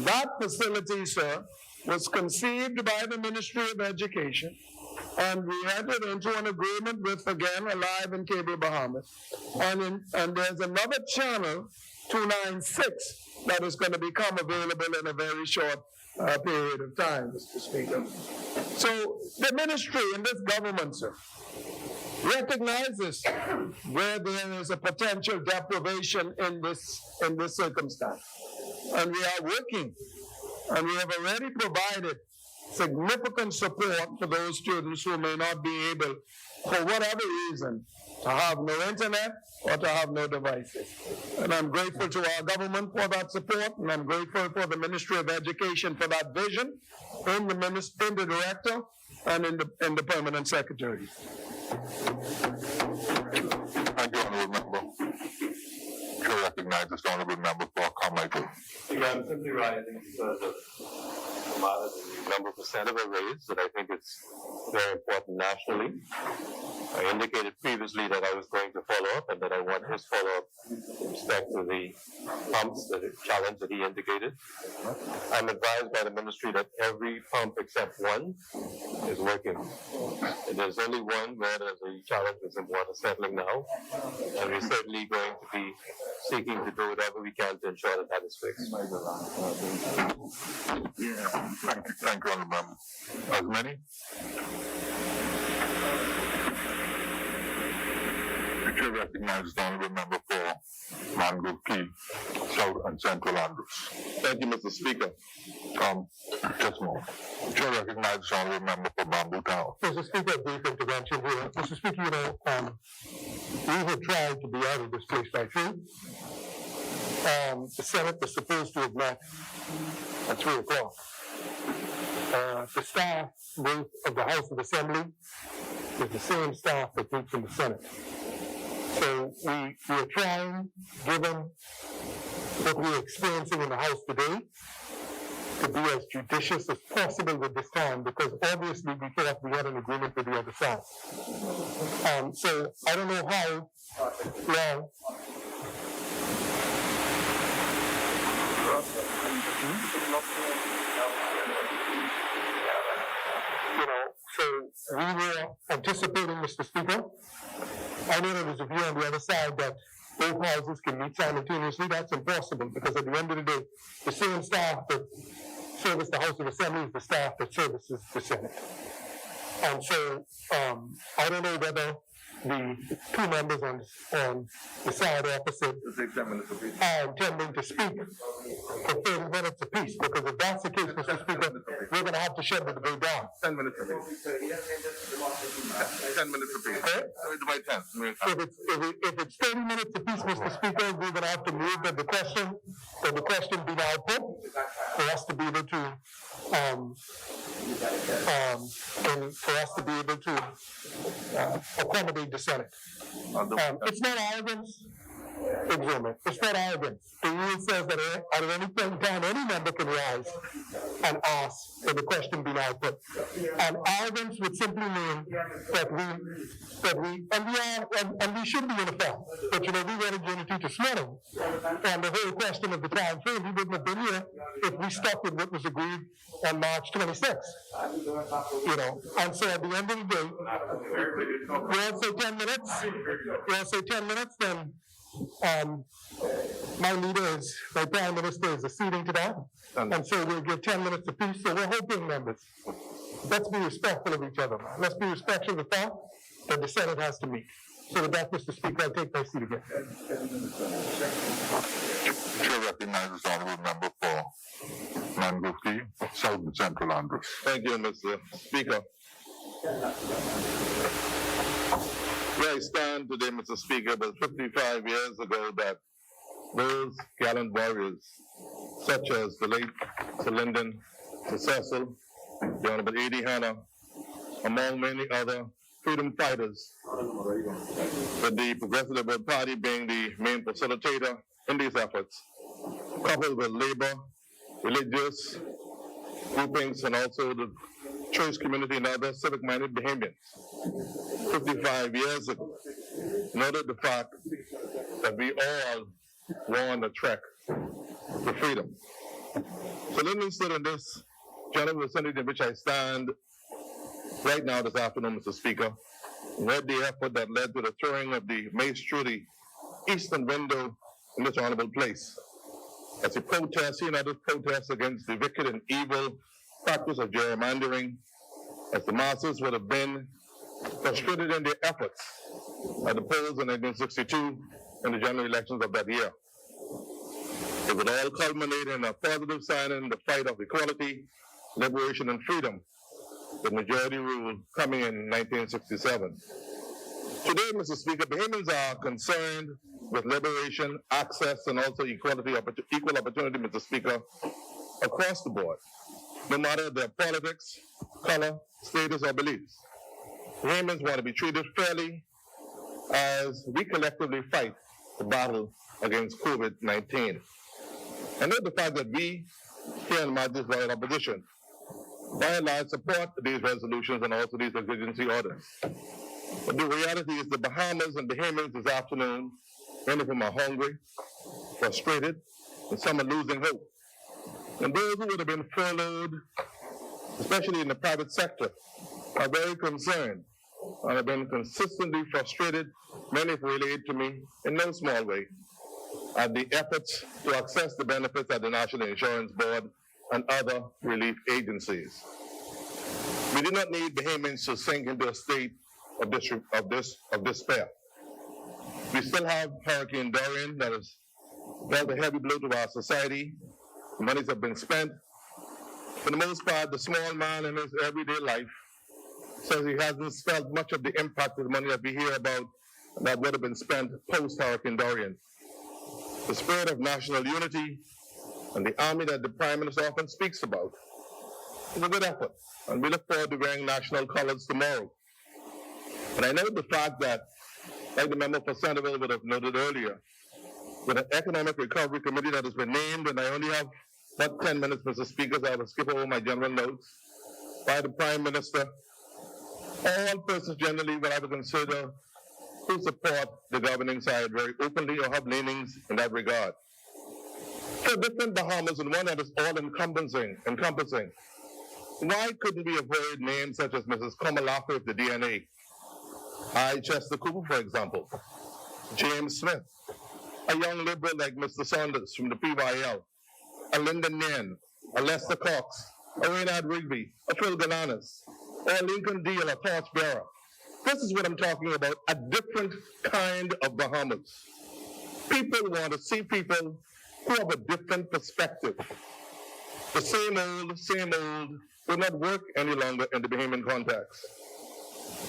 That facility, sir, was conceived by the Ministry of Education, and we entered into an agreement with, again, Alive and Cable Bahamas. And there's another channel, 296, that is going to become available in a very short period of time, Mr. Speaker. So the ministry and this government, sir, recognizes where there is a potential deprivation in this circumstance. And we are working, and we have already provided significant support for those students who may not be able, for whatever reason, to have no internet or to have no devices. And I'm grateful to our government for that support, and I'm grateful for the Ministry of Education for that vision, in the director, and in the permanent secretary. Thank you, Honorable Member. Chair recognizes the Honorable Member for Carmichael. I'm simply rising because of the number of senator raised, that I think it's very important nationally. I indicated previously that I was going to follow up and that I want his follow-up with respect to the pumps, the challenge that he indicated. I'm advised by the ministry that every pump except one is working. And there's only one where there's a challenge with some water settling now. And we're certainly going to be seeking to do whatever we can to ensure that that is fixed. Thank you, Honorable Member. As many? The chair recognizes the Honorable Member for Mangrove Key, South and Central Andrews. Thank you, Mr. Speaker. Just a moment. The chair recognizes the Honorable Member for Bamboo Town. Mr. Speaker, a brief intervention here. Mr. Speaker, we have tried to be out of this place by 3. The Senate was supposed to have met at 3 o'clock. The staff both of the House of Assembly is the same staff that meets in the Senate. So we are trying, given what we're experiencing in the House today, to be as judicious as possible with this time, because obviously we thought we had an agreement with the other side. So I don't know how long. So we were anticipating, Mr. Speaker. I know there was a view on the other side that both houses can meet simultaneously. That's impossible, because at the end of the day, the same staff that service the House of Assembly is the staff that services the Senate. And so I don't know whether the 2 members on the side opposite are intending to speak for 30 minutes apiece, because if that's the case, Mr. Speaker, we're going to have to shut the debate down. 10 minutes apiece. 10 minutes apiece. Okay. Divide 10. If it's 30 minutes apiece, Mr. Speaker, we're going to have to move that the question be now put for us to be able to accommodate the Senate. It's not arrogance. It's not arrogance. The rule says that at any point in time, any member can rise and ask that the question be now put. And arrogance would simply mean that we should be uniform. But we went into unity this morning, and the whole question of the time frame, we wouldn't have been here if we stuck with what was agreed on March 26th. And so at the end of the day, we all say 10 minutes. We all say 10 minutes, then my Prime Minister is acceding to that. And so we'll give 10 minutes apiece. So we're hoping, members, let's be respectful of each other, man. Let's be respectful of the fact that the Senate has to meet. So with that, Mr. Speaker, I take my seat again. Chair recognizes the Honorable Member for Mangrove Key, South and Central Andrews. Thank you, Mr. Speaker. Where I stand today, Mr. Speaker, was 55 years ago that those gallant warriors, such as the late Sir Lyndon, Sir Cecil, the Honorable A.D. Hanna, among many other freedom fighters, with the Progressive Liberal Party being the main facilitator in these efforts, coupled with labor, religious groupings, and also the choice community and other civic-minded Bahamians. 55 years ago, noted the fact that we all were on a trek to freedom. So let me sit in this general vicinity in which I stand right now this afternoon, Mr. Speaker, read the effort that led to the throwing of the mace through the eastern window in this honorable place. As a protest, another protest against the wicked and evil practice of gerrymandering, as the masses would have been frustrated in their efforts at the polls in 1962 and the general elections of that year. It would all culminate in a positive sign in the fight of equality, liberation, and freedom, with majority rule coming in 1967. Today, Mr. Speaker, Bahamians are concerned with liberation, access, and also equal opportunity, Mr. Speaker, across the board, no matter their politics, color, status, or beliefs. Bahamians want to be treated fairly as we collectively fight the battle against COVID-19. And note the fact that we here in Madras Royal Opposition, by and large, support these resolutions and also these exigency orders. But the reality is the Bahamas and Bahamians this afternoon, many of them are hungry, frustrated, and some are losing hope. And those who would have been furloughed, especially in the private sector, are very concerned and have been consistently frustrated, many have relayed to me in no small way, at the efforts to access the benefits at the National Insurance Board and other relief agencies. We do not need Bahamians to sink into a state of despair. We still have Hurricane Dorian that has dealt a heavy blow to our society. The monies have been spent. For the most part, the small man in his everyday life says he hasn't felt much of the impact of the money that we hear about that would have been spent post-Hurricane Dorian. The spirit of national unity and the army that the Prime Minister often speaks about is a good effort, and we look forward to wearing national colors tomorrow. But I know the fact that, like the member for Centerville would have noted earlier, with an economic recovery committee that has been named, and I only have about 10 minutes, Mr. Speaker, so I will skip over my general notes, by the Prime Minister, all persons generally will have to consider who support the governing side very openly or have leanings in that regard. So different Bahamas and one that is all encompassing. Why couldn't we avoid names such as Mrs. Komalafe of the DNA, I. Chester Cooper, for example, James Smith, a young liberal like Mr. Saunders from the PYL, a Lyndon Nairn, a Lester Cox, a Reynard Rigby, a Phil Galanis, or a Lincoln Deal, a torchbearer. This is what I'm talking about, a different kind of Bahamas. People want to see people who have a different perspective. The same old will not work any longer in the Bahamian context.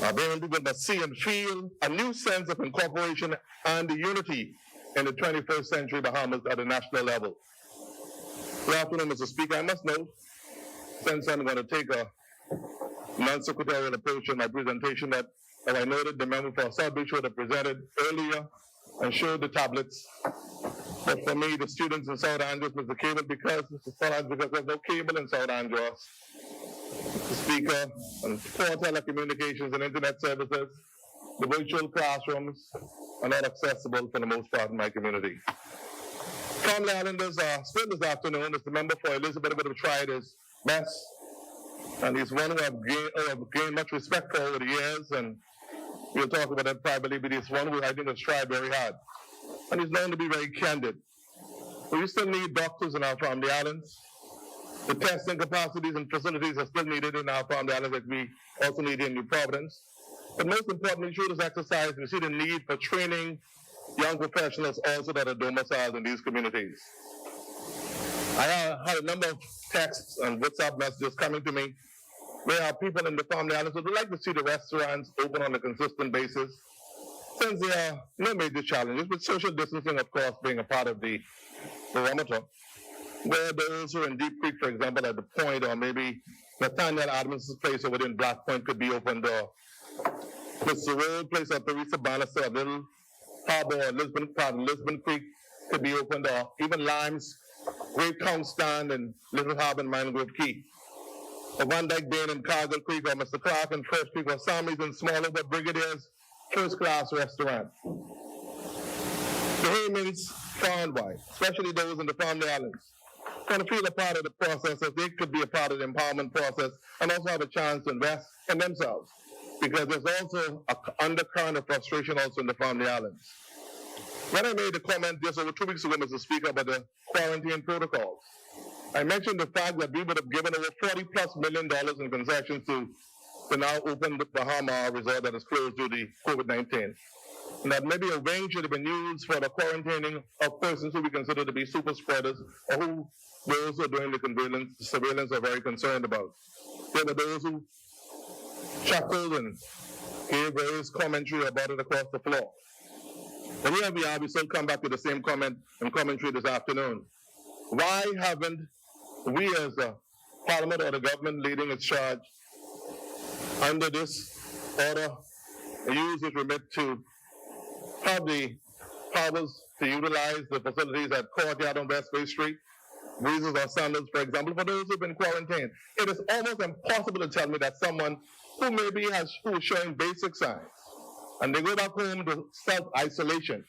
Our Bahamian people must see and feel a new sense of incorporation and unity in the 21st century Bahamas at a national level. Good afternoon, Mr. Speaker. I must note, since I'm going to take a non-secretarial approach in my presentation, that as I noted, the member for South Beach would have presented earlier and showed the tablets. But for me, the students in South Andros, Mr. Cable, because there's no cable in South Andros, Mr. Speaker, and poor telecommunications and internet services, the virtual classrooms are not accessible for the most part in my community. Family Islanders are still this afternoon as the member for Elizabeth would have tried his best, and he's one who I've gained much respect for over the years, and we'll talk about that privately, but he's one who I think has tried very hard. And he's known to be very candid. But we still need doctors in our family islands. The testing capacities and facilities are still needed in our family islands that we also need in New Providence. But most importantly, through this exercise, we see the need for training young professionals also that are domiciled in these communities. I had a number of texts and WhatsApp messages coming to me where our people in the family islands would like to see the restaurants open on a consistent basis, since there are no major challenges, with social distancing, of course, being a part of the barometer, where those who are in Deep Creek, for example, at the Point, or maybe Nathaniel Adams' place over in Black Point could be opened, or Mr. Road, place of Theresa Bannister, Little Harbor, or Lisbon Creek could be opened, or even Limes, Great Count Stand, and Little Harbor and Mangrove Key. Or Van Dyke Bane and Cargill Creek, or Mr. Clark and First Creek, or Sammy's and Smaller but Brigadier's first-class restaurant. The Haymans far and wide, especially those in the Family Islands, want to feel a part of the process as they could be a part of the empowerment process and also have a chance to invest in themselves, because there's also an undercurrent of frustration also in the Family Islands. When I made the comment just over 2 weeks ago, Mr. Speaker, about the quarantine protocols, I mentioned the fact that we would have given over $40+ million in concessions to the now open Bahamas resort that is closed due to COVID-19. And that maybe a wing should have been used for the quarantining of persons who we consider to be super spreaders, or who those who are doing the surveillance are very concerned about. There were those who chuckled and gave various commentary about it across the floor. And here we are, we still come back to the same comment and commentary this afternoon. Why haven't we as the Parliament or the government leading its charge under this order use its remit to have the powers to utilize the facilities at Courtyard on West Bay Street, Breezes or Sandals, for example, for those who've been quarantined? It is almost impossible to tell me that someone who maybe who is showing basic signs, and they go back home to self-isolation,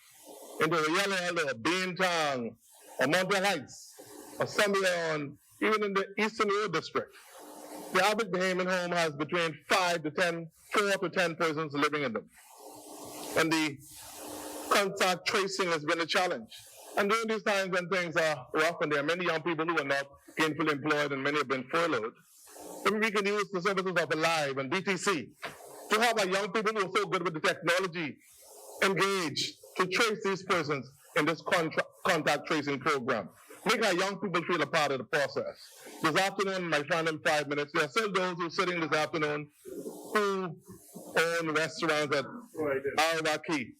into a Yellow Elder, or Beantown, or Mountain Heights, or somewhere on, even in the Eastern Road District. The average Bahamian home has between 4 to 10 persons living in them. And the contact tracing has been a challenge. And during these times when things are rough and there are many young people who are not gainfully employed and many have been furloughed, maybe we can use the services of Alive and BTC to have our young people who are so good with the technology engaged to trace these persons in this contact tracing program. Make our young people feel a part of the process. This afternoon, in my final 5 minutes, there are still those who are sitting this afternoon who own restaurants at Arawa Key,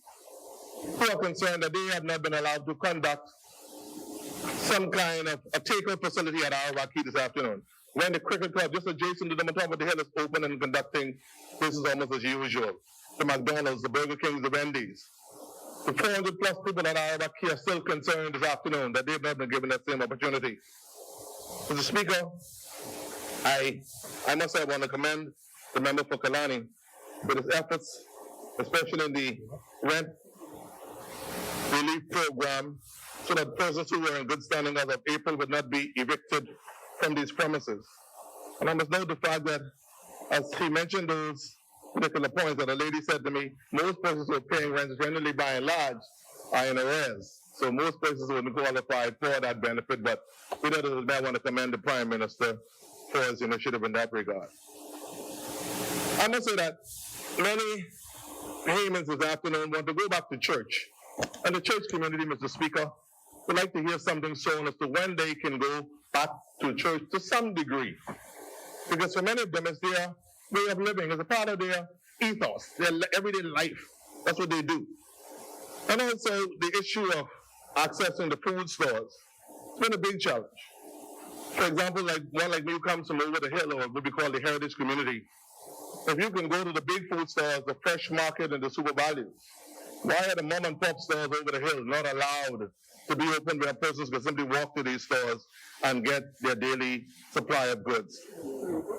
who are concerned that they have not been allowed to conduct some kind of a takeout facility at Arawa Key this afternoon, when the cricket club just adjacent to them on top of the hill is open and conducting business almost as usual. The McDonald's, the Burger Kings, the Wendy's. The 400+ people at Arawa Key are still concerned this afternoon that they have not been given that same opportunity. Mr. Speaker, I must say I want to commend the member for Kalani for his efforts, especially in the rent relief program, so that persons who were in good standing as of April would not be evicted from these premises. And I must note the fact that, as he mentioned those particular points, that a lady said to me, most persons who are paying rent generally by and large are in arrears. So most persons wouldn't qualify for that benefit, but we don't want to commend the Prime Minister for his initiative in that regard. I must say that many Bahamians this afternoon want to go back to church. And the church community, Mr. Speaker, would like to hear something shown as to when they can go back to church to some degree. Because for many of them, it's their way of living, it's a part of their ethos, their everyday life. That's what they do. And also the issue of accessing the food stores. It's been a big challenge. For example, like one like me who comes from over the hill, or what we call the heritage community, if you can go to the big food stores, the fresh market and the super values, why are the mom and pop stores over the hill not allowed to be open where persons can simply walk to these stores and get their daily supply of goods?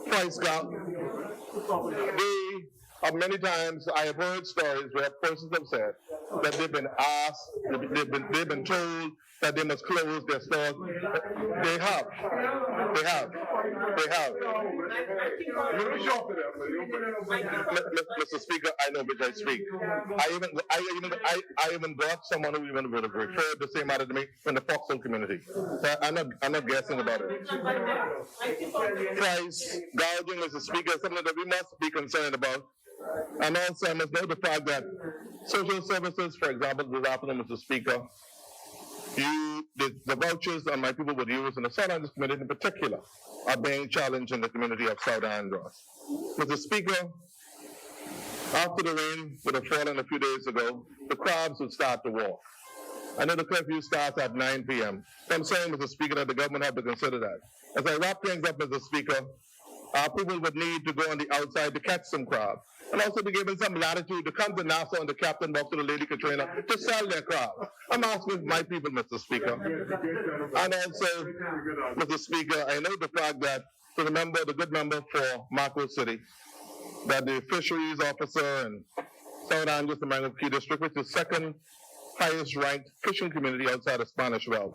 Price gap. Many times I have heard stories where persons have said that they've been asked, they've been told that they must close their stores. They have. Mr. Speaker, I know which I speak. I even got someone who even would have referred the same matter to me from the Foxhole community. So I'm not guessing about it. Price gouging, Mr. Speaker, is something that we must be concerned about. And also, I must note the fact that social services, for example, this afternoon, Mr. Speaker, the vouchers and my people would use in the South Islanders community in particular are being challenged in the community of South Andros. Mr. Speaker, after the rain would have fallen a few days ago, the crabs would start to walk. I know the curfew starts at 9 p.m. I'm saying, Mr. Speaker, that the government have to consider that. As I wrap things up, Mr. Speaker, our people would need to go on the outside to catch some crab. and also be given some latitude to come to Nassau and the captain box to the Lady Katrina to sell their cars. I'm asking my people, Mr. Speaker. And also, Mr. Speaker, I know the fact that to the member, the good member for Marco City, that the fisheries officer in South Angeles, the Mango Key District, which is the second highest ranked fishing community outside of Spanish Wells,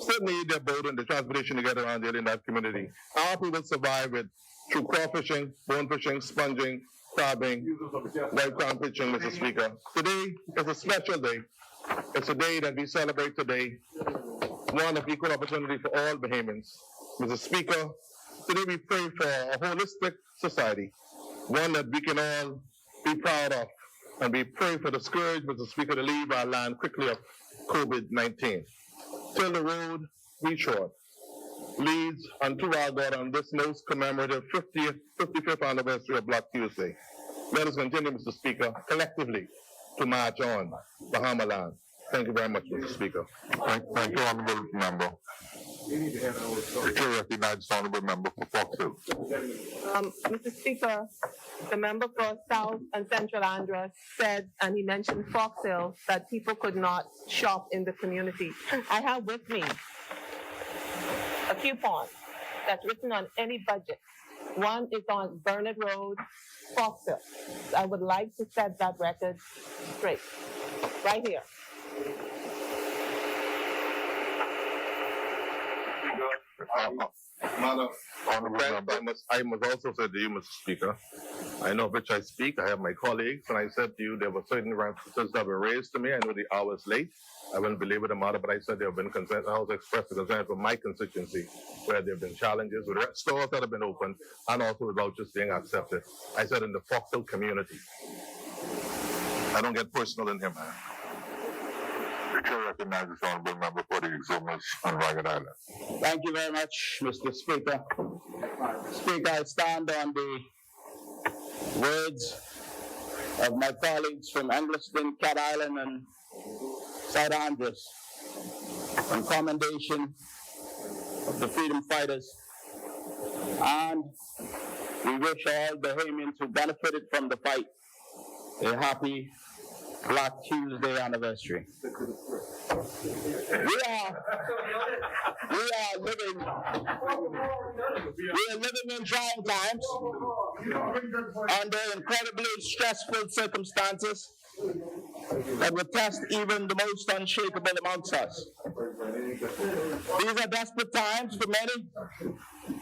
still need their boat and the transportation to get around there in that community. Our people survive it through crawfishing, bone fishing, sponging, crabbing, white crown fishing, Mr. Speaker. Today is a special day. It's a day that we celebrate today, one of equal opportunity for all Bahamians. Mr. Speaker, today we pray for a holistic society, one that we can all be proud of, and we pray for the scourge, Mr. Speaker, to leave our land quickly of COVID-19. Till the road we trod leads unto our God on this most commemorative 55th anniversary of Black Tuesday. Let us continue, Mr. Speaker, collectively to march on Bahama land. Thank you very much, Mr. Speaker. Thank you, Honorable Member. The chair recognizes the Honorable Member for Fox Hill. Mr. Speaker, the member for South and Central Andros said, and he mentioned Fox Hill, that people could not shop in the community. I have with me a coupon that's written on any budget. One is on Burnett Road, Fox Hill. I would like to set that record straight, right here. Madam, I must also say to you, Mr. Speaker, I know of which I speak. I have my colleagues, and I said to you there were certain references that were raised to me. I know the hour is late. I wouldn't belabor the matter, but I said there have been concerns. I also expressed the concern from my constituency where there have been challenges with stores that have been opened and also with vouchers being accepted. I said in the Fox Hill community. I don't get personal in here, man. The chair recognizes the Honorable Member for the Exumas on Ragged Island. Thank you very much, Mr. Speaker. Speaker, I stand on the words of my colleagues from Angliston, Cat Island, and South Andros in commendation of the freedom fighters. And we wish all Bahamians who benefited from the fight a happy Black Tuesday anniversary. We are living in trying times under incredibly stressful circumstances that will test even the most unshakable amongst us. These are desperate times for many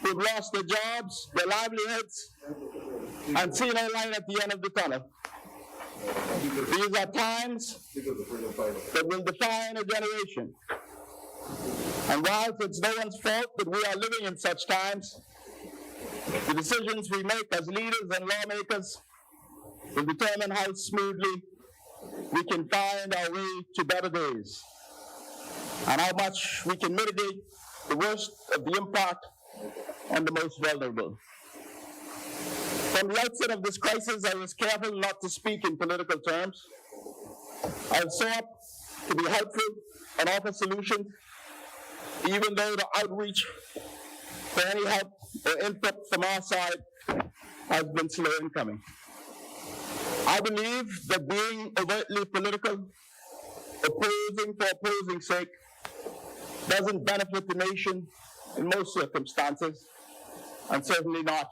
who've lost their jobs, their livelihoods, and see no light at the end of the tunnel. These are times that will define a generation. And whilst it's no one's fault that we are living in such times, the decisions we make as leaders and lawmakers will determine how smoothly we can find our way to better days and how much we can mitigate the worst of the impact on the most vulnerable. From the outset of this crisis, I was careful not to speak in political terms. I sought to be helpful and offer solutions, even though the outreach for any help or input from our side has been slow in coming. I believe that being overtly political, opposing for opposing's sake, doesn't benefit the nation in most circumstances, and certainly not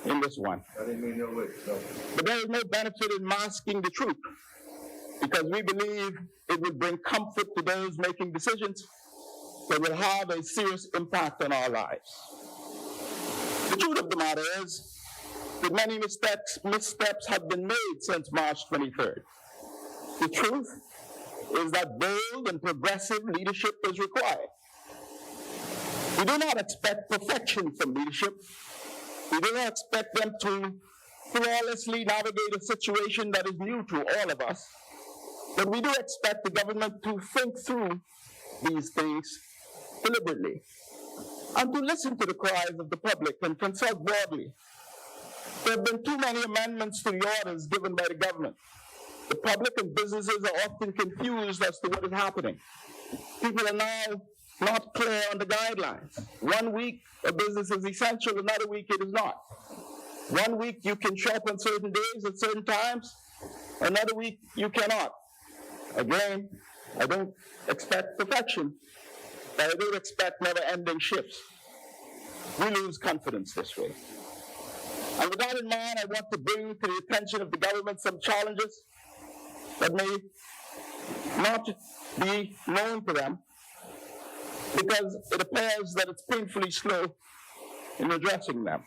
in this one. But there is no benefit in masking the truth, because we believe it would bring comfort to those making decisions that will have a serious impact on our lives. The truth of the matter is that many missteps have been made since March 23rd. The truth is that bold and progressive leadership is required. We do not expect perfection from leadership. We do not expect them to flawlessly navigate a situation that is new to all of us, but we do expect the government to think through these things deliberately and to listen to the cries of the public and consult broadly. There have been too many amendments to the orders given by the government. The public and businesses are often confused as to what is happening. People are now not clear on the guidelines. 1 week a business is essential, another week it is not. 1 week you can shop on certain days at certain times, another week you cannot. Again, I don't expect perfection, but I do expect never-ending shifts. We lose confidence this way. And with that in mind, I want to bring to the attention of the government some challenges that may not be known to them, because it appears that it's painfully slow in addressing them.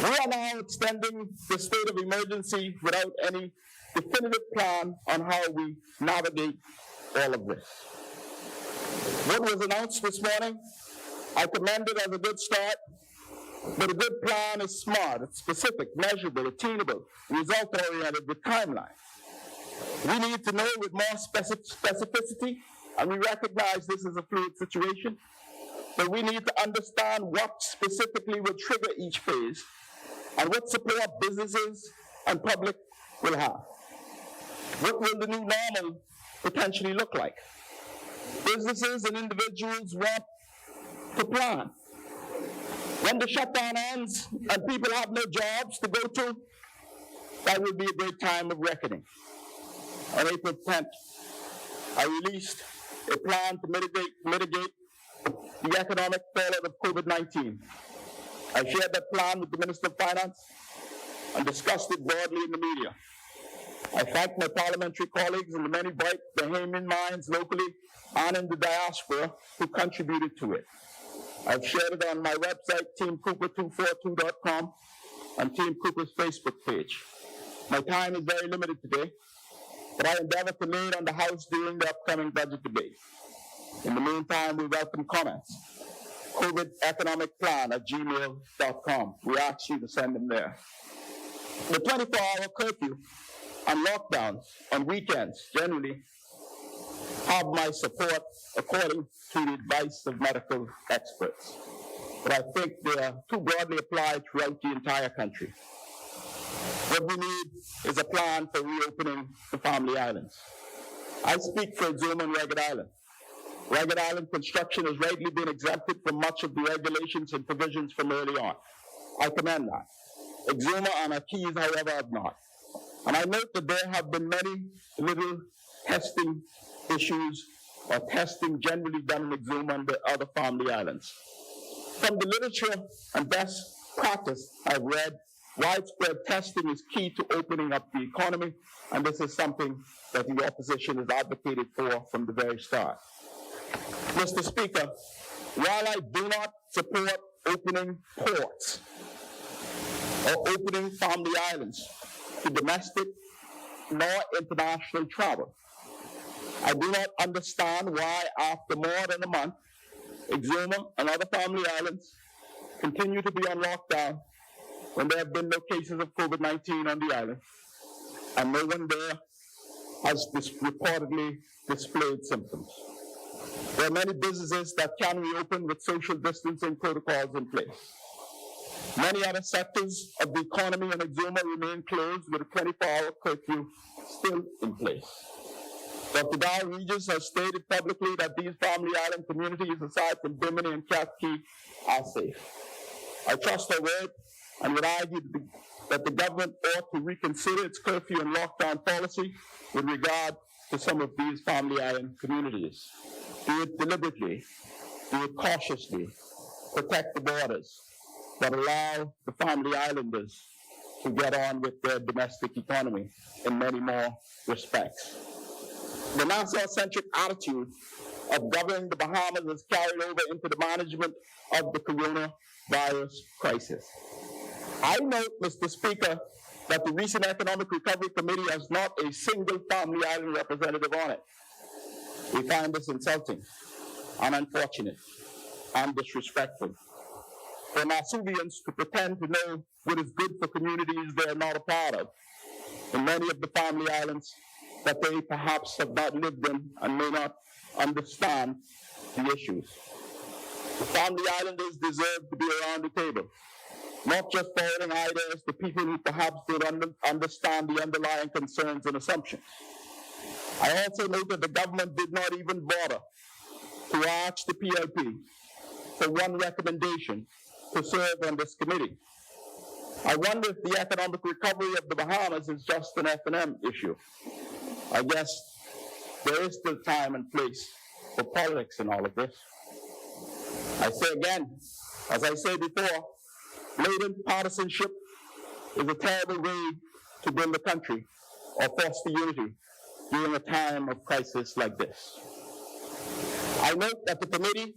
We are now extending the state of emergency without any definitive plan on how we navigate all of this. What was announced this morning, I commend it as a good start, but a good plan is smart, it's specific, measurable, attainable, result-oriented with timelines. We need to know with more specificity, and we recognize this is a fluid situation, but we need to understand what specifically will trigger each phase and what support businesses and public will have. What will the new normal potentially look like? Businesses and individuals want to plan. When the shutdown ends and people have no jobs to go to, that will be a great time of reckoning. On April 10th, I released a plan to mitigate the economic fallout of COVID-19. I shared that plan with the Minister of Finance and discussed it broadly in the media. I thank my parliamentary colleagues and the many bright Bahamian minds locally and in the diaspora who contributed to it. I've shared it on my website, teamcooper242.com, and Team Cooper's Facebook page. My time is very limited today, but I endeavor to lay it on the House during the upcoming budget debate. In the meantime, we welcome comments. COVIDeconomicplan@gmail.com. We ask you to send them there. The 24-hour curfew and lockdowns on weekends generally have my support according to the advice of medical experts. But I think they are too broadly applied throughout the entire country. What we need is a plan for reopening the family islands. I speak for Exuma and Ragged Island. Ragged Island construction has rightly been exempted from much of the regulations and provisions from early on. I commend that. Exuma and our Keys, however, have not. And I note that there have been many little testing issues or testing generally done in Exuma and the other family islands. From the literature and best practice I've read, widespread testing is key to opening up the economy, and this is something that the opposition has advocated for from the very start. Mr. Speaker, while I do not support opening ports or opening family islands to domestic nor international travel, I do not understand why, after more than a month, Exuma and other family islands continue to be on lockdown when there have been no cases of COVID-19 on the island, and no one there has reportedly displayed symptoms. There are many businesses that can reopen with social distancing protocols in place. Many other sectors of the economy in Exuma remain closed with a 24-hour curfew still in place. Dr. Dow Regis has stated publicly that these family island communities, aside from Bimini and Katki, are safe. I trust her word and would argue that the government ought to reconsider its curfew and lockdown policy with regard to some of these family island communities. Do it deliberately, do it cautiously, protect the borders, but allow the family islanders to get on with their domestic economy in many more respects. The Nassau-centric attitude of governing the Bahamas has carried over into the management of the coronavirus crisis. I note, Mr. Speaker, that the recent Economic Recovery Committee has not a single family island representative on it. We find this insulting and unfortunate and disrespectful. For Nassauvians to pretend to know what is good for communities they are not a part of, in many of the family islands that they perhaps have not lived in and may not understand the issues. The family islanders deserve to be around the table, not just forwarding ideas to people who perhaps don't understand the underlying concerns and assumptions. I also note that the government did not even bother to ask the PLP for one recommendation to serve on this committee. I wonder if the economic recovery of the Bahamas is just an F&M issue. I guess there is still time and place for politics in all of this. I say again, as I said before, blatant partisanship is a terrible way to build a country or foster unity during a time of crisis like this. I note that the committee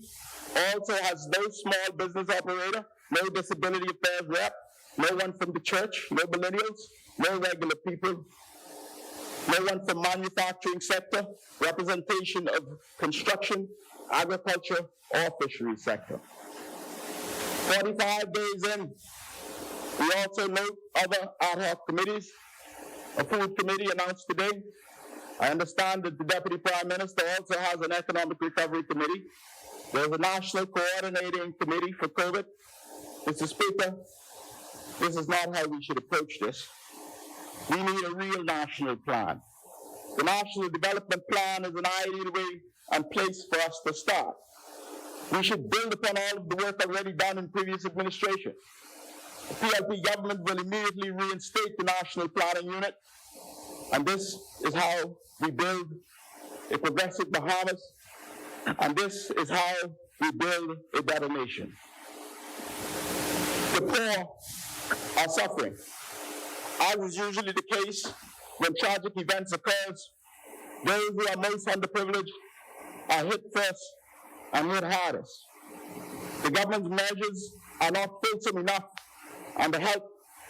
also has no small business operator, no disability affairs rep, no one from the church, no millennials, no regular people, no one from manufacturing sector, representation of construction, agriculture, or fisheries sector. 45 days in, we also note other ad hoc committees. A food committee announced today. I understand that the Deputy Prime Minister also has an economic recovery committee. There's a national coordinating committee for COVID. Mr. Speaker, this is not how we should approach this. We need a real national plan. The National Development Plan is an ideal way and place for us to start. We should build upon all of the work already done in previous administration. The PLP government will immediately reinstate the National Planning Unit, and this is how we build a progressive Bahamas, and this is how we build a better nation. The poor are suffering. As is usually the case when tragic events occur, those who are most underprivileged are hit first and hit hardest. The government's measures are not fulsome enough, and the help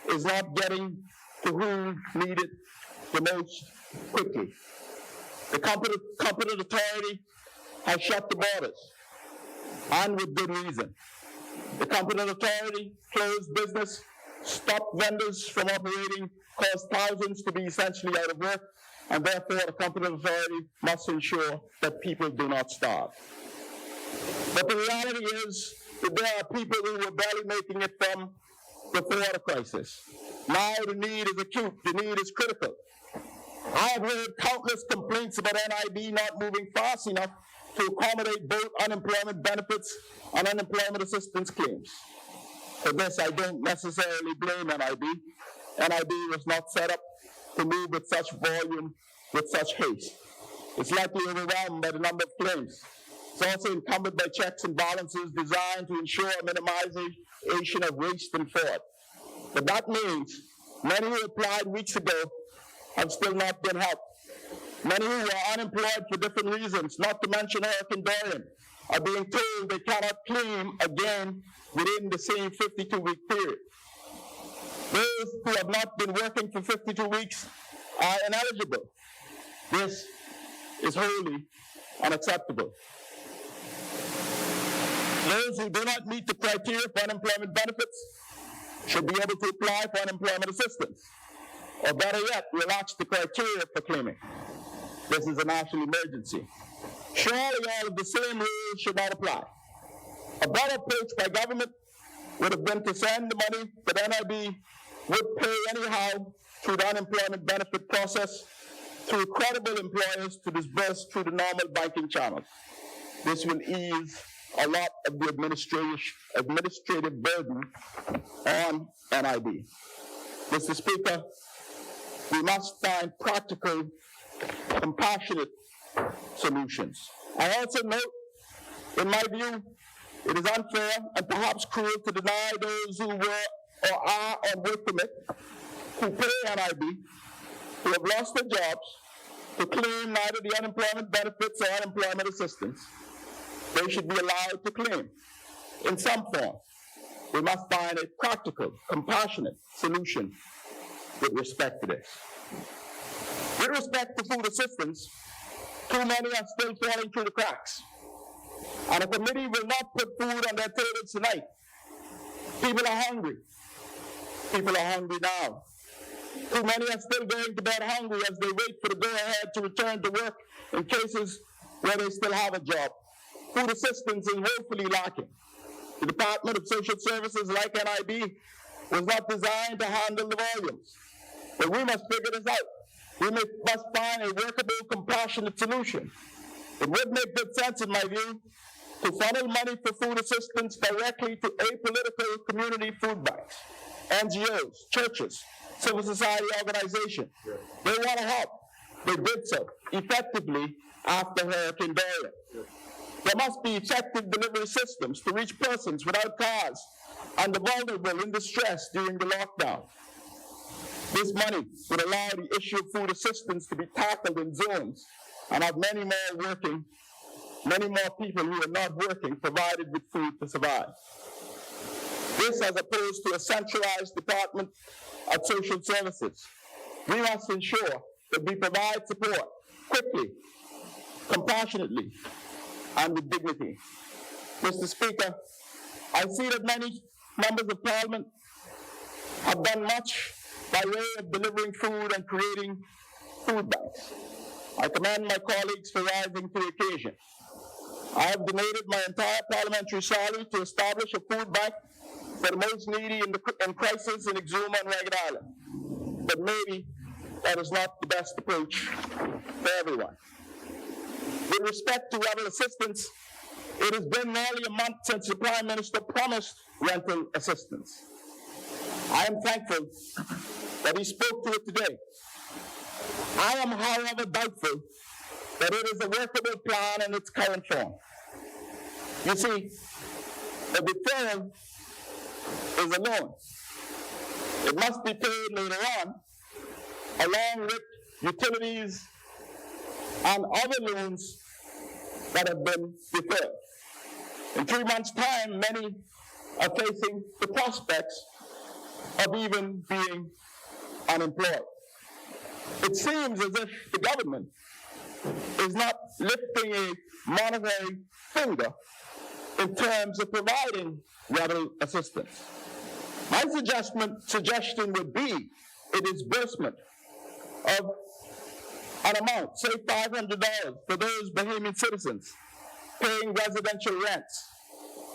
is not getting to who need it the most quickly. The competent authority has shut the borders, and with good reason. The competent authority closed business, stopped vendors from operating, caused thousands to be essentially out of work, and therefore the competent authority must ensure that people do not starve. But the reality is that there are people who were barely making it from before the crisis. Now the need is acute, the need is critical. I have heard countless complaints about NIB not moving fast enough to accommodate both unemployment benefits and unemployment assistance claims. For this, I don't necessarily blame NIB. NIB was not set up to move with such volume, with such haste. It's likely overwhelmed by the number of claims. It's also encumbered by checks and balances designed to ensure minimization of waste and fraud. But that means many who applied weeks ago have still not been helped. Many who are unemployed for different reasons, not to mention Hurricane Dorian, are being told they cannot claim again within the same 52-week period. Those who have not been working for 52 weeks are ineligible. This is wholly unacceptable. Those who do not meet the criteria for unemployment benefits should be able to apply for unemployment assistance, or better yet, relax the criteria for claiming. This is a national emergency. Surely all of the same rules should not apply. A better approach by government would have been to send the money that NIB would pay anyhow through the unemployment benefit process through credible employers to disburse through the normal banking channels. This will ease a lot of the administrative burden on NIB. Mr. Speaker, we must find practical, compassionate solutions. I also note, in my view, it is unfair and perhaps cruel to deny those who were or are on work permit, who pay NIB, who have lost their jobs, to claim neither the unemployment benefits or unemployment assistance. They should be allowed to claim in some form. We must find a practical, compassionate solution with respect to this. With respect to food assistance, too many are still falling through the cracks. And a committee will not put food on their tables tonight. People are hungry. People are hungry now. Too many are still going to bed hungry as they wait for the go-ahead to return to work in cases where they still have a job. Food assistance is woefully lacking. The Department of Social Services, like NIB, was not designed to handle the volumes. But we must figure this out. We must find a workable, compassionate solution. It would make good sense, in my view, to funnel money for food assistance directly to apolitical community food banks, NGOs, churches, civil society organizations. They want to help. They did so effectively after Hurricane Dorian. There must be effective delivery systems to reach persons without cars and the vulnerable in distress during the lockdown. This money would allow the issue of food assistance to be tackled in zones and have many more people who are not working provided with food to survive. This as opposed to a centralized Department of Social Services. We must ensure that we provide support quickly, compassionately, and with dignity. Mr. Speaker, I see that many members of Parliament have done much by way of delivering food and creating food banks. I commend my colleagues for rising to the occasion. I have donated my entire parliamentary salary to establish a food bank for the most needy in crisis in Exuma and Ragged Island. But maybe that is not the best approach for everyone. With respect to rental assistance, it has been nearly a month since the Prime Minister promised rental assistance. I am thankful that he spoke to it today. I am, however, doubtful that it is a workable plan in its current form. You see, the deferral is a loan. It must be paid later on, along with utilities and other loans that have been deferred. In 3 months' time, many are facing the prospects of even being unemployed. It seems as if the government is not lifting a monetary finger in terms of providing rental assistance. My suggestion would be a disbursement of an amount, say $500 for those Bahamian citizens paying residential rents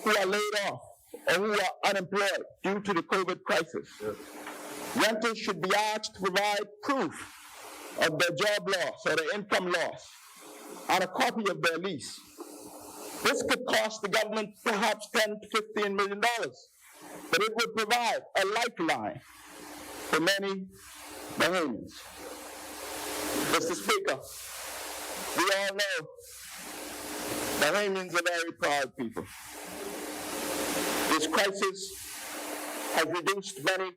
who are laid off or who are unemployed due to the COVID crisis. Renters should be asked to provide proof of their job loss or their income loss and a copy of their lease. This could cost the government perhaps $10 to $15 million, but it would provide a lifeline for many Bahamians. Mr. Speaker, we all know Bahamians are very proud people. This crisis has reduced many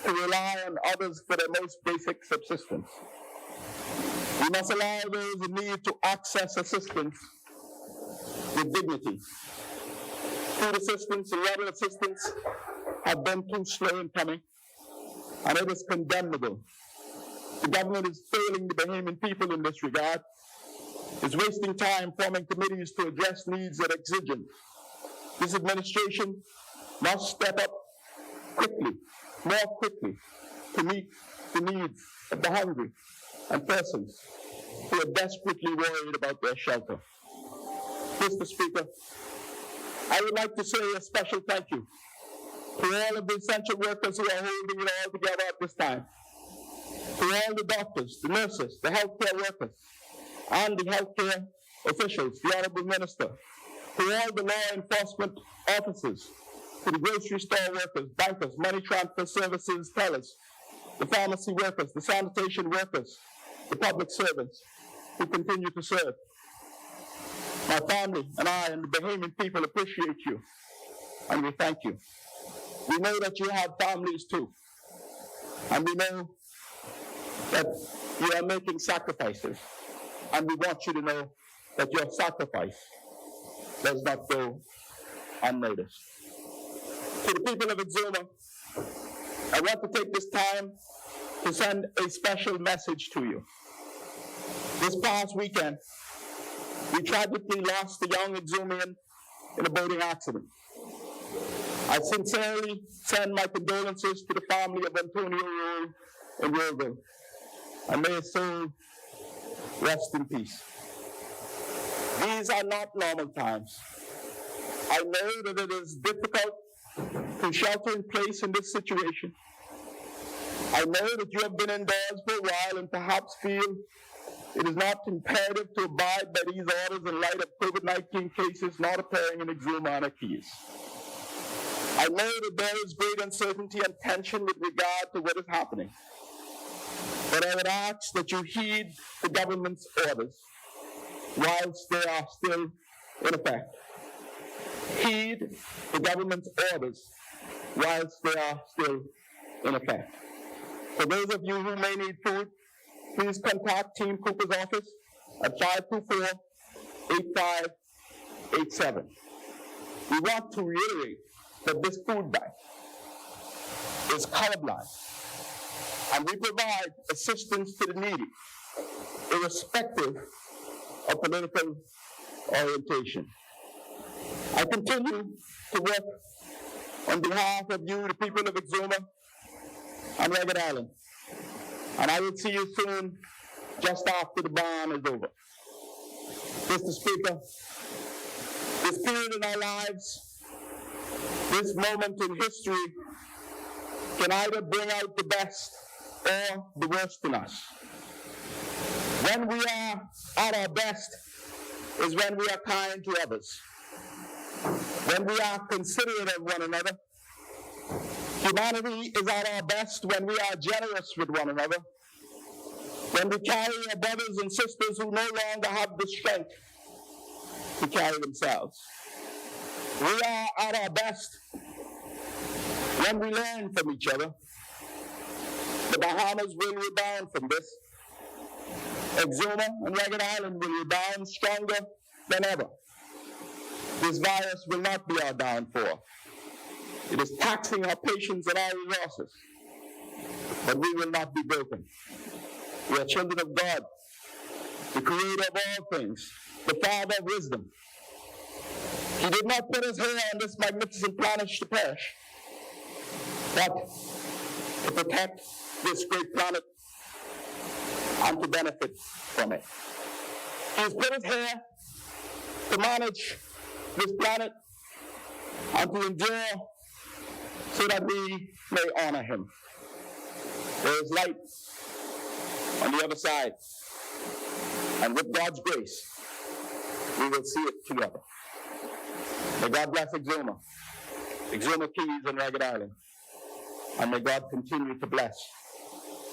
to rely on others for their most basic subsistence. We must allow those in need to access assistance with dignity. Food assistance and rental assistance have been too slow in coming, and it is condemnable. The government is failing the Bahamian people in this regard. It's wasting time forming committees to address needs that are exigent. This administration must step up quickly, more quickly, to meet the needs of the hungry and persons who are desperately worried about their shelter. Mr. Speaker, I would like to say a special thank you to all of the essential workers who are holding it all together at this time, to all the doctors, the nurses, the healthcare workers, and the healthcare officials, the Honorable Minister, to all the law enforcement officers, to the grocery store workers, bankers, money transfer services tellers, the pharmacy workers, the sanitation workers, the public servants who continue to serve. My family and I and the Bahamian people appreciate you, and we thank you. We know that you have families too, and we know that you are making sacrifices, and we want you to know that your sacrifice does not go unnoticed. To the people of Exuma, I want to take this time to send a special message to you. This past weekend, we tragically lost a young Exumian in a boating accident. I sincerely send my condolences to the family of Antonio Rowe in Roeville, and may his soul rest in peace. These are not normal times. I know that it is difficult to shelter in place in this situation. I know that you have been indoors for a while and perhaps feel it is not imperative to abide by these orders in light of COVID-19 cases not appearing in Exuma and Keys. I know that there is great uncertainty and tension with regard to what is happening, but I would ask that you heed the government's orders whilst they are still in effect. Heed the government's orders whilst they are still in effect. For those of you who may need food, please contact Team Cooper's office at 524-8587. We want to reiterate that this food bank is colorblind, and we provide assistance to the needy, irrespective of political orientation. I continue to work on behalf of you, the people of Exuma and Ragged Island, and I will see you soon, just after the ban is over. Mr. Speaker, this period in our lives, this moment in history, can either bring out the best or the worst in us. When we are at our best is when we are kind to others, when we are considerate of one another. Humanity is at our best when we are generous with one another, when we carry our brothers and sisters who no longer have the strength to carry themselves. We are at our best when we learn from each other. The Bahamas will rebound from this. Exuma and Ragged Island will rebound stronger than ever. This virus will not be our downfall. It is taxing our patience and our resources, but we will not be broken. We are children of God, the creator of all things, the Father of wisdom. He did not put us here on this magnificent planet to perish, but to protect this great planet and to benefit from it. He has put us here to manage this planet and to endure so that we may honor him. There is light on the other side, and with God's grace, we will see it together. May God bless Exuma, Exuma Keys and Ragged Island, and may God continue to bless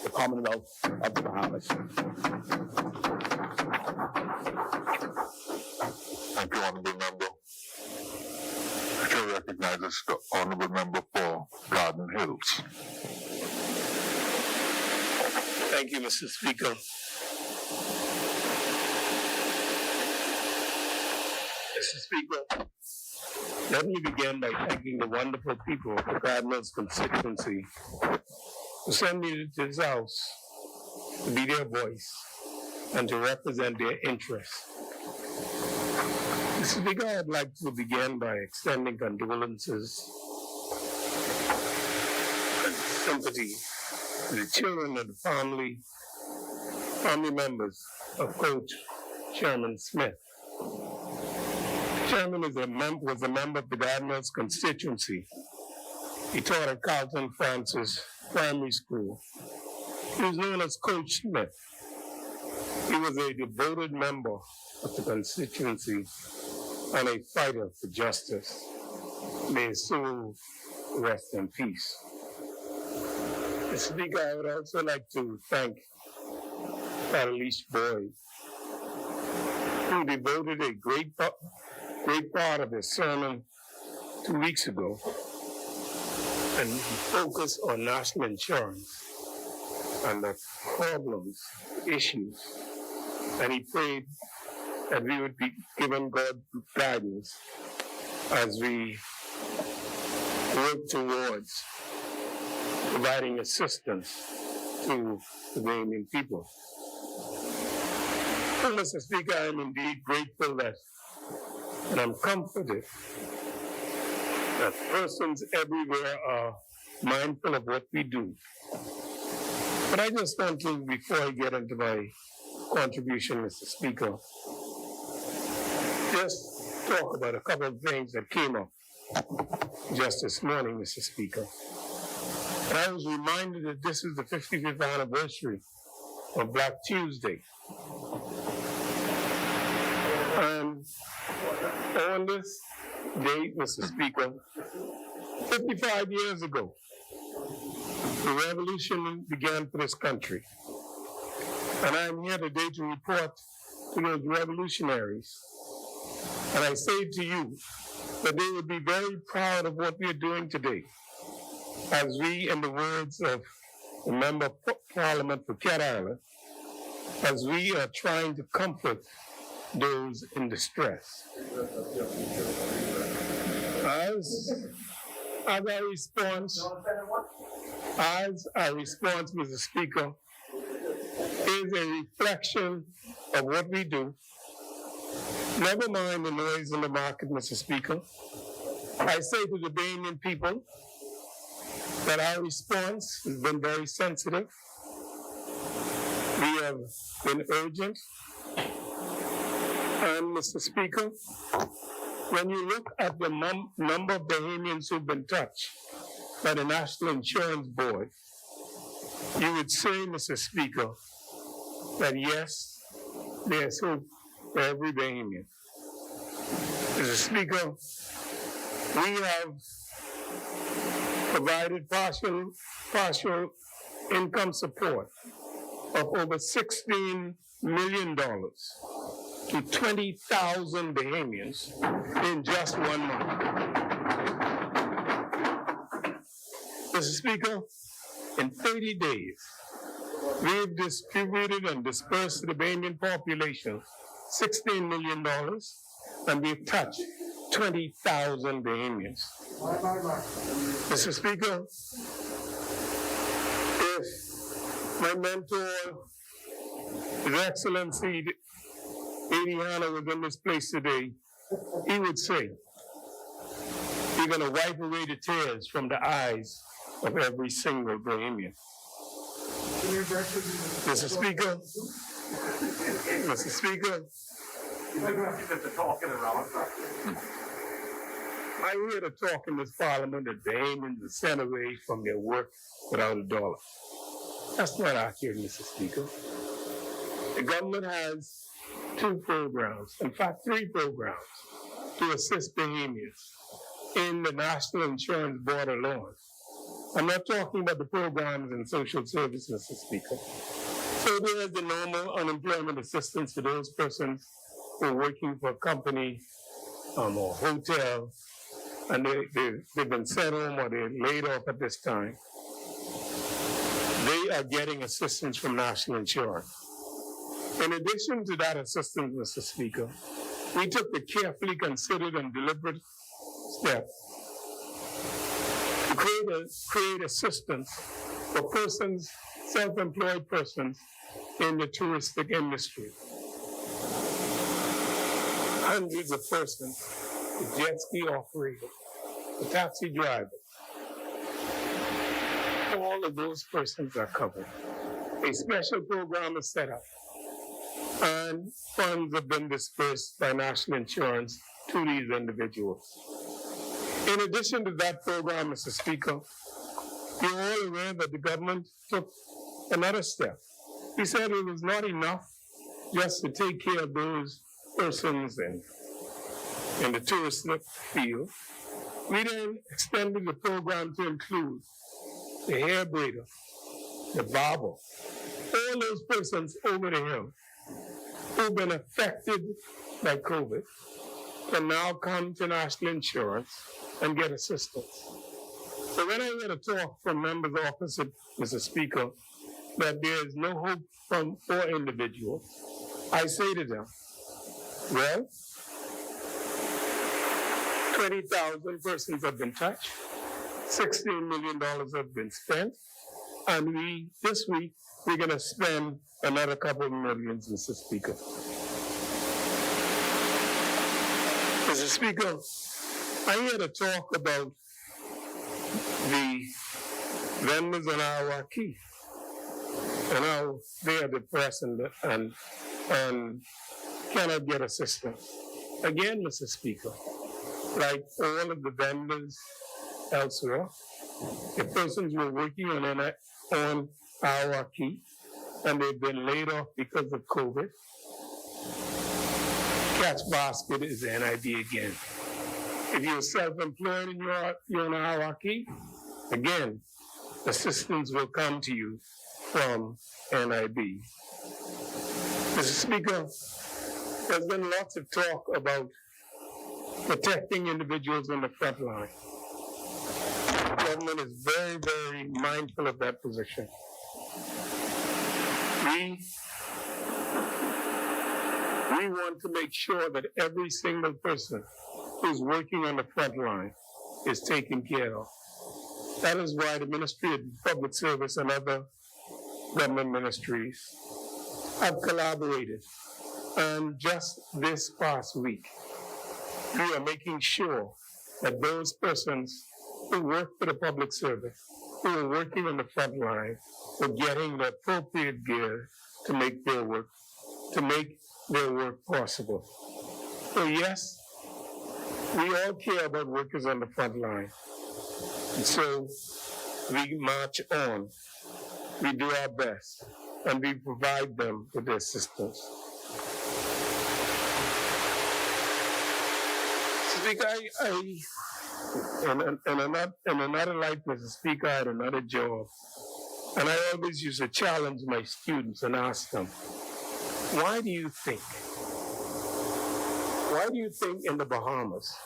the Commonwealth of the Bahamas. Thank you, Honorable Member. The chair recognizes the Honorable Member for Garden Hills. Thank you, Mr. Speaker. Mr. Speaker, let me begin by thanking the wonderful people of the Cardinals constituency who sent me to this house to be their voice and to represent their interests. Mr. Speaker, I'd like to begin by extending condolences and sympathy to the children and the family members of Coach Chairman Smith. Chairman was a member of the Cardinals constituency. He taught at Carlton Francis Primary School. He was known as Coach Smith. He was a devoted member of the constituency and a fighter for justice. May his soul rest in peace. Mr. Speaker, I would also like to thank Fatality Boyd, who devoted a great part of his sermon 2 weeks ago and focused on national insurance and the problems, issues, and he prayed that we would be given God's guidance as we work towards providing assistance to the Bahamian people. Well, Mr. Speaker, I am indeed grateful that, and I'm comforted that persons everywhere are mindful of what we do. But I just want to, before I get into my contribution, Mr. Speaker, just talk about a couple of things that came up just this morning, Mr. Speaker. And I was reminded that this is the 55th anniversary of Black Tuesday. And on this date, Mr. Speaker, 55 years ago, the revolution began for this country. And I'm here today to report to those revolutionaries. And I say to you that they would be very proud of what we are doing today, as we, in the words of the Member of Parliament for Cat Island, as we are trying to comfort those in distress. As our response, Mr. Speaker, is a reflection of what we do. Never mind the noise in the market, Mr. Speaker. I say to the Bahamian people that our response has been very sensitive. We have been urgent. And Mr. Speaker, when you look at the number of Bahamians who've been touched by the National Insurance Board, you would say, Mr. Speaker, that yes, there's hope for every Bahamian. Mr. Speaker, we have provided partial income support of over $16 million to 20,000 Bahamians in just 1 month. Mr. Speaker, in 30 days, we've distributed and dispersed to the Bahamian population $16 million, and we've touched 20,000 Bahamians. Mr. Speaker, if my mentor, His Excellency Adriana, was in this place today, he would say, you're going to wipe away the tears from the eyes of every single Bahamian. Mr. Speaker, I'm here to talk in this parliament that Bahamians are sent away from their work without a dollar. That's not accurate, Mr. Speaker. The government has 2 programs, in fact 3 programs, to assist Bahamians in the National Insurance Board alone. I'm not talking about the programs in social services, Mr. Speaker. So there's the normal unemployment assistance to those persons who are working for a company or hotel, and they've been sent home or they're laid off at this time. They are getting assistance from National Insurance. In addition to that assistance, Mr. Speaker, we took the carefully considered and deliberate step to create assistance for persons, self-employed persons in the touristic industry. Hundreds of persons, the jet ski operators, the taxi drivers, all of those persons are covered. A special program is set up, and funds have been dispersed by National Insurance to these individuals. In addition to that program, Mr. Speaker, you're all aware that the government took another step. He said it was not enough just to take care of those persons in the touristic field. We then extended the program to include the hair braider, the barber, all those persons over the hill who've been affected by COVID can now come to National Insurance and get assistance. So when I hear a talk from members opposite, Mr. Speaker, that there is no hope for individuals, I say to them, well, 20,000 persons have been touched, $16 million have been spent, and this week, we're going to spend another couple of millions, Mr. Speaker. Mr. Speaker, I'm here to talk about the vendors on our key and how they are depressed and cannot get assistance. Again, Mr. Speaker, like all of the vendors elsewhere, the persons were working on our key and they've been laid off because of COVID catch basket is the NIB again. If you're self-employed and you're in a hierarchy, again, assistance will come to you from NIB. Mr. Speaker, there's been lots of talk about protecting individuals on the front line. The government is very, very mindful of that position. We want to make sure that every single person who's working on the front line is taken care of. That is why the Ministry of Public Service and other government ministries have collaborated. And just this past week, we are making sure that those persons who work for the public service, who are working on the front line, are getting the appropriate gear to make their work possible. So yes, we all care about workers on the front line. And so we march on, we do our best, and we provide them with the assistance. Speaker, in another life, Mr. Speaker, I had another job, and I always used to challenge my students and ask them, why do you think in the Bahamas,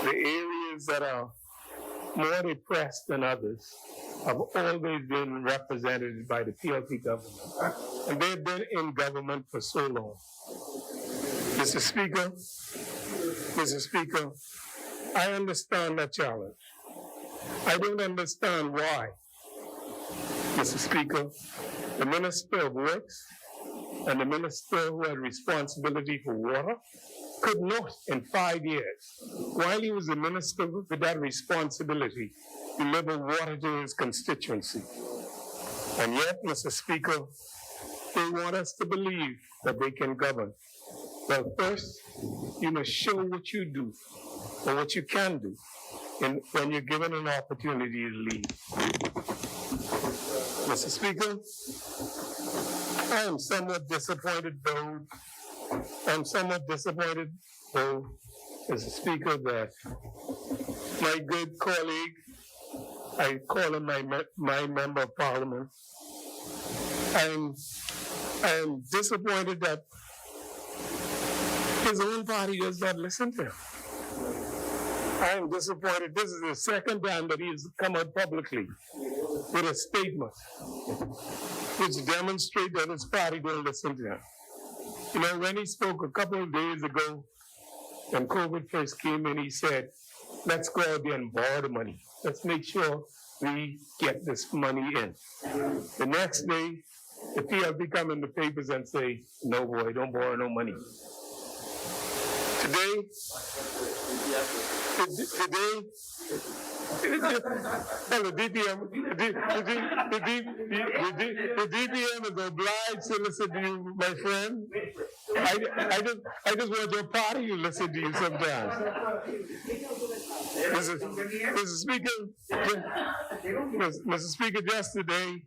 the areas that are more depressed than others have always been represented by the PLP government? And they've been in government for so long. Mr. Speaker, I understand that challenge. I don't understand why, Mr. Speaker, the Minister of Works and the Minister who had responsibility for water could not, in 5 years, while he was the Minister with that responsibility, deliver water to his constituency. And yet, Mr. Speaker, they want us to believe that they can govern. Well, first, you must show what you do, or what you can do, when you're given an opportunity to lead. Mr. Speaker, I am somewhat disappointed, though, Mr. Speaker, that my good colleague, I call him my member of parliament, I am disappointed that his own party does not listen to him. I am disappointed. This is the second time that he has come out publicly with a statement which demonstrates that his party don't listen to him. You know, when he spoke a couple of days ago, when COVID first came in, he said, let's go out there and borrow the money. Let's make sure we get this money in. The next day, the PLP come in the papers and say, no boy, don't borrow no money. Today, the DPM is obliged to listen to you, my friend. I just want your party to listen to you sometimes. Mr. Speaker, just today,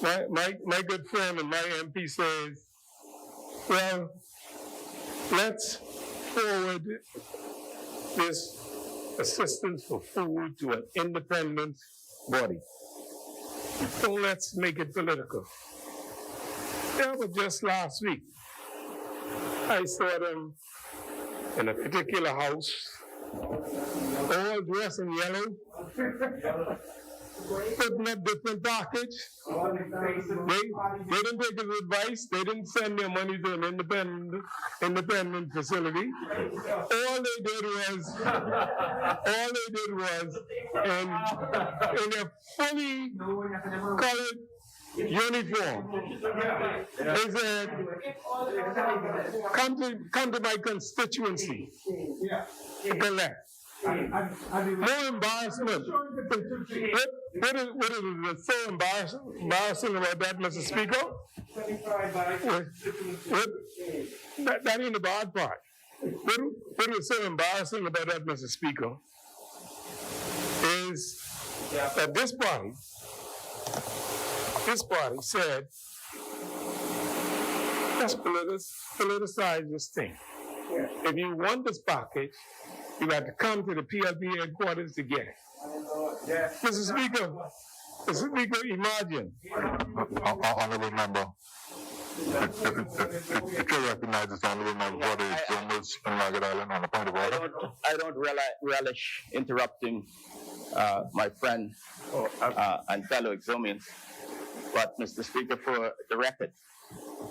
my good friend and my MP says, well, let's forward this assistance for food to an independent body. So let's make it political. Yeah, but just last week, I saw them in a particular house, all dressed in yellow, putting up different package. They didn't take his advice. They didn't send their money to an independent facility. All they did was in a fully colored uniform. They said, come to my constituency to collect. More embarrassment. What is so embarrassing about that, Mr. Speaker? That ain't the bad part. What is so embarrassing about that, Mr. Speaker, is that this party said Let's politicize this thing. If you want this package, you got to come to the PLP headquarters to get it. Mr. Speaker, imagine. Honorable member, the chair recognizes Honorable Member for the Exomas and Margaret Island on a point of order. I don't relish interrupting my friend and fellow Exomians, but Mr. Speaker, for the record,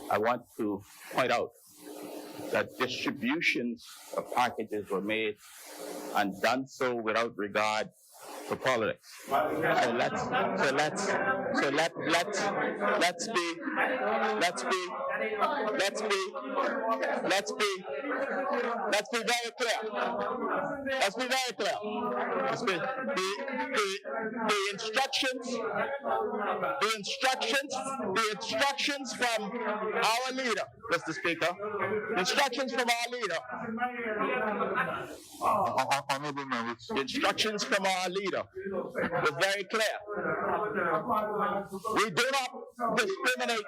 I want to point out that distributions of packages were made and done so without regard to politics. Let's be very clear. Let's be very clear. The instructions from our leader, Mr. Speaker, instructions from our leader. Honorable members. The instructions from our leader was very clear. We do not discriminate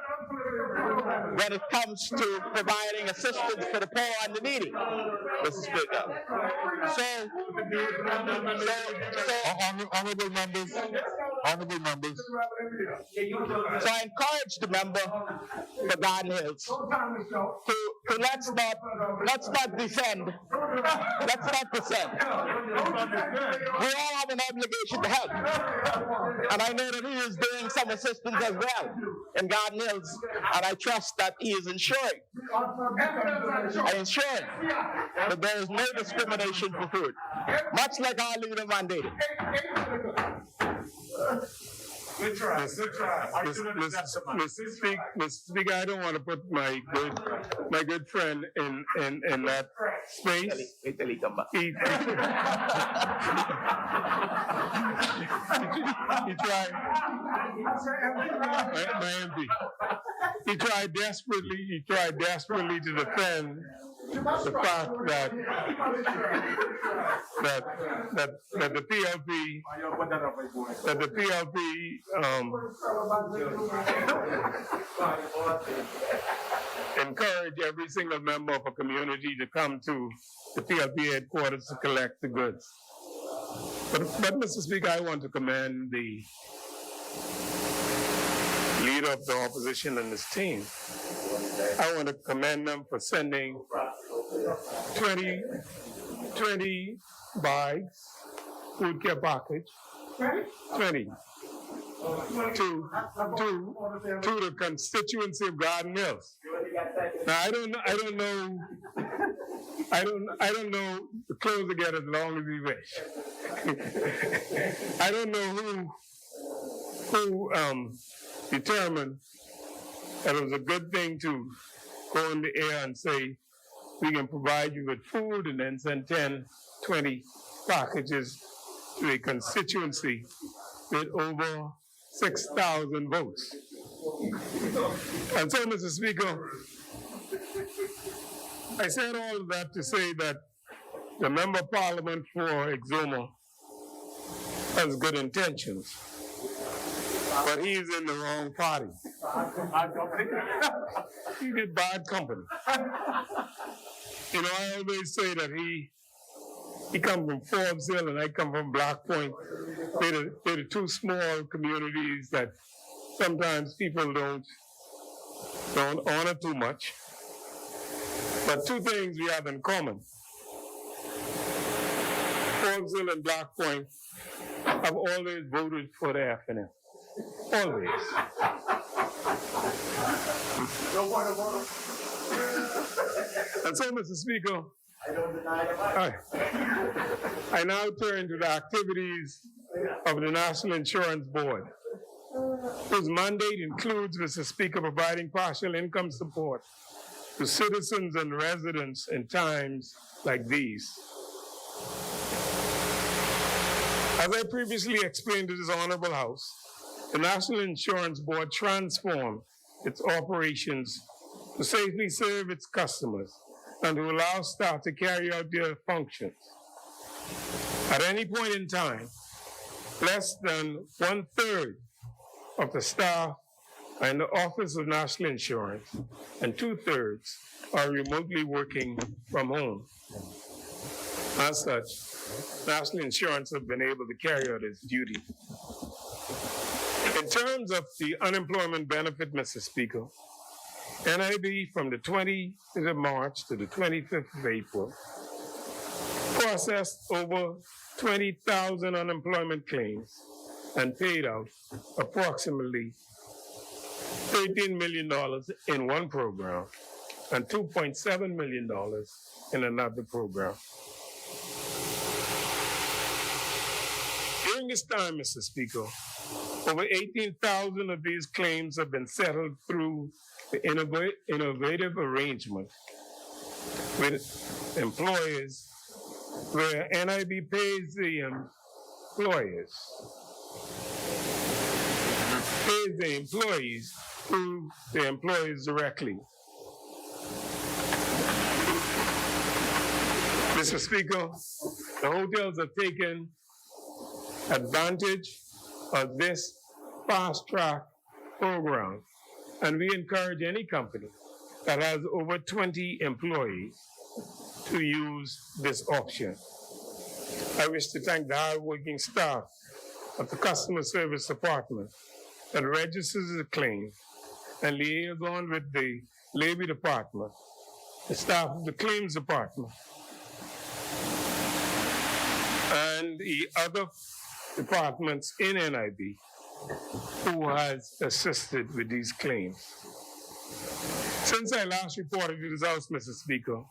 when it comes to providing assistance for the poor and the needy, Mr. Speaker. Honorable members. So I encourage the member for Garden Hills to let's not descend. Let's not descend. We all have an obligation to help. And I know that he is doing some assistance as well in Garden Hills, and I trust that he is ensuring that there is no discrimination for food, much like our leader mandated. Mr. Speaker, I don't want to put my good friend in that space. Wait till he come back. He tried. My MP. He tried desperately to defend the fact that the PLP encourage every single member of a community to come to the PLP headquarters to collect the goods. But Mr. Speaker, I want to commend the leader of the opposition and his team. I want to commend them for sending 20 bags, food care package, 20 to the constituency of Garden Mills. Now I don't know the clothes to get as long as you wish. I don't know who determined that it was a good thing to go in the air and say, we can provide you with food and then send 10, 20 packages to a constituency with over 6,000 votes. And so, Mr. Speaker, I said all of that to say that the Member of Parliament for Exuma has good intentions, but he's in the wrong party. He did bad company. You know, I always say that he come from Forbes Hill and I come from Black Point. They're the two small communities that sometimes people don't honor too much. But two things we have in common. Forbes Hill and Black Point have always voted for the FNL. Always. And so, Mr. Speaker, I now turn to the activities of the National Insurance Board, whose mandate includes, Mr. Speaker, providing partial income support to citizens and residents in times like these. As I previously explained to this Honorable House, the National Insurance Board transformed its operations to safely serve its customers and to allow staff to carry out their functions. At any point in time, less than 1/3 of the staff are in the Office of National Insurance, and 2/3 are remotely working from home. As such, National Insurance have been able to carry out its duty. In terms of the unemployment benefit, Mr. Speaker, NIB from the 20th of March to the 25th of April processed over 20,000 unemployment claims and paid out approximately $13 million in one program and $2.7 million in another program. During this time, Mr. Speaker, over 18,000 of these claims have been settled through the innovative arrangement with employers where NIB pays the employers, pays the employees through the employers directly. Mr. Speaker, the hotels have taken advantage of this fast-track program, and we encourage any company that has over 20 employees to use this option. I wish to thank the hard-working staff of the Customer Service Department that registers the claim and liaison with the Labor Department, the staff of the Claims Department, and the other departments in NIB who has assisted with these claims. Since I last reported to this House, Mr. Speaker,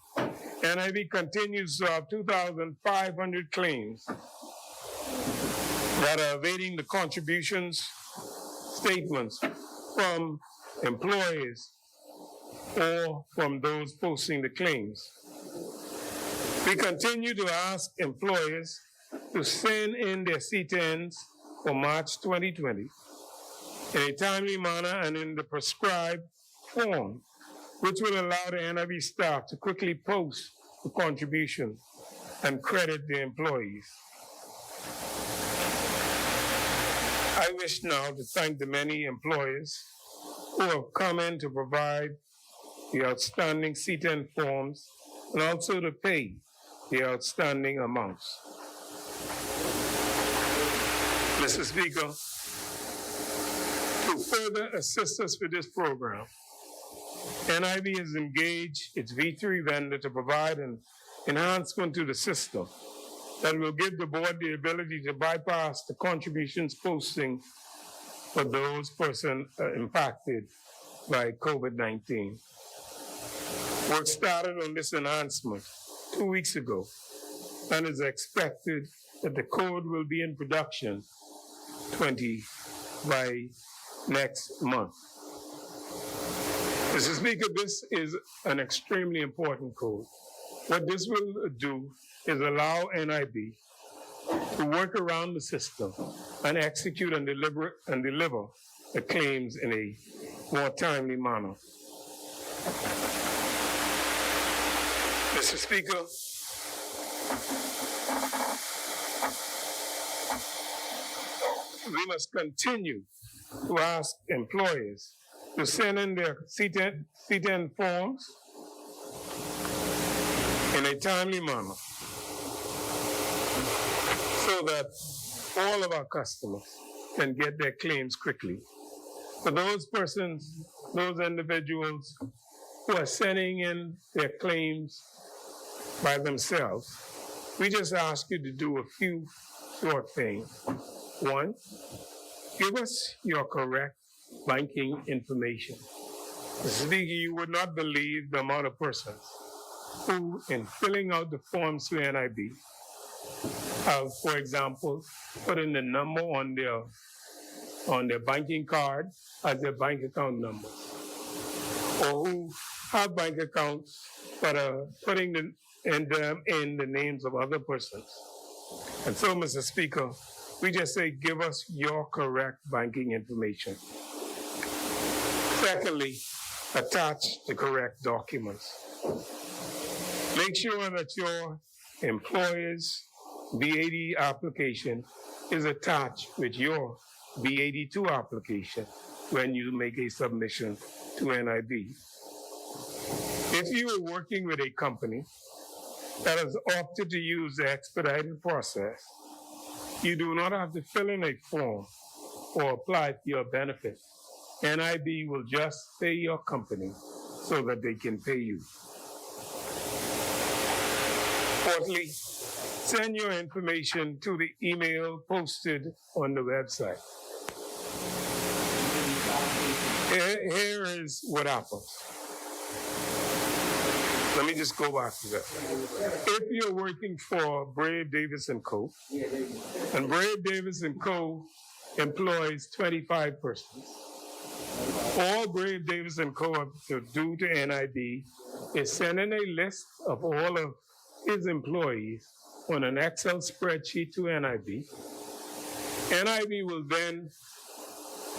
NIB continues to have 2,500 claims that are awaiting the contributions statements from employees or from those posting the claims. We continue to ask employers to send in their C-10s for March 2020 in a timely manner and in the prescribed form, which will allow the NIB staff to quickly post the contribution and credit the employees. I wish now to thank the many employers who have come in to provide the outstanding C-10 forms and also to pay the outstanding amounts. Mr. Speaker, to further assist us with this program, NIB has engaged its V3 vendor to provide an enhancement to the system that will give the board the ability to bypass the contributions posting for those persons impacted by COVID-19. Work started on this enhancement 2 weeks ago and is expected that the code will be in production by next month. Mr. Speaker, this is an extremely important code. What this will do is allow NIB to work around the system and execute and deliver the claims in a more timely manner. Mr. Speaker, we must continue to ask employers to send in their C-10 forms in a timely manner so that all of our customers can get their claims quickly. For those persons, those individuals who are sending in their claims by themselves, we just ask you to do a few short things. One, give us your correct banking information. Mr. Speaker, you would not believe the amount of persons who, in filling out the forms to NIB, have, for example, put in the number on their banking card as their bank account number, or who have bank accounts but are putting them in the names of other persons. And so, Mr. Speaker, we just say, give us your correct banking information. Secondly, attach the correct documents. Make sure that your employer's B-80 application is attached with your B-82 application when you make a submission to NIB. If you are working with a company that has opted to use the expedited process, you do not have to fill in a form or apply for your benefit. NIB will just pay your company so that they can pay you. Fourthly, send your information to the email posted on the website. Here is what happens. Let me just go back to that. If you're working for Brave Davis & Co., and Brave Davis & Co. employs 25 persons, all Brave Davis & Co. have to do to NIB is send in a list of all of his employees on an Excel spreadsheet to NIB. NIB will then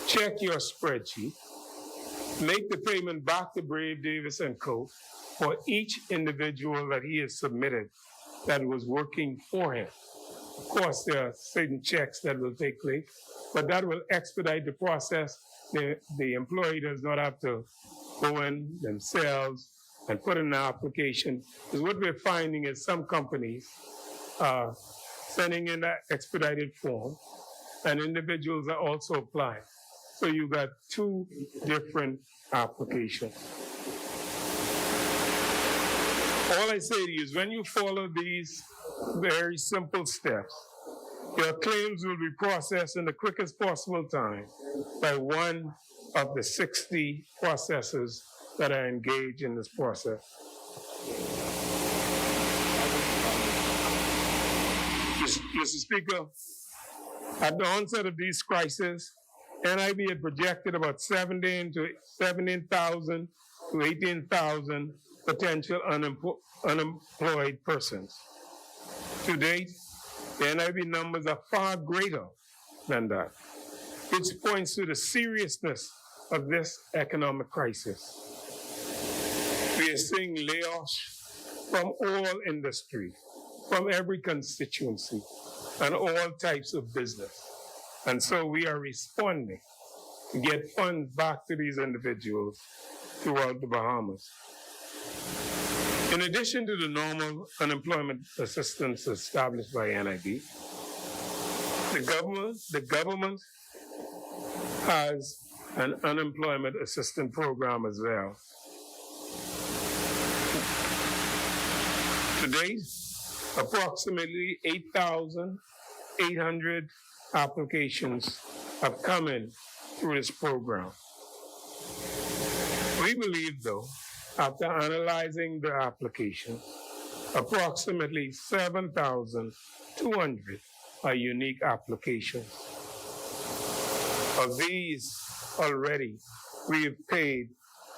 check your spreadsheet, make the payment back to Brave Davis & Co. for each individual that he has submitted that was working for him. Of course, there are certain checks that will take place, but that will expedite the process. The employee does not have to go in themselves and put in an application. Because what we're finding is some companies are sending in that expedited form, and individuals are also applying. So you got two different applications. All I say to you is when you follow these very simple steps, your claims will be processed in the quickest possible time by one of the 60 processors that are engaged in this process. Mr. Speaker, at the onset of these crises, NIB had projected about 17,000 to 18,000 potential unemployed persons. To date, the NIB numbers are far greater than that, which points to the seriousness of this economic crisis. We are seeing layoffs from all industries, from every constituency, and all types of business. And so we are responding to get funds back to these individuals throughout the Bahamas. In addition to the normal unemployment assistance established by NIB, the government has an unemployment assistance program as well. To date, approximately 8,800 applications have come in through this program. We believe, though, after analyzing the application, approximately 7,200 are unique applications. Of these, already, we have paid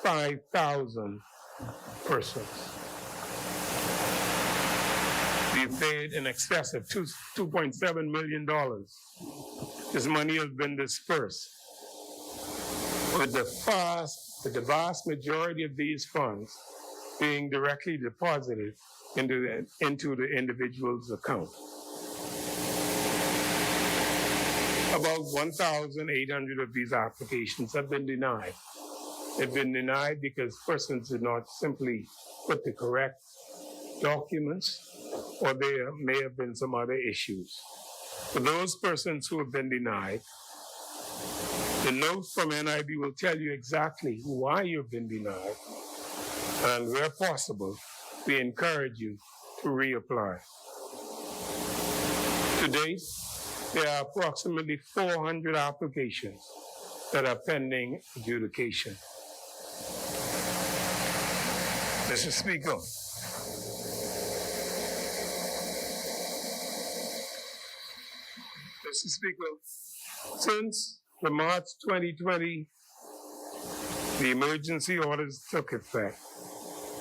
5,000 persons. We've paid in excess of $2.7 million. This money has been dispersed. With the vast majority of these funds being directly deposited into the individual's account. About 1,800 of these applications have been denied. They've been denied because persons did not simply put the correct documents, or there may have been some other issues. For those persons who have been denied, the note from NIB will tell you exactly why you've been denied, and where possible, we encourage you to reapply. To date, there are approximately 400 applications that are pending adjudication. Mr. Speaker, since the March 2020, the emergency orders took effect.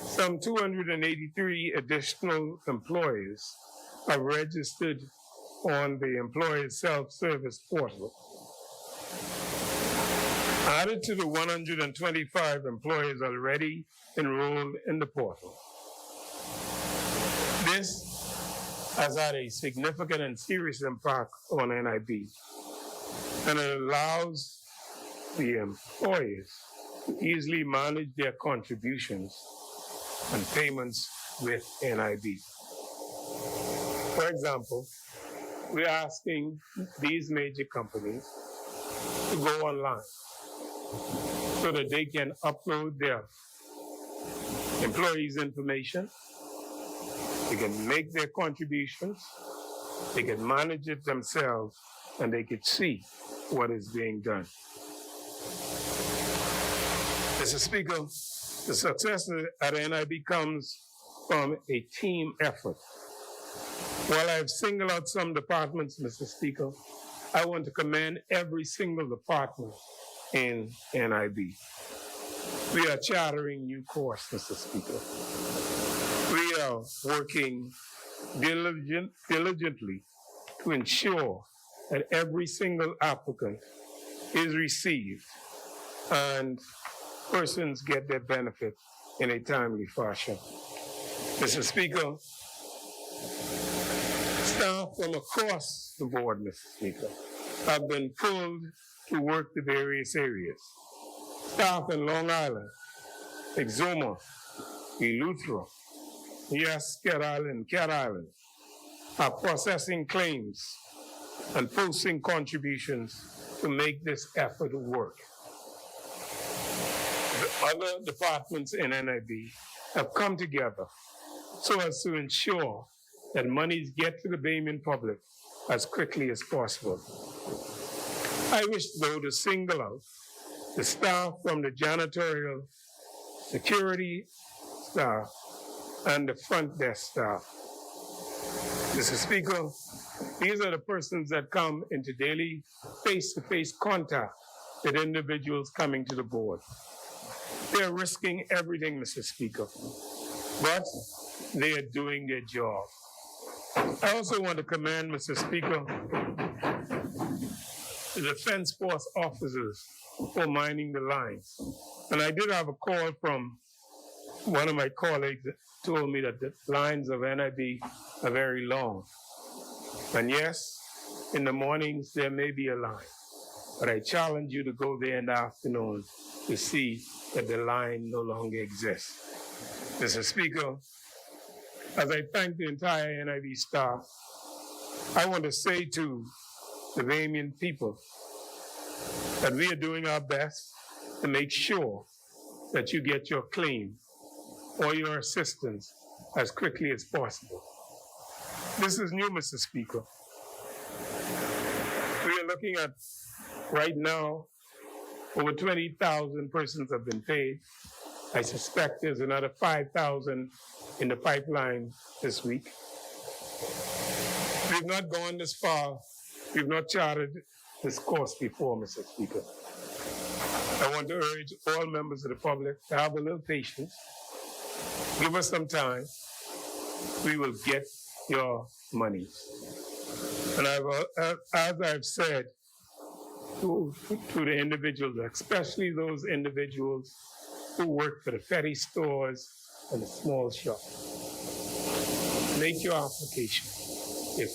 Some 283 additional employers are registered on the employer self-service portal. Added to the 125 employers already enrolled in the portal. This has had a significant and serious impact on NIB, and it allows the employers to easily manage their contributions and payments with NIB. For example, we're asking these major companies to go online so that they can upload their employees' information, they can make their contributions, they can manage it themselves, and they can see what is being done. Mr. Speaker, the success at NIB comes from a team effort. While I've singled out some departments, Mr. Speaker, I want to commend every single department in NIB. We are chartering new course, Mr. Speaker. We are working diligently to ensure that every single applicant is received and persons get their benefit in a timely fashion. Mr. Speaker, staff from across the board, Mr. Speaker, have been pulled to work the various areas. Staff in Long Island, Exuma, Eleuthera, yes, Cat Island, are processing claims and posting contributions to make this effort work. The other departments in NIB have come together so as to ensure that monies get to the Bahamian public as quickly as possible. I wish, though, to single out the staff from the janitorial, security staff, and the front desk staff. Mr. Speaker, these are the persons that come into daily face-to-face contact with individuals coming to the board. They're risking everything, Mr. Speaker, but they are doing their job. I also want to commend, Mr. Speaker, the Defense Force officers for minding the lines. And I did have a call from one of my colleagues that told me that the lines of NIB are very long. And yes, in the mornings there may be a line, but I challenge you to go there in the afternoon to see that the line no longer exists. Mr. Speaker, as I thank the entire NIB staff, I want to say to the Bahamian people that we are doing our best to make sure that you get your claim or your assistance as quickly as possible. This is new, Mr. Speaker. We are looking at, right now, over 20,000 persons have been paid. I suspect there's another 5,000 in the pipeline this week. We've not gone this far. We've not charted this course before, Mr. Speaker. I want to urge all members of the public to have a little patience. Give us some time. We will get your monies. And as I've said to the individuals, especially those individuals who work for the petty stores and the small shops, make your application. If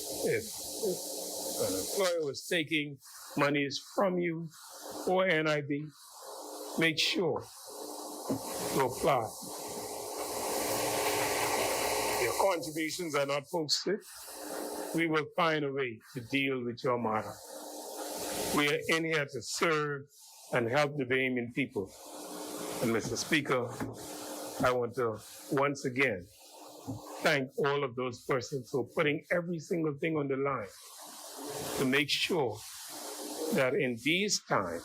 an employer was taking monies from you or NIB, make sure to apply. Your contributions are not posted. We will find a way to deal with your matter. We are in here to serve and help the Bahamian people. And Mr. Speaker, I want to once again thank all of those persons for putting every single thing on the line to make sure that in these times,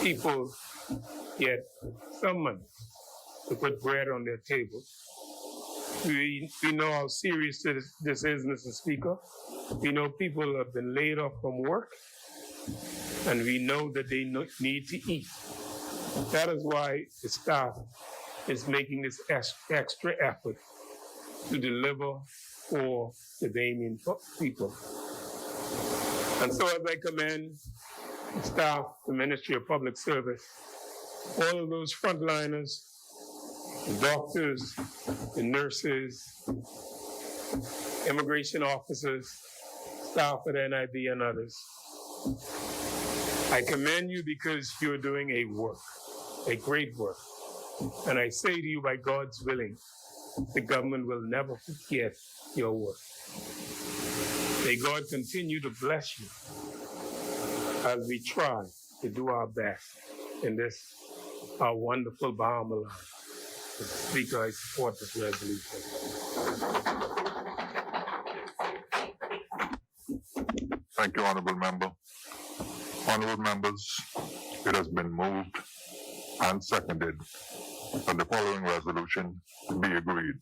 people get some money to put bread on their table. We know how serious this is, Mr. Speaker. We know people have been laid off from work, and we know that they need to eat. That is why the staff is making this extra effort to deliver for the Bahamian people. And so as I commend the staff, the Ministry of Public Service, all of those frontliners, the doctors, the nurses, immigration officers, staff at NIB and others, I commend you because you're doing a work, a great work. And I say to you, by God's willing, the government will never forget your work. May God continue to bless you as we try to do our best in this, our wonderful Bahama land. Mr. Speaker, I support this resolution. Thank you, Honorable Member. Honorable members, it has been moved and seconded that the following resolution be agreed.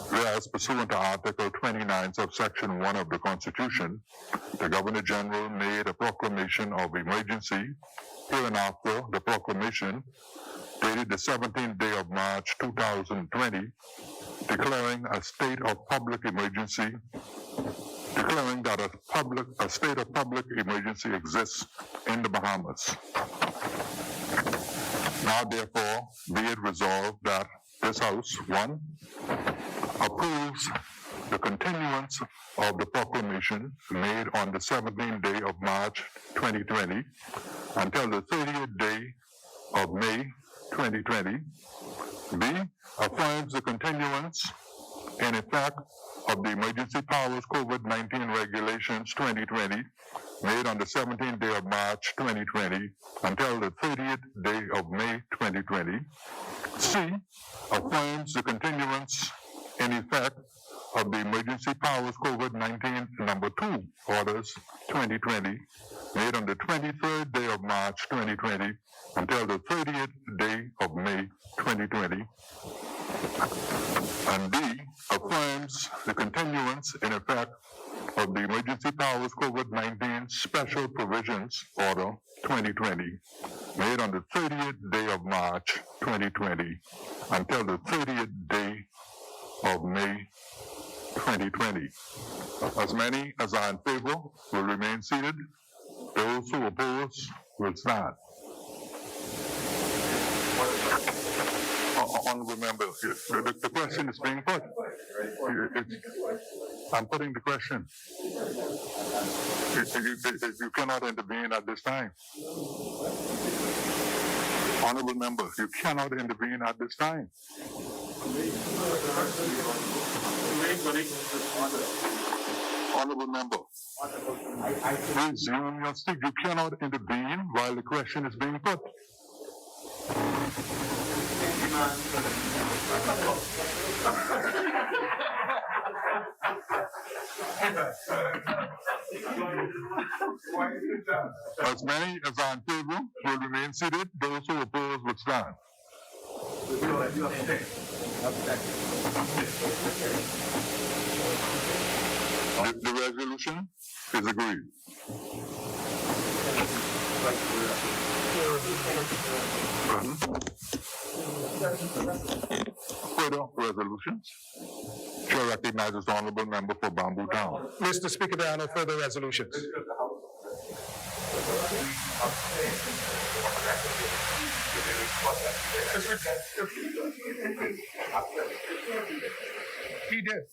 Whereas pursuant to Article 29, subsection 1 of the Constitution, the Governor General made a proclamation of emergency hereinafter the proclamation dated the 17th day of March 2020, declaring a state of public emergency, declaring that a state of public emergency exists in the Bahamas. Now, therefore, be it resolved that this House, 1, approves the continuance of the proclamation made on the 17th day of March 2020 until the 30th day of May 2020. B, affirms the continuance in effect of the Emergency Powers COVID-19 Regulations 2020 made on the 17th day of March 2020 until the 30th day of May 2020. C, affirms the continuance in effect of the Emergency Powers COVID-19 number 2 orders 2020 made on the 23rd day of March 2020 until the 30th day of May 2020. And D, affirms the continuance in effect of the Emergency Powers COVID-19 Special Provisions Order 2020, made on the 30th day of March 2020 until the 30th day of May 2020. As many as are in favor will remain seated. Those who oppose will stand. Honorable member, the question is being put. I'm putting the question. You cannot intervene at this time. Honorable member, you cannot intervene at this time. Honorable member, resume your seat. You cannot intervene while the question is being put. As many as are in favor will remain seated. Those who oppose will stand. The resolution is agreed. Further resolutions? Chair recognizes the Honorable Member for Bamboo Town. Mr. Speaker, there are no further resolutions. He did.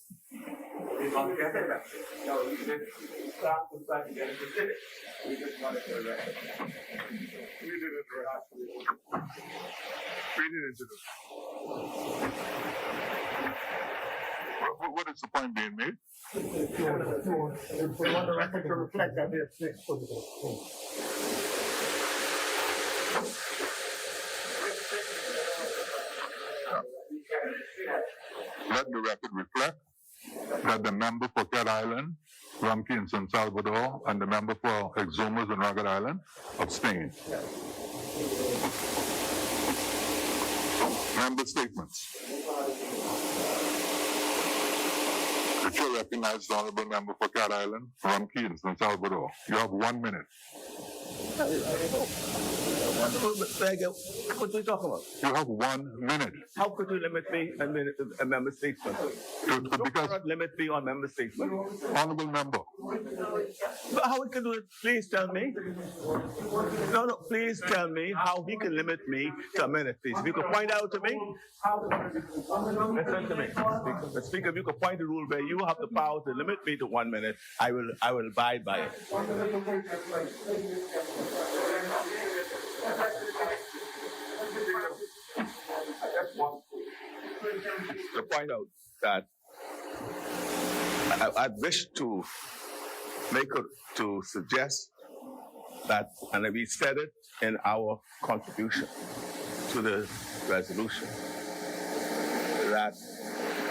What is the point being made? We want the record to reflect that. Let the record reflect that the member for Cat Island, Rumkey and San Salvador, and the member for Exumas and Rugged Island abstained. Member statements. The chair recognizes the Honorable Member for Cat Island, Rumkey and San Salvador. You have 1 minute. What are we talking about? You have 1 minute. How could you limit me a member statement? Because, cannot limit me on member statement. honorable member, But how he can do it? Please tell me. No, please tell me how he can limit me to a minute, please. If you could point out to me. Listen to me. The speaker, if you could point the rule where you have the power to limit me to 1 minute, I will abide by it. To point out that I wish to suggest that, and we said it in our contribution to the resolution, that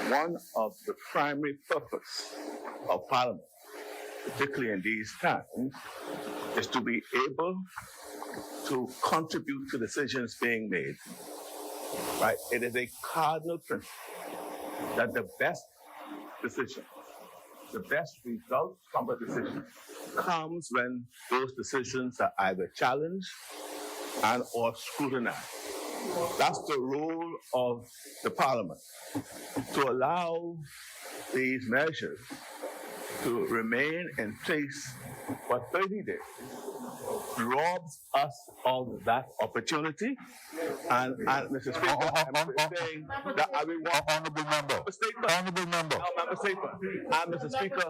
one of the primary purpose of Parliament, particularly in these times, is to be able to contribute to decisions being made. Right? It is a cardinal principle that the best decision, the best result from a decision comes when those decisions are either challenged and or scrutinized. That's the role of the Parliament, to allow these measures to remain in place for 30 days. Robs us of that opportunity. And Mr. Speaker, I'm saying that I will want honorable member, honorable member, member statement. And Mr. Speaker,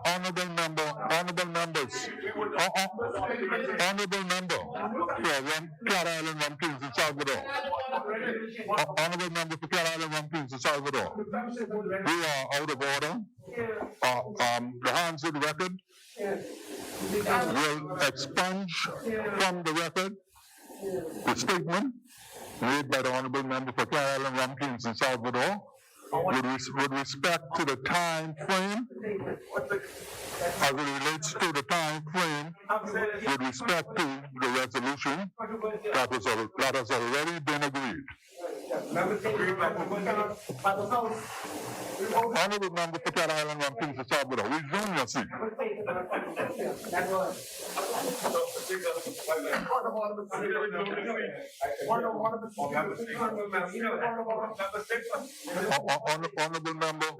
honorable members, honorable member for Cat Island, Rum Kings, and Salvador. Honorable member for Cat Island, Rum Kings, and Salvador. We are out of order. The hands of the record will expunge from the record the statement made by the honorable member for Cat Island, Rum Kings, and Salvador with respect to the time frame, as it relates to the time frame with respect to the resolution that has already been agreed. Honorable member for Cat Island, Rum Kings, and Salvador, resume your seat. Honorable member.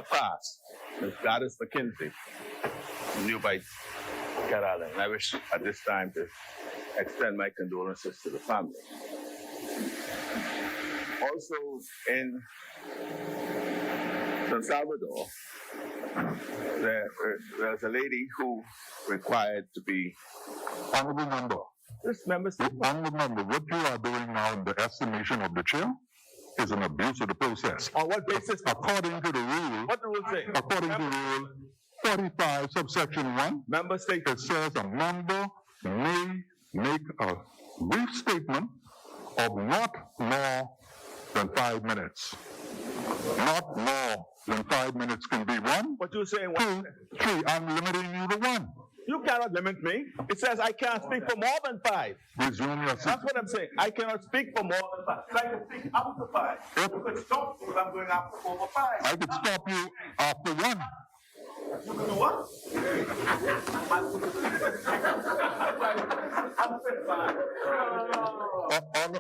Fast. That is McKinsey, New Bites, Cat Island. And I wish at this time to extend my condolences to the family. Also in San Salvador, there's a lady who required to be honorable member. This member state. Honorable member, what you are doing now in the estimation of the chair is an abuse of the process. On what basis? According to the rule. What the rule say? According to rule 45, subsection 1. Member state. It says a member may make a brief statement of not more than 5 minutes. Not more than 5 minutes can be 1. What you saying? 2, 3. I'm limiting you to 1. You cannot limit me. It says I can't speak for more than 5. Resume your seat. That's what I'm saying. I cannot speak for more than 5. I can speak up to 5. You could stop me if I'm going after over 5. I could stop you after 1. You can do what?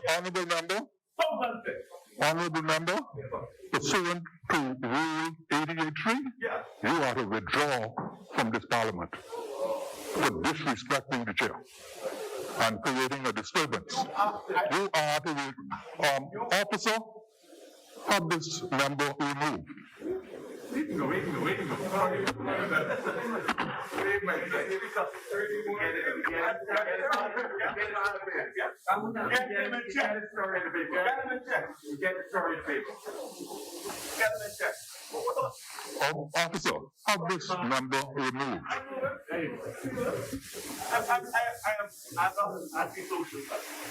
Honorable member. Honorable member, pursuant to Rule 88.3, you are to withdraw from this Parliament for disrespecting the chair and creating a disturbance. You are to, officer, have this member removed. Officer, have this member removed. I'm not anti-social,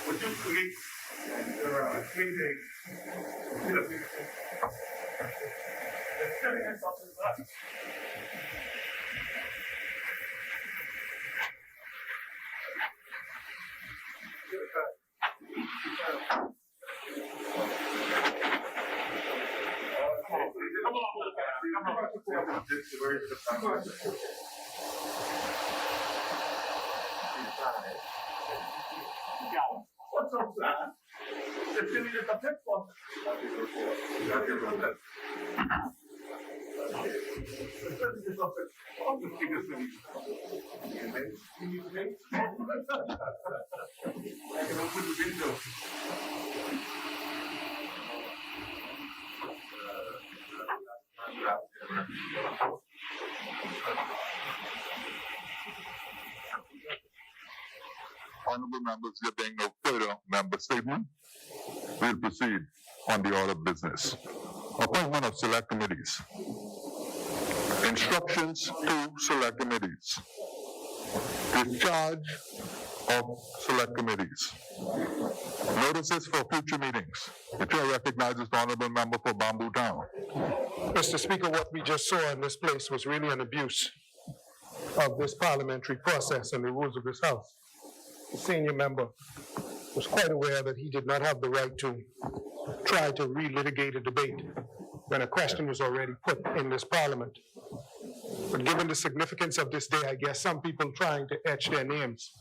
would you please, meeting, what's up, man? It's gonna be the fifth one. Honorable members, there being no further member statement, we'll proceed on the order of business. Appointment of select committees. Instructions to select committees. Discharge of select committees. Notices for future meetings. The chair recognizes the honorable member for Bamboo Town. Mr. Speaker, what we just saw in this place was really an abuse of this parliamentary process and the rules of this House. The senior member was quite aware that he did not have the right to try to relitigate a debate when a question was already put in this parliament. But given the significance of this day, I guess some people trying to etch their names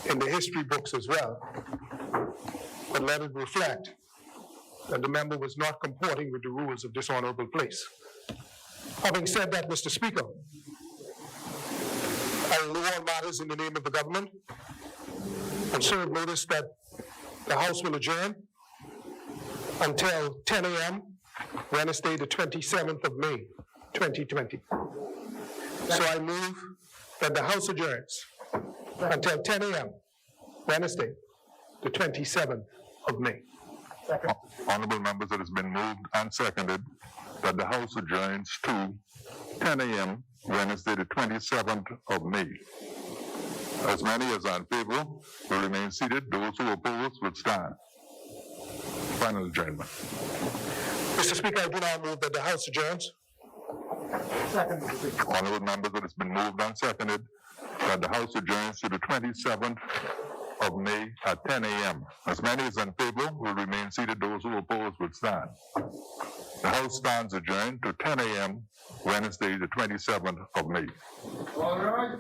in the history books as well, but let it reflect that the member was not comporting with the rules of this honorable place. Having said that, Mr. Speaker, I will rule all matters in the name of the government and serve notice that the House will adjourn until 10 a.m. Wednesday, the 27th of May, 2020. So I move that the House adjourns until 10 a.m. Wednesday, the 27th of May. Honorable members, it has been moved and seconded that the House adjourns to 10 a.m. Wednesday, the 27th of May. As many as are in favor will remain seated. Those who oppose will stand. Final adjournment. Mr. Speaker, I do now move that the House adjourns. Second. Honorable members, it has been moved and seconded that the House adjourns to the 27th of May at 10 a.m. As many as in favor will remain seated. Those who oppose will stand. The House stands adjourned to 10 a.m. Wednesday, the 27th of May. All right.